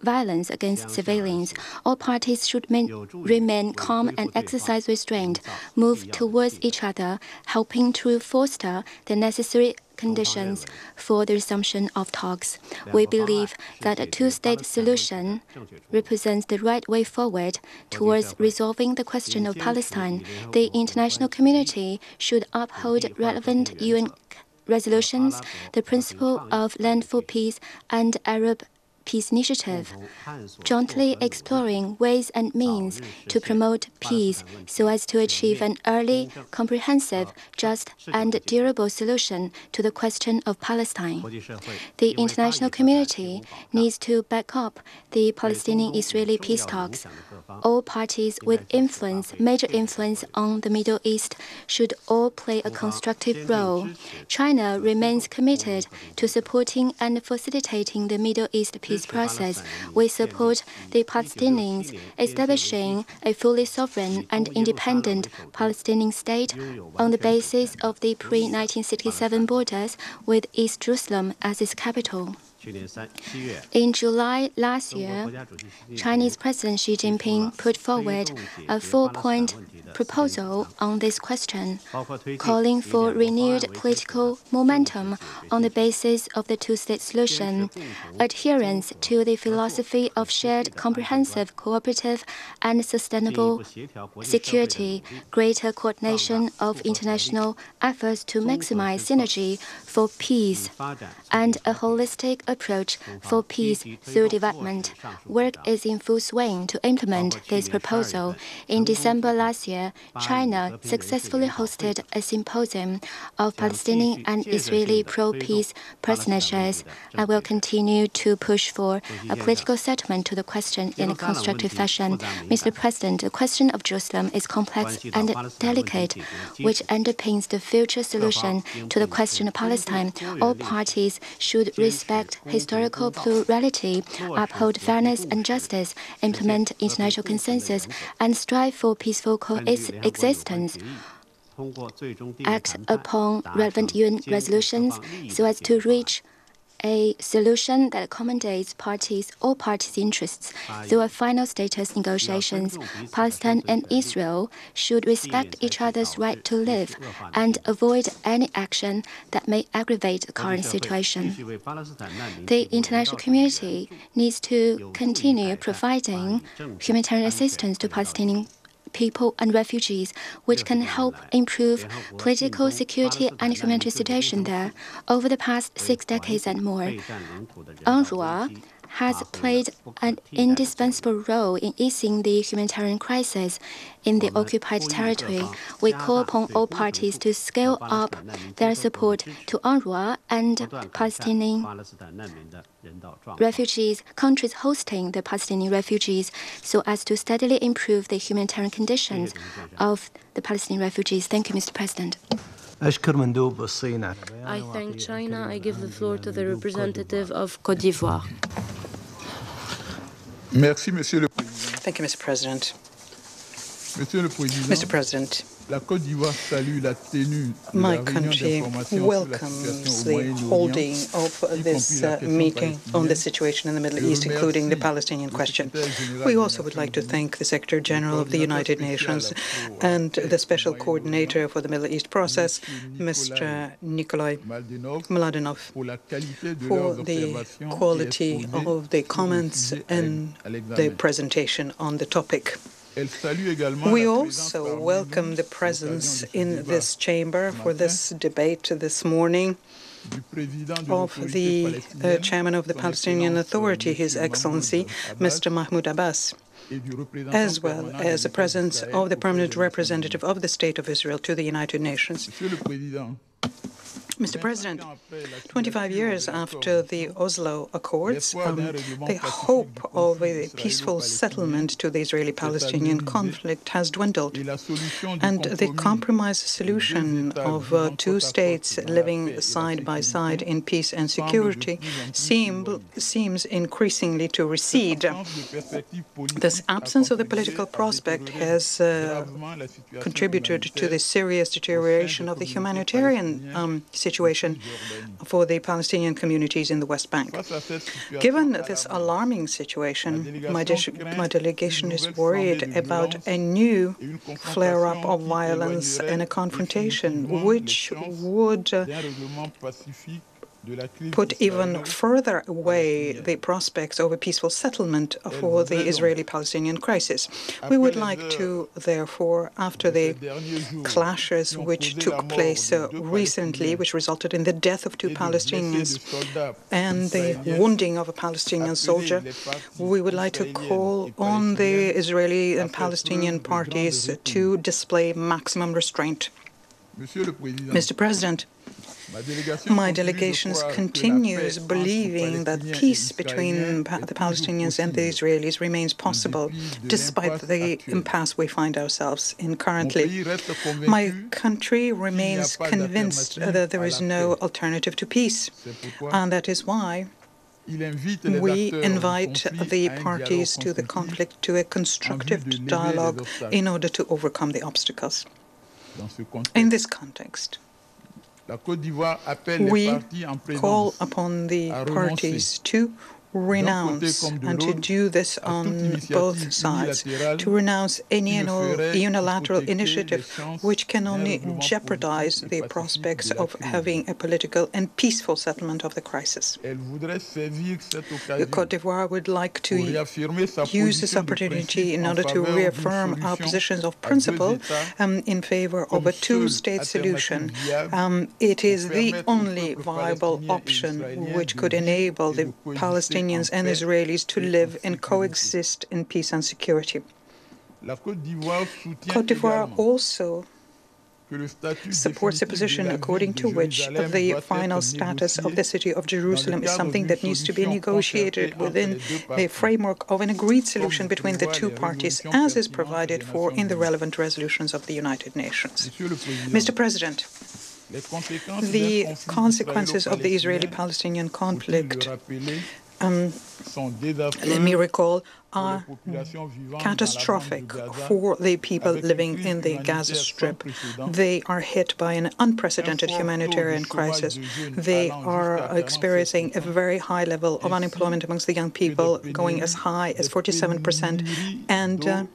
violence against civilians. All parties should remain calm and exercise restraint, move towards each other, helping to foster the necessary conditions for the resumption of talks. We believe that a two-state solution represents the right way forward towards resolving the question of Palestine. The international community should uphold relevant UN resolutions, the principle of land for peace, and Arab Peace Initiative, jointly exploring ways and means to promote peace so as to achieve an early, comprehensive, just, and durable solution to the question of Palestine. The international community needs to back up the Palestinian-Israeli peace talks. All parties with influence, major influence on the Middle East should all play a constructive role. China remains committed to supporting and facilitating the Middle East peace process. We support the Palestinians establishing a fully sovereign and independent Palestinian state on the basis of the pre-1967 borders with East Jerusalem as its capital. In July last year, Chinese President Xi Jinping put forward a 4-point proposal on this question, calling for renewed political momentum on the basis of the two-state solution, adherence to the philosophy of shared, comprehensive, cooperative, and sustainable security, greater coordination of international efforts to maximize synergy for peace, and a holistic approach for peace through development. Work is in full swing to implement this proposal. In December last year, China successfully hosted a symposium of Palestinian and Israeli pro-peace personages and will continue to push for a political settlement to the question in a constructive fashion. Mr. President, the question of Jerusalem is complex and delicate, which underpins the future solution to the question of Palestine. All parties should respect historical plurality, uphold fairness and justice, implement international consensus, and strive for peaceful coexistence. Act upon relevant UN resolutions so as to reach a solution that accommodates all parties' interests through a final status negotiations. Palestine and Israel should respect each other's right to live and avoid any action that may aggravate the current situation. The international community needs to continue providing humanitarian assistance to Palestinian people and refugees, which can help improve political, security, and humanitarian situation there. Over the past 6 decades and more, UNRWA has played an indispensable role in easing the humanitarian crisis in the occupied territory. We call upon all parties to scale up their support to UNRWA and Palestinian refugees, countries hosting the Palestinian refugees, so as to steadily improve the humanitarian conditions of the Palestinian refugees. Thank you, Mr. President. I thank China. I give the floor to the representative of Côte d'Ivoire. Thank you, Mr. President. Mr. President, my country welcomes the holding of this meeting on the situation in the Middle East, including the Palestinian question. We also would like to thank the Secretary General of the United Nations and the Special Coordinator for the Middle East process, Mr. Nikolai Mladenov, for the quality of the comments and the presentation on the topic. We also welcome the presence in this chamber for this debate this morning of the chairman of the Palestinian Authority, His Excellency, Mr. Mahmoud Abbas, as well as the presence of the permanent representative of the State of Israel to the United Nations. Mr. President, 25 years after the Oslo Accords, the hope of a peaceful settlement to the Israeli-Palestinian conflict has dwindled, and the compromise solution of two states living side by side in peace and security seems increasingly to recede. This absence of the political prospect has contributed to the serious deterioration of the humanitarian situation for the Palestinian communities in the West Bank. Given this alarming situation, my delegation is worried about a new flare-up of violence and a confrontation which would put even further away the prospects of a peaceful settlement for the Israeli-Palestinian crisis. We would like to, therefore, after the clashes which took place recently, which resulted in the death of 2 Palestinians and the wounding of a Palestinian soldier, we would like to call on the Israeli and Palestinian parties to display maximum restraint. Mr. President, my delegation continues believing that peace between the Palestinians and the Israelis remains possible, despite the impasse we find ourselves in currently. My country remains convinced that there is no alternative to peace, and that is why we invite the parties to the conflict to a constructive dialogue in order to overcome the obstacles. In this context, we call upon the parties to renounce, and to do this on both sides, to renounce any and all unilateral initiative which can only jeopardize the prospects of having a political and peaceful settlement of the crisis. Côte d'Ivoire would like to use this opportunity in order to reaffirm our positions of principle in favor of a two-state solution. It is the only viable option which could enable the Palestinians and Israelis to live and coexist in peace and security. Côte d'Ivoire also supports a position according to which the final status of the city of Jerusalem is something that needs to be negotiated within the framework of an agreed solution between the two parties, as is provided for in the relevant resolutions of the United Nations. Mr. President, the consequences of the Israeli-Palestinian conflict, let me recall, are catastrophic for the people living in the Gaza Strip. They are hit by an unprecedented humanitarian crisis. They are experiencing a very high level of unemployment amongst the young people, going as high as 47%, and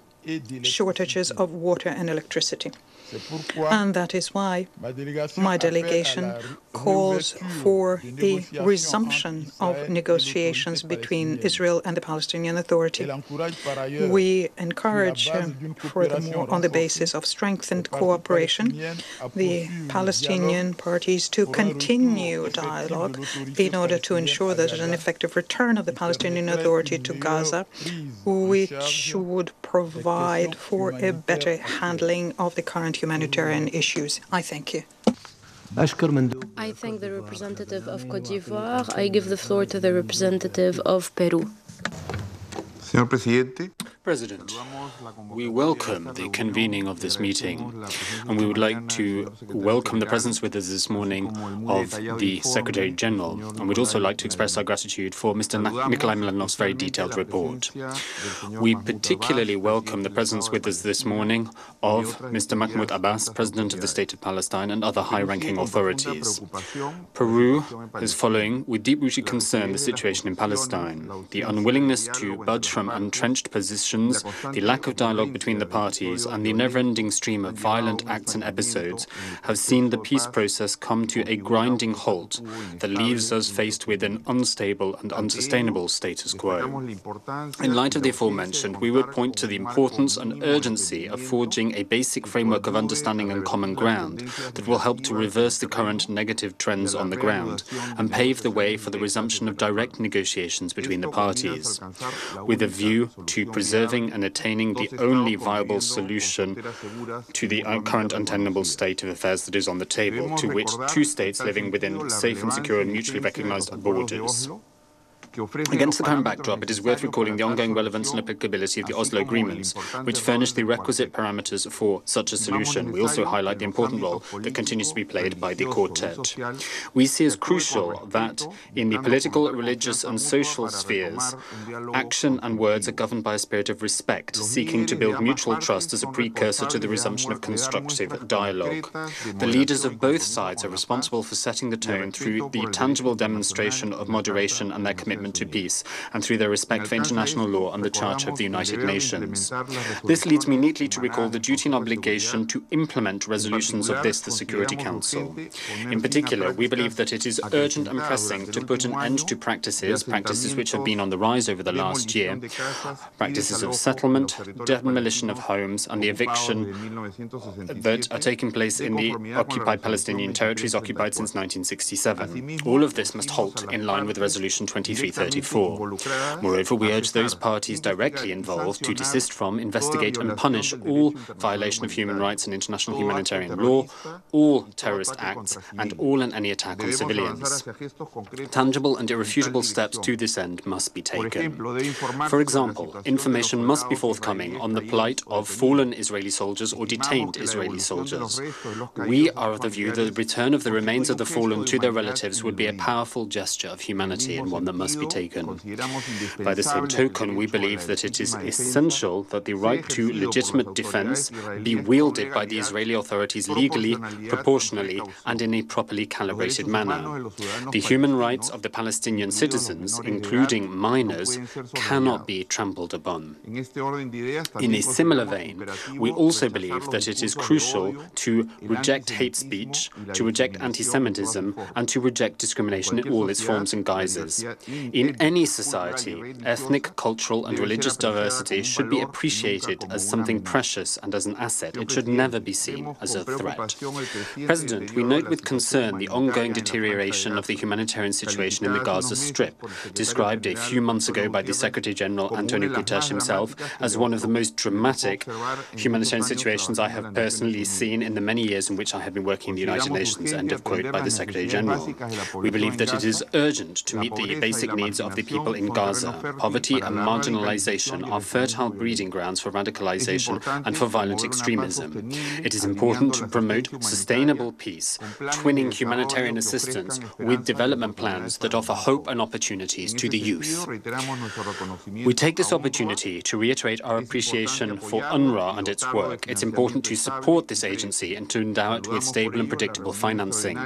shortages of water and electricity. And that is why my delegation calls for the resumption of negotiations between Israel and the Palestinian Authority. We encourage, furthermore, on the basis of strengthened cooperation, the Palestinian parties to continue dialogue in order to ensure that there is an effective return of the Palestinian Authority to Gaza, which would provide for a better handling of the current humanitarian issues. I thank you. I thank the representative of Côte d'Ivoire. I give the floor to the representative of Peru. President, we welcome the convening of this meeting, and we would like to welcome the presence with us this morning of the Secretary General, and we'd also like to express our gratitude for Mr. Nikolai Mladenov's very detailed report. We particularly welcome the presence with us this morning of Mr. Mahmoud Abbas, President of the State of Palestine, and other high-ranking authorities. Peru is following with deep-rooted concern the situation in Palestine, the unwillingness to budge from entrenched positions, the lack of dialogue between the parties, and the never-ending stream of violent acts and episodes have seen the peace process come to a grinding halt that leaves us faced with an unstable and unsustainable status quo. In light of the aforementioned, we would point to the importance and urgency of forging a basic framework of understanding and common ground that will help to reverse the current negative trends on the ground and pave the way for the resumption of direct negotiations between the parties, with a view to preserving and attaining the only viable solution to the current untenable state of affairs that is on the table, to which two states living within safe and secure and mutually recognized borders. Against the current backdrop, it is worth recalling the ongoing relevance and applicability of the Oslo agreements, which furnish the requisite parameters for such a solution. We also highlight the important role that continues to be played by the Quartet. We see as crucial that in the political, religious and social spheres, action and words are governed by a spirit of respect, seeking to build mutual trust as a precursor to the resumption of constructive dialogue. The leaders of both sides are responsible for setting the tone through the tangible demonstration of moderation and their commitment commitment to peace and through their respect for international law and the Charter of the United Nations. This leads me neatly to recall the duty and obligation to implement resolutions of the Security Council. In particular, we believe that it is urgent and pressing to put an end to practices which have been on the rise over the last year, practices of settlement, demolition of homes, and the eviction that are taking place in the occupied Palestinian territories occupied since 1967. All of this must halt in line with Resolution 2334. Moreover, we urge those parties directly involved to desist from, investigate and punish all violation of human rights and international humanitarian law, all terrorist acts, and all and any attack on civilians. Tangible and irrefutable steps to this end must be taken. For example, information must be forthcoming on the plight of fallen Israeli soldiers or detained Israeli soldiers. We are of the view that the return of the remains of the fallen to their relatives would be a powerful gesture of humanity and one that must be taken. By the same token, we believe that it is essential that the right to legitimate defense be wielded by the Israeli authorities legally, proportionally, and in a properly calibrated manner. The human rights of the Palestinian citizens, including minors, cannot be trampled upon. In a similar vein, we also believe that it is crucial to reject hate speech, to reject anti-Semitism, and to reject discrimination in all its forms and guises. In any society, ethnic, cultural, and religious diversity should be appreciated as something precious and as an asset. It should never be seen as a threat. President, we note with concern the ongoing deterioration of the humanitarian situation in the Gaza Strip, described a few months ago by the Secretary-General Antonio Guterres himself as one of the most dramatic humanitarian situations I have personally seen in the many years in which I have been working in the United Nations, end of quote by the Secretary-General. We believe that it is urgent to meet the basic needs of the people in Gaza. Poverty and marginalization are fertile breeding grounds for radicalization and for violent extremism. It is important to promote sustainable peace, twinning humanitarian assistance with development plans that offer hope and opportunities to the youth. We take this opportunity to reiterate our appreciation for UNRWA and its work. It's important to support this agency and to endow it with stable and predictable financing.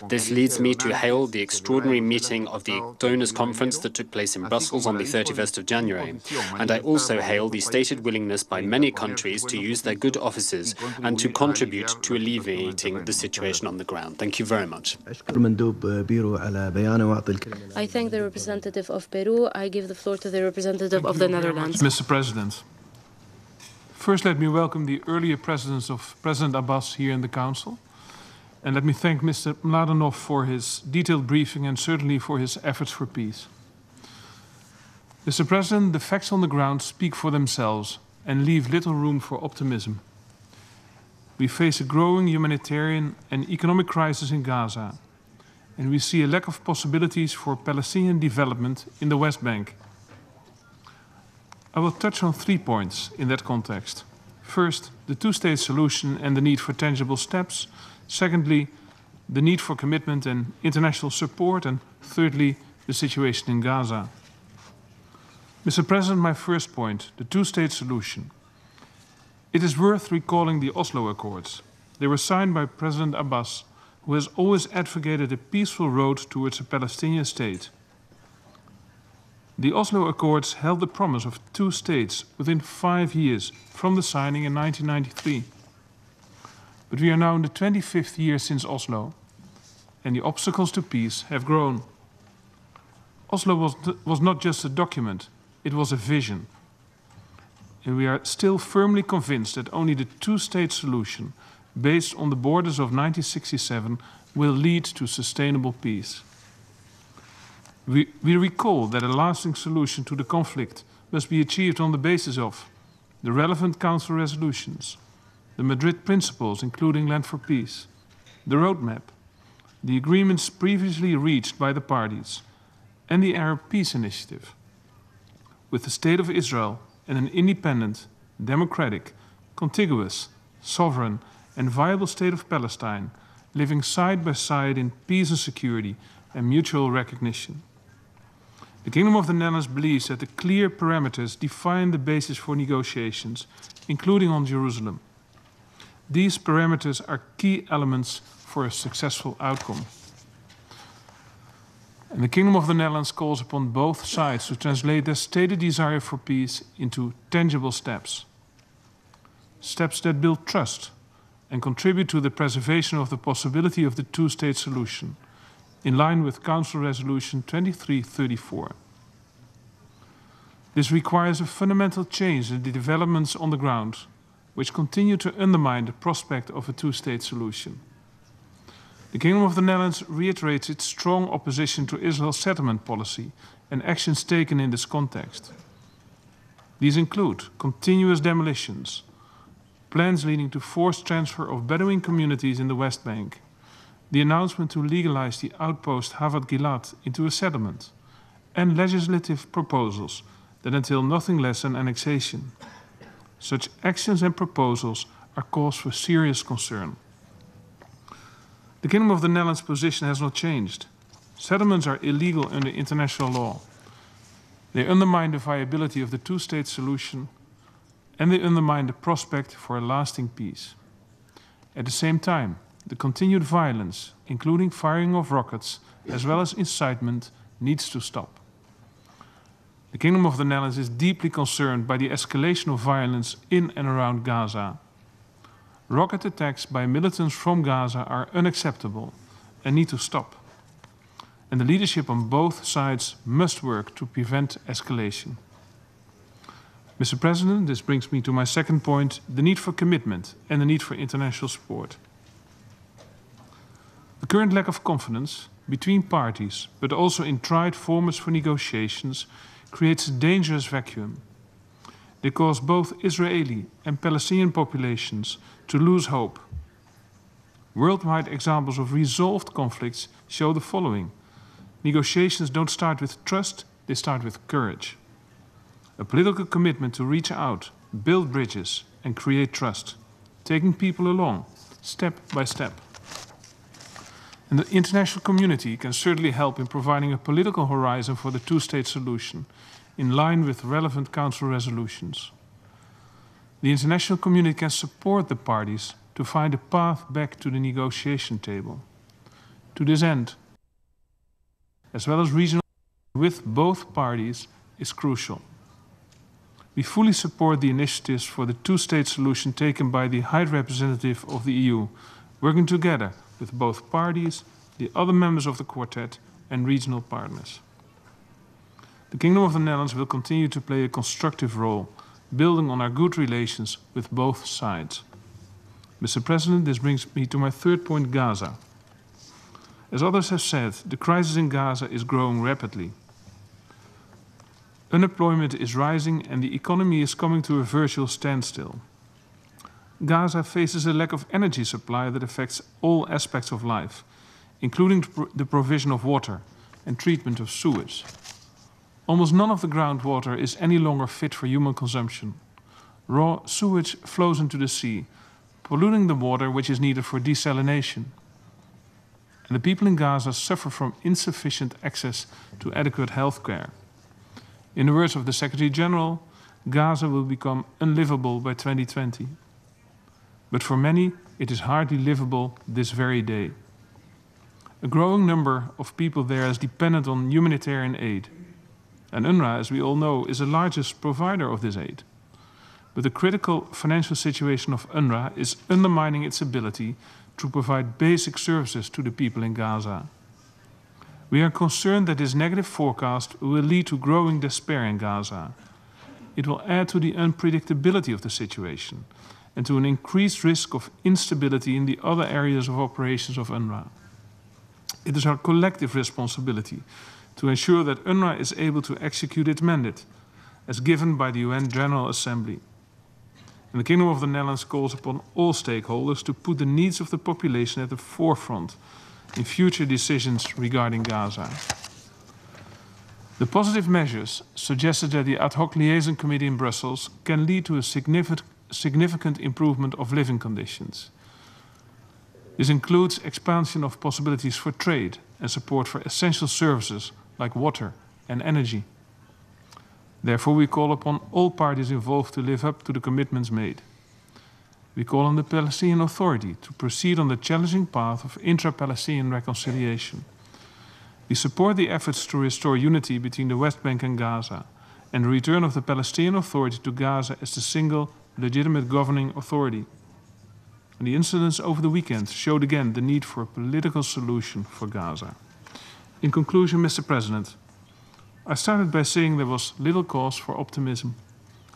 This leads me to hail the extraordinary meeting of the Donors Conference that took place in Brussels on the 31st of January. And I also hail the stated willingness by many countries to use their good offices and to contribute to alleviating the situation on the ground. Thank you very much. I thank the representative of Peru. I give the floor to the representative of the Netherlands. Mr. President, first let me welcome the earlier presence of President Abbas here in the Council. And let me thank Mr. Mladenov for his detailed briefing and certainly for his efforts for peace. Mr. President, the facts on the ground speak for themselves and leave little room for optimism. We face a growing humanitarian and economic crisis in Gaza, and we see a lack of possibilities for Palestinian development in the West Bank. I will touch on 3 points in that context. First, the two-state solution and the need for tangible steps. Secondly, the need for commitment and international support. And thirdly, the situation in Gaza. Mr. President, my first point, the two-state solution. It is worth recalling the Oslo Accords. They were signed by President Abbas, who has always advocated a peaceful road towards a Palestinian state. The Oslo Accords held the promise of 2 states within 5 years from the signing in 1993. But we are now in the 25th year since Oslo, and the obstacles to peace have grown. Oslo was not just a document, it was a vision. And we are still firmly convinced that only the two-state solution, based on the borders of 1967, will lead to sustainable peace. We recall that a lasting solution to the conflict must be achieved on the basis of the relevant Council resolutions, the Madrid principles, including Land for Peace, the roadmap, the agreements previously reached by the parties, and the Arab Peace Initiative. With the State of Israel and an independent, democratic, contiguous, sovereign, and viable state of Palestine living side by side in peace and security and mutual recognition. The Kingdom of the Netherlands believes that the clear parameters define the basis for negotiations, including on Jerusalem. These parameters are key elements for a successful outcome. And the Kingdom of the Netherlands calls upon both sides to translate their stated desire for peace into tangible steps. Steps that build trust and contribute to the preservation of the possibility of the two-state solution, in line with Council Resolution 2334. This requires a fundamental change in the developments on the ground, which continue to undermine the prospect of a two-state solution. The Kingdom of the Netherlands reiterates its strong opposition to Israel's settlement policy and actions taken in this context. These include continuous demolitions, plans leading to forced transfer of Bedouin communities in the West Bank, the announcement to legalize the outpost Havat Gilad into a settlement, and legislative proposals that entail nothing less than annexation. Such actions and proposals are cause for serious concern. The Kingdom of the Netherlands' position has not changed. Settlements are illegal under international law. They undermine the viability of the two-state solution, and they undermine the prospect for a lasting peace. At the same time, the continued violence, including firing of rockets, as well as incitement, needs to stop. The Kingdom of the Netherlands is deeply concerned by the escalation of violence in and around Gaza. Rocket attacks by militants from Gaza are unacceptable and need to stop. And the leadership on both sides must work to prevent escalation. Mr. President, this brings me to my second point, the need for commitment and the need for international support. The current lack of confidence between parties, but also in tried formats for negotiations, creates a dangerous vacuum. They cause both Israeli and Palestinian populations to lose hope. Worldwide examples of resolved conflicts show the following. Negotiations don't start with trust, they start with courage. A political commitment to reach out, build bridges, and create trust, taking people along, step by step. And the international community can certainly help in providing a political horizon for the two-state solution, in line with relevant Council resolutions. The international community can support the parties to find a path back to the negotiation table. To this end, as well as regional with both parties, is crucial. We fully support the initiatives for the two-state solution taken by the High Representative of the EU, working together with both parties, the other members of the Quartet, and regional partners. The Kingdom of the Netherlands will continue to play a constructive role, building on our good relations with both sides. Mr. President, this brings me to my third point, Gaza. As others have said, the crisis in Gaza is growing rapidly. Unemployment is rising and the economy is coming to a virtual standstill. Gaza faces a lack of energy supply that affects all aspects of life, including the provision of water and treatment of sewage. Almost none of the groundwater is any longer fit for human consumption. Raw sewage flows into the sea, polluting the water which is needed for desalination. And the people in Gaza suffer from insufficient access to adequate health care. In the words of the Secretary General, Gaza will become unlivable by 2020. But for many, it is hardly livable this very day. A growing number of people there is dependent on humanitarian aid. And UNRWA, as we all know, is the largest provider of this aid. But the critical financial situation of UNRWA is undermining its ability to provide basic services to the people in Gaza. We are concerned that this negative forecast will lead to growing despair in Gaza. It will add to the unpredictability of the situation and to an increased risk of instability in the other areas of operations of UNRWA. It is our collective responsibility to ensure that UNRWA is able to execute its mandate, as given by the UN General Assembly. And the Kingdom of the Netherlands calls upon all stakeholders to put the needs of the population at the forefront in future decisions regarding Gaza. The positive measures suggested at the Ad Hoc Liaison Committee in Brussels can lead to a significant improvement of living conditions. This includes expansion of possibilities for trade and support for essential services like water and energy. Therefore, we call upon all parties involved to live up to the commitments made. We call on the Palestinian Authority to proceed on the challenging path of intra-Palestinian reconciliation. We support the efforts to restore unity between the West Bank and Gaza and the return of the Palestinian Authority to Gaza as the single legitimate governing authority. And the incidents over the weekend showed again the need for a political solution for Gaza. In conclusion, Mr. President, I started by saying there was little cause for optimism.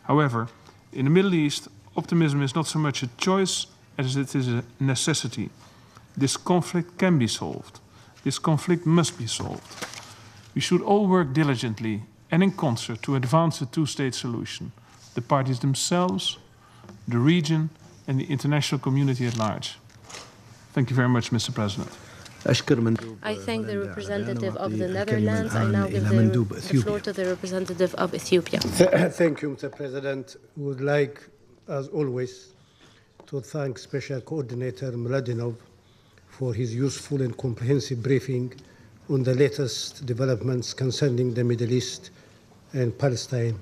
However, in the Middle East, optimism is not so much a choice as it is a necessity. This conflict can be solved. This conflict must be solved. We should all work diligently and in concert to advance the two-state solution, the parties themselves, the region, and the international community at large. Thank you very much, Mr. President. I thank the representative of the Netherlands. I now give the floor to the representative of Ethiopia. Thank you, Mr. President. We would like, as always, to thank Special Coordinator Mladenov for his useful and comprehensive briefing on the latest developments concerning the Middle East and Palestine.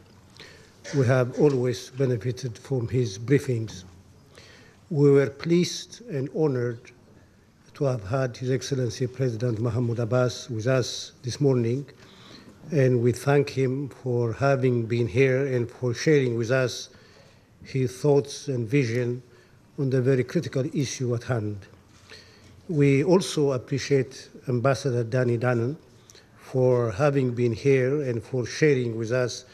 We have always benefited from his briefings. We were pleased and honored to have had His Excellency President Mahmoud Abbas with us this morning, and we thank him for having been here and for sharing with us his thoughts and vision on the very critical issue at hand. We also appreciate Ambassador Danny Danon for having been here and for sharing with us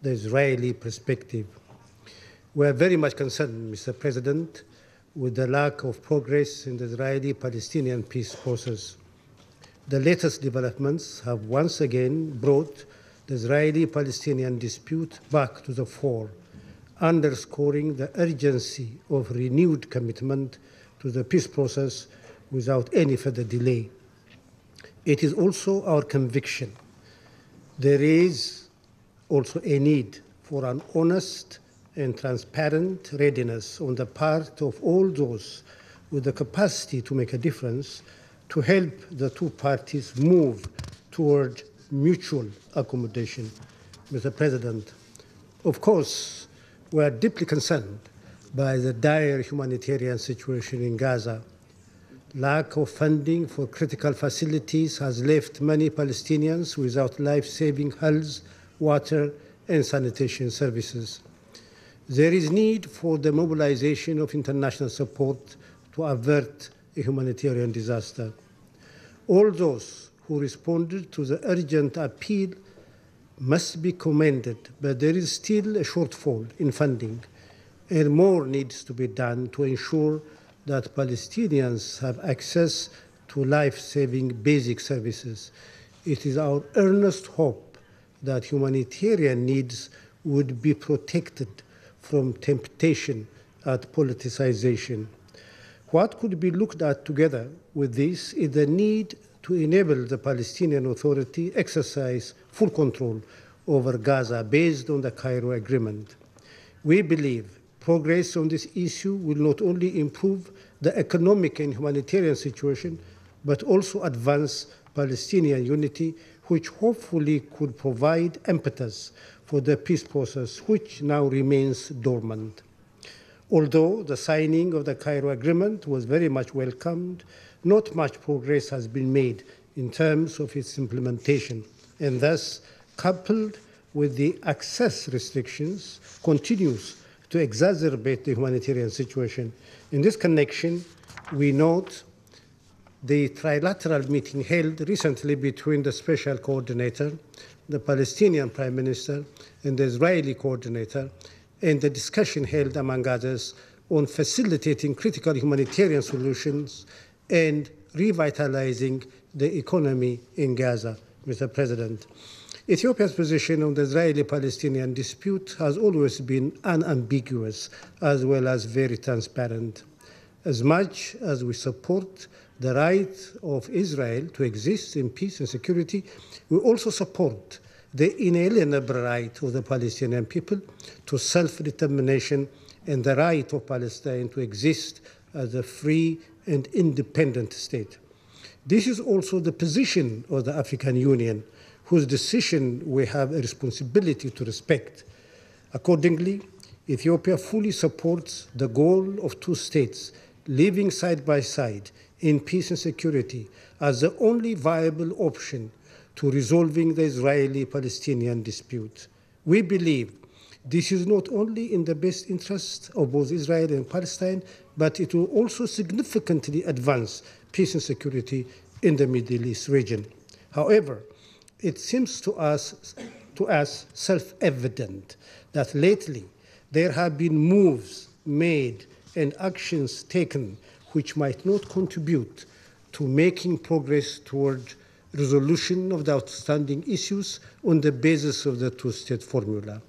the Israeli perspective. We are very much concerned, Mr. President, with the lack of progress in the Israeli-Palestinian peace process. The latest developments have once again brought the Israeli-Palestinian dispute back to the fore, underscoring the urgency of renewed commitment to the peace process without any further delay. It is also our conviction there is also a need for an honest and transparent readiness on the part of all those with the capacity to make a difference to help the two parties move toward mutual accommodation. Mr. President, of course, we are deeply concerned by the dire humanitarian situation in Gaza. Lack of funding for critical facilities has left many Palestinians without life-saving health, water, and sanitation services. There is need for the mobilization of international support to avert a humanitarian disaster. All those who responded to the urgent appeal must be commended, but there is still a shortfall in funding, and more needs to be done to ensure that Palestinians have access to life-saving basic services. It is our earnest hope that humanitarian needs would be protected from temptation at politicization. What could be looked at together with this is the need to enable the Palestinian Authority exercise full control over Gaza based on the Cairo Agreement. We believe progress on this issue will not only improve the economic and humanitarian situation, but also advance Palestinian unity, which hopefully could provide impetus for the peace process, which now remains dormant. Although the signing of the Cairo Agreement was very much welcomed, not much progress has been made in terms of its implementation, and thus, coupled with the access restrictions, continues to exacerbate the humanitarian situation. In this connection, we note the trilateral meeting held recently between the Special Coordinator, the Palestinian Prime Minister, and the Israeli Coordinator, and the discussion held, among others, on facilitating critical humanitarian solutions and revitalizing the economy in Gaza. Mr. President, Ethiopia's position on the Israeli-Palestinian dispute has always been unambiguous as well as very transparent. As much as we support the right of Israel to exist in peace and security, we also support the inalienable right of the Palestinian people to self-determination and the right of Palestine to exist as a free and independent state. This is also the position of the African Union, whose decision we have a responsibility to respect. Accordingly, Ethiopia fully supports the goal of two states living side by side in peace and security as the only viable option to resolving the Israeli-Palestinian dispute. We believe this is not only in the best interest of both Israel and Palestine, but it will also significantly advance peace and security in the Middle East region. However, it seems to us self-evident that lately there have been moves made and actions taken which might not contribute to making progress toward resolution of the outstanding issues on the basis of the two-state formula.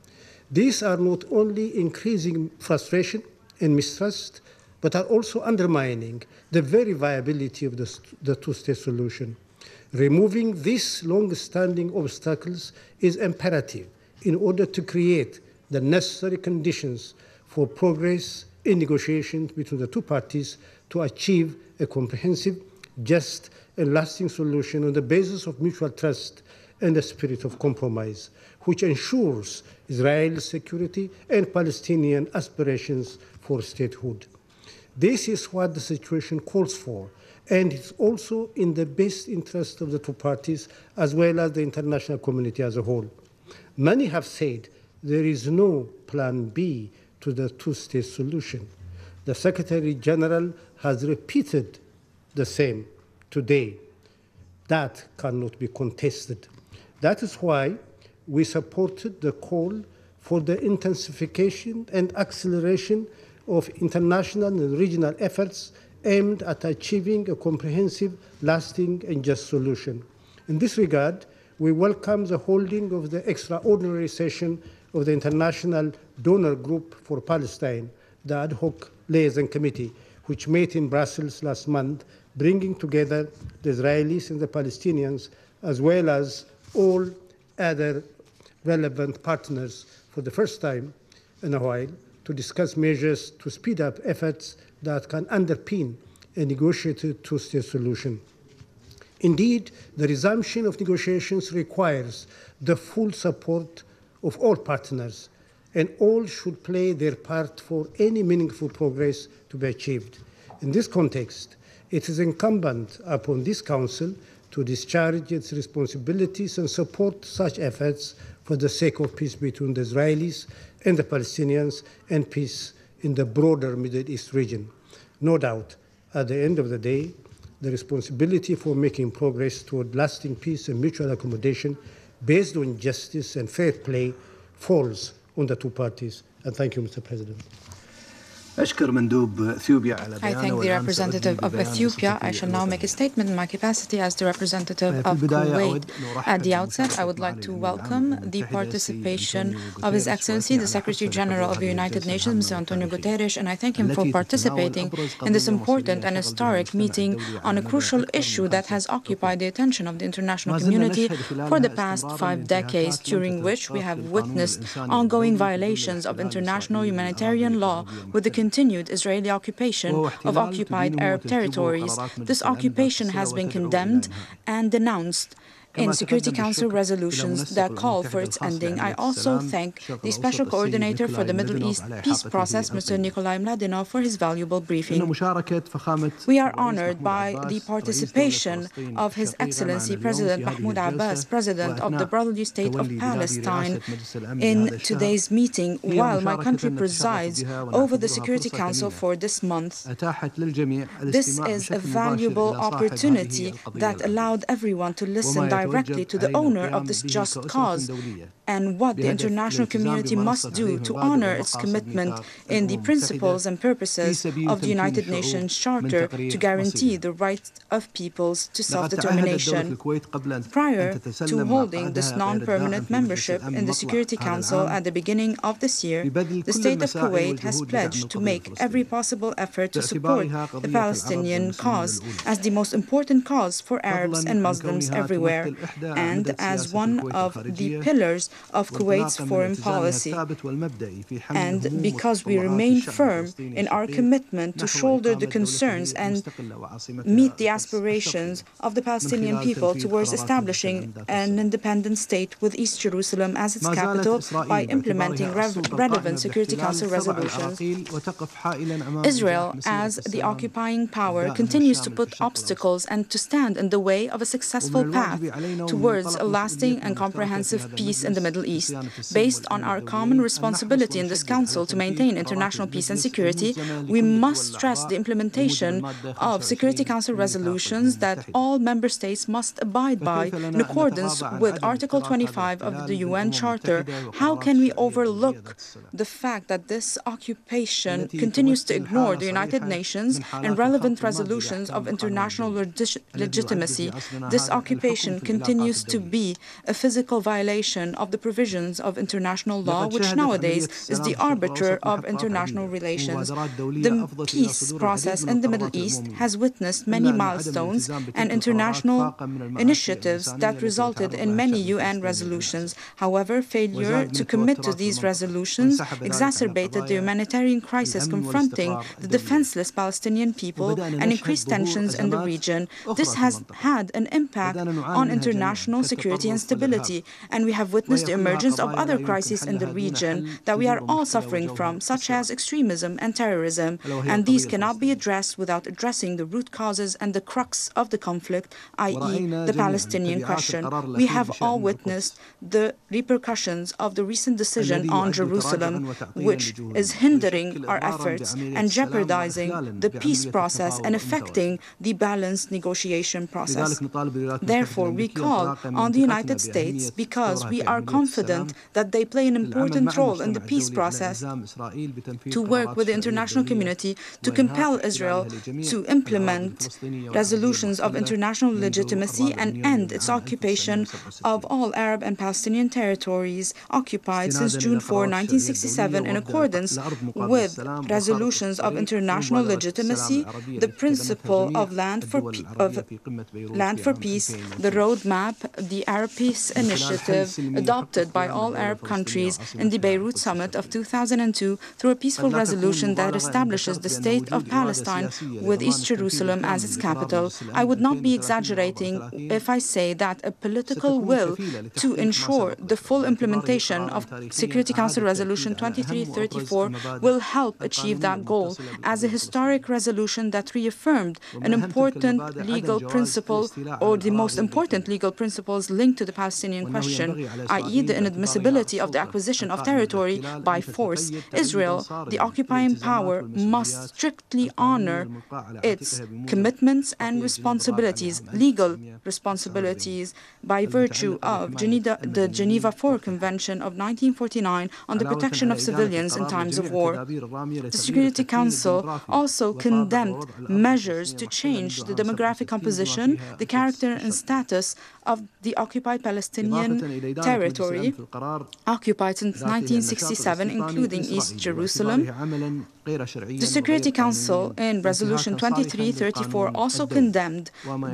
These are not only increasing frustration and mistrust, but are also undermining the very viability of the two-state solution. Removing these long-standing obstacles is imperative in order to create the necessary conditions for progress in negotiations between the two parties to achieve a comprehensive, just, and lasting solution on the basis of mutual trust and a spirit of compromise, which ensures Israel's security and Palestinian aspirations for statehood. This is what the situation calls for, and it's also in the best interest of the two parties as well as the international community as a whole. Many have said there is no plan B to the two-state solution. The Secretary General has repeated the same today. That cannot be contested. That is why we supported the call for the intensification and acceleration of international and regional efforts aimed at achieving a comprehensive, lasting, and just solution. In this regard, we welcome the holding of the extraordinary session of the International Donor Group for Palestine, the ad hoc liaison committee, which met in Brussels last month, bringing together the Israelis and the Palestinians, as well as all other relevant partners for the first time in a while, to discuss measures to speed up efforts that can underpin a negotiated two-state solution. Indeed, the resumption of negotiations requires the full support of all partners, and all should play their part for any meaningful progress to be achieved. In this context, it is incumbent upon this Council to discharge its responsibilities and support such efforts for the sake of peace between the Israelis and the Palestinians and peace in the broader Middle East region. No doubt, at the end of the day, the responsibility for making progress toward lasting peace and mutual accommodation based on justice and fair play falls on the two parties. And thank you, Mr. President. I thank the representative of Ethiopia. I shall now make a statement in my capacity as the representative of Kuwait. At the outset, I would like to welcome the participation of His Excellency, the Secretary General of the United Nations, Mr. Antonio Guterres, and I thank him for participating in this important and historic meeting on a crucial issue that has occupied the attention of the international community for the past 5 decades, during which we have witnessed ongoing violations of international humanitarian law with the continued Israeli occupation of occupied Arab territories. This occupation has been condemned and denounced in Security Council resolutions that call for its ending. I also thank the Special Coordinator for the Middle East Peace Process, Mr. Nikolai Mladinov, for his valuable briefing. We are honored by the participation of His Excellency President Mahmoud Abbas, President of the Brotherly State of Palestine, in today's meeting, while my country presides over the Security Council for this month. This is a valuable opportunity that allowed everyone to listen directly to the owner of this just cause and what the international community must do to honor its commitment in the principles and purposes of the United Nations Charter to guarantee the right of peoples to self-determination. Prior to holding this non-permanent membership in the Security Council at the beginning of this year, the state of Kuwait has pledged to make every possible effort to support the Palestinian cause as the most important cause for Arabs and Muslims everywhere, and as one of the pillars of Kuwait's foreign policy. And because we remain firm in our commitment to shoulder the concerns and meet the aspirations of the Palestinian people towards establishing an independent state with East Jerusalem as its capital by implementing relevant Security Council resolutions. Israel, as the occupying power, continues to put obstacles and to stand in the way of a successful path towards a lasting and comprehensive peace in the Middle East. Based on our common responsibility in this Council to maintain international peace and security, we must stress the implementation of Security Council resolutions that all member states must abide by in accordance with Article 25 of the UN Charter. How can we overlook the fact that this occupation continues to ignore the United Nations and relevant resolutions of international legitimacy? This occupation continues to be a physical violation of the provisions of international law, which nowadays is the arbiter of international relations. The peace process in the Middle East has witnessed many milestones and international initiatives that resulted in many UN resolutions. However, failure to commit to these resolutions exacerbated the humanitarian crisis confronting the defenseless Palestinian people and increased tensions in the region. This has had an impact on international security and stability, and we have witnessed the emergence of other crises in the region that we are all suffering from, such as extremism and terrorism, and these cannot be addressed without addressing the root causes and the crux of the conflict, i.e. the Palestinian question. We have all witnessed the repercussions of the recent decision on Jerusalem, which is hindering our efforts and jeopardizing the peace process and affecting the balanced negotiation process. Therefore, we call on the United States, because we are confident that they play an important role in the peace process, to work with the international community to compel Israel to implement resolutions of international legitimacy and end its occupation of all Arab and Palestinian territories occupied since June 4, 1967, in accordance with resolutions of international legitimacy, the principle of land for peace, the roadmap, the Arab Peace Initiative adopted by all Arab countries in the Beirut Summit of 2002 through a peaceful resolution that establishes the State of Palestine with East Jerusalem as its capital. I would not be exaggerating if I say that a political will to ensure the full implementation of Security Council Resolution 2334 will help achieve that goal, as a historic resolution that reaffirmed an important legal principle, or the most important legal principles linked to the Palestinian question, i.e. the inadmissibility of the acquisition of territory by force. Israel, the occupying power, must strictly honor its commitments and responsibilities, legal responsibilities, by virtue of the Geneva IV Convention of 1949 on the protection of civilians in times of war. The Security Council also condemned measures to change the demographic composition, the character and status of the occupied Palestinian territory occupied since 1967, including East Jerusalem. The Security Council, in Resolution 2334, also condemned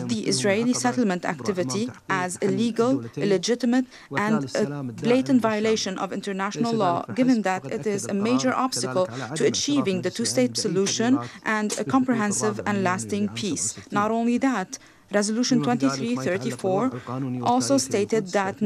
the Israeli settlement activity as illegal, illegitimate, and a blatant violation of international law, given that it is a major obstacle to achieving the two-state solution and a comprehensive and lasting peace. Not only that, Resolution 2334 also stated that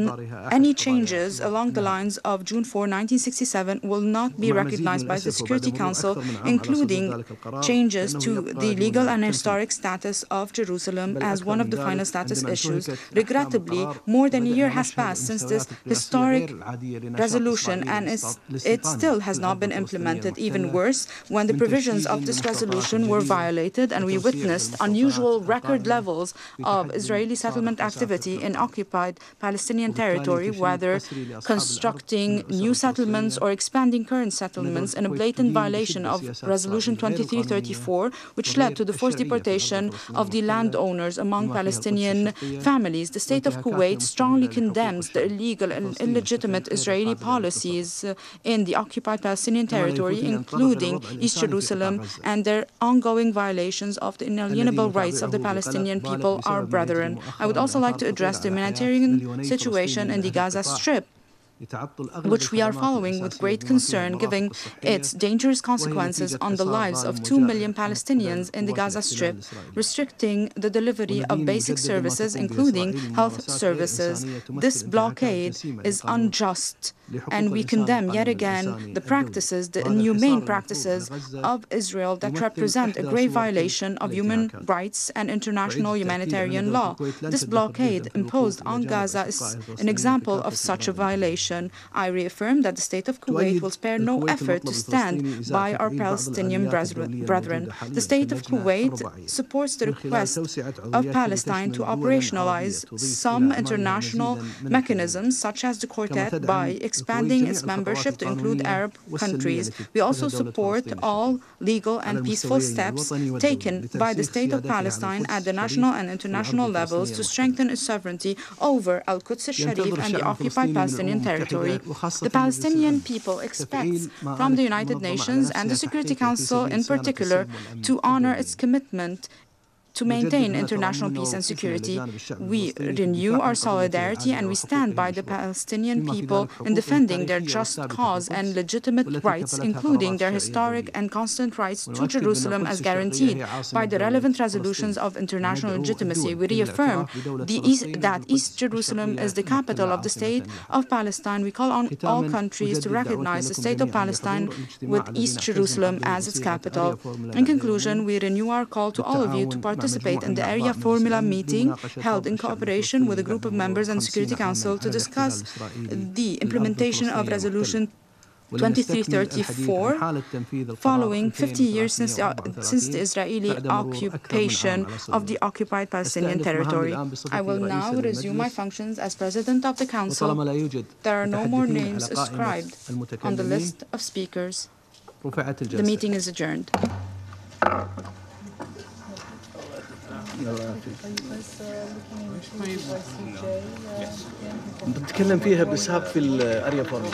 any changes along the lines of June 4, 1967 will not be recognized by the Security Council, including changes to the legal and historic status of Jerusalem as one of the final status issues. Regrettably, more than a year has passed since this historic resolution, and it still has not been implemented. Even worse, when the provisions of this resolution were violated and we witnessed unusual record levels of Israeli settlement activity in occupied Palestinian territory, whether constructing new settlements or expanding current settlements, in a blatant violation of Resolution 2334, which led to the forced deportation of the landowners among Palestinian families. The State of Kuwait strongly condemns the illegal and illegitimate Israeli policies in the occupied Palestinian territory, including East Jerusalem, and their ongoing violations of the inalienable rights of the Palestinian people, our brethren. I would also like to address the humanitarian situation in the Gaza Strip, which we are following with great concern, given its dangerous consequences on the lives of 2 million Palestinians in the Gaza Strip, restricting the delivery of basic services, including health services. This blockade is unjust And we condemn yet again the practices, the inhumane practices of Israel that represent a grave violation of human rights and international humanitarian law. This blockade imposed on Gaza is an example of such a violation. I reaffirm that the state of Kuwait will spare no effort to stand by our Palestinian brethren. The state of Kuwait supports the request of Palestine to operationalize some international mechanisms, such as the Quartet, by expanding its membership to include Arab countries. We also support all legal and peaceful steps taken by the State of Palestine at the national and international levels to strengthen its sovereignty over Al-Quds al-Sharif and the occupied Palestinian territory. The Palestinian people expect from the United Nations and the Security Council in particular to honor its commitment to maintain international peace and security. We renew our solidarity and we stand by the Palestinian people in defending their just cause and legitimate rights, including their historic and constant rights to Jerusalem as guaranteed by the relevant resolutions of international legitimacy. We reaffirm that East Jerusalem is the capital of the State of Palestine. We call on all countries to recognize the State of Palestine with East Jerusalem as its capital. In conclusion, we renew our call to all of you to participate in the Area Formula meeting held in cooperation with a group of members and Security Council to discuss the implementation of Resolution 2334, following 50 years since the Israeli occupation of the occupied Palestinian territory. I will now resume my functions as President of the Council. There are no more names ascribed on the list of speakers. The meeting is adjourned. بتتكلم فيها بإسهاب في الأريا فورم.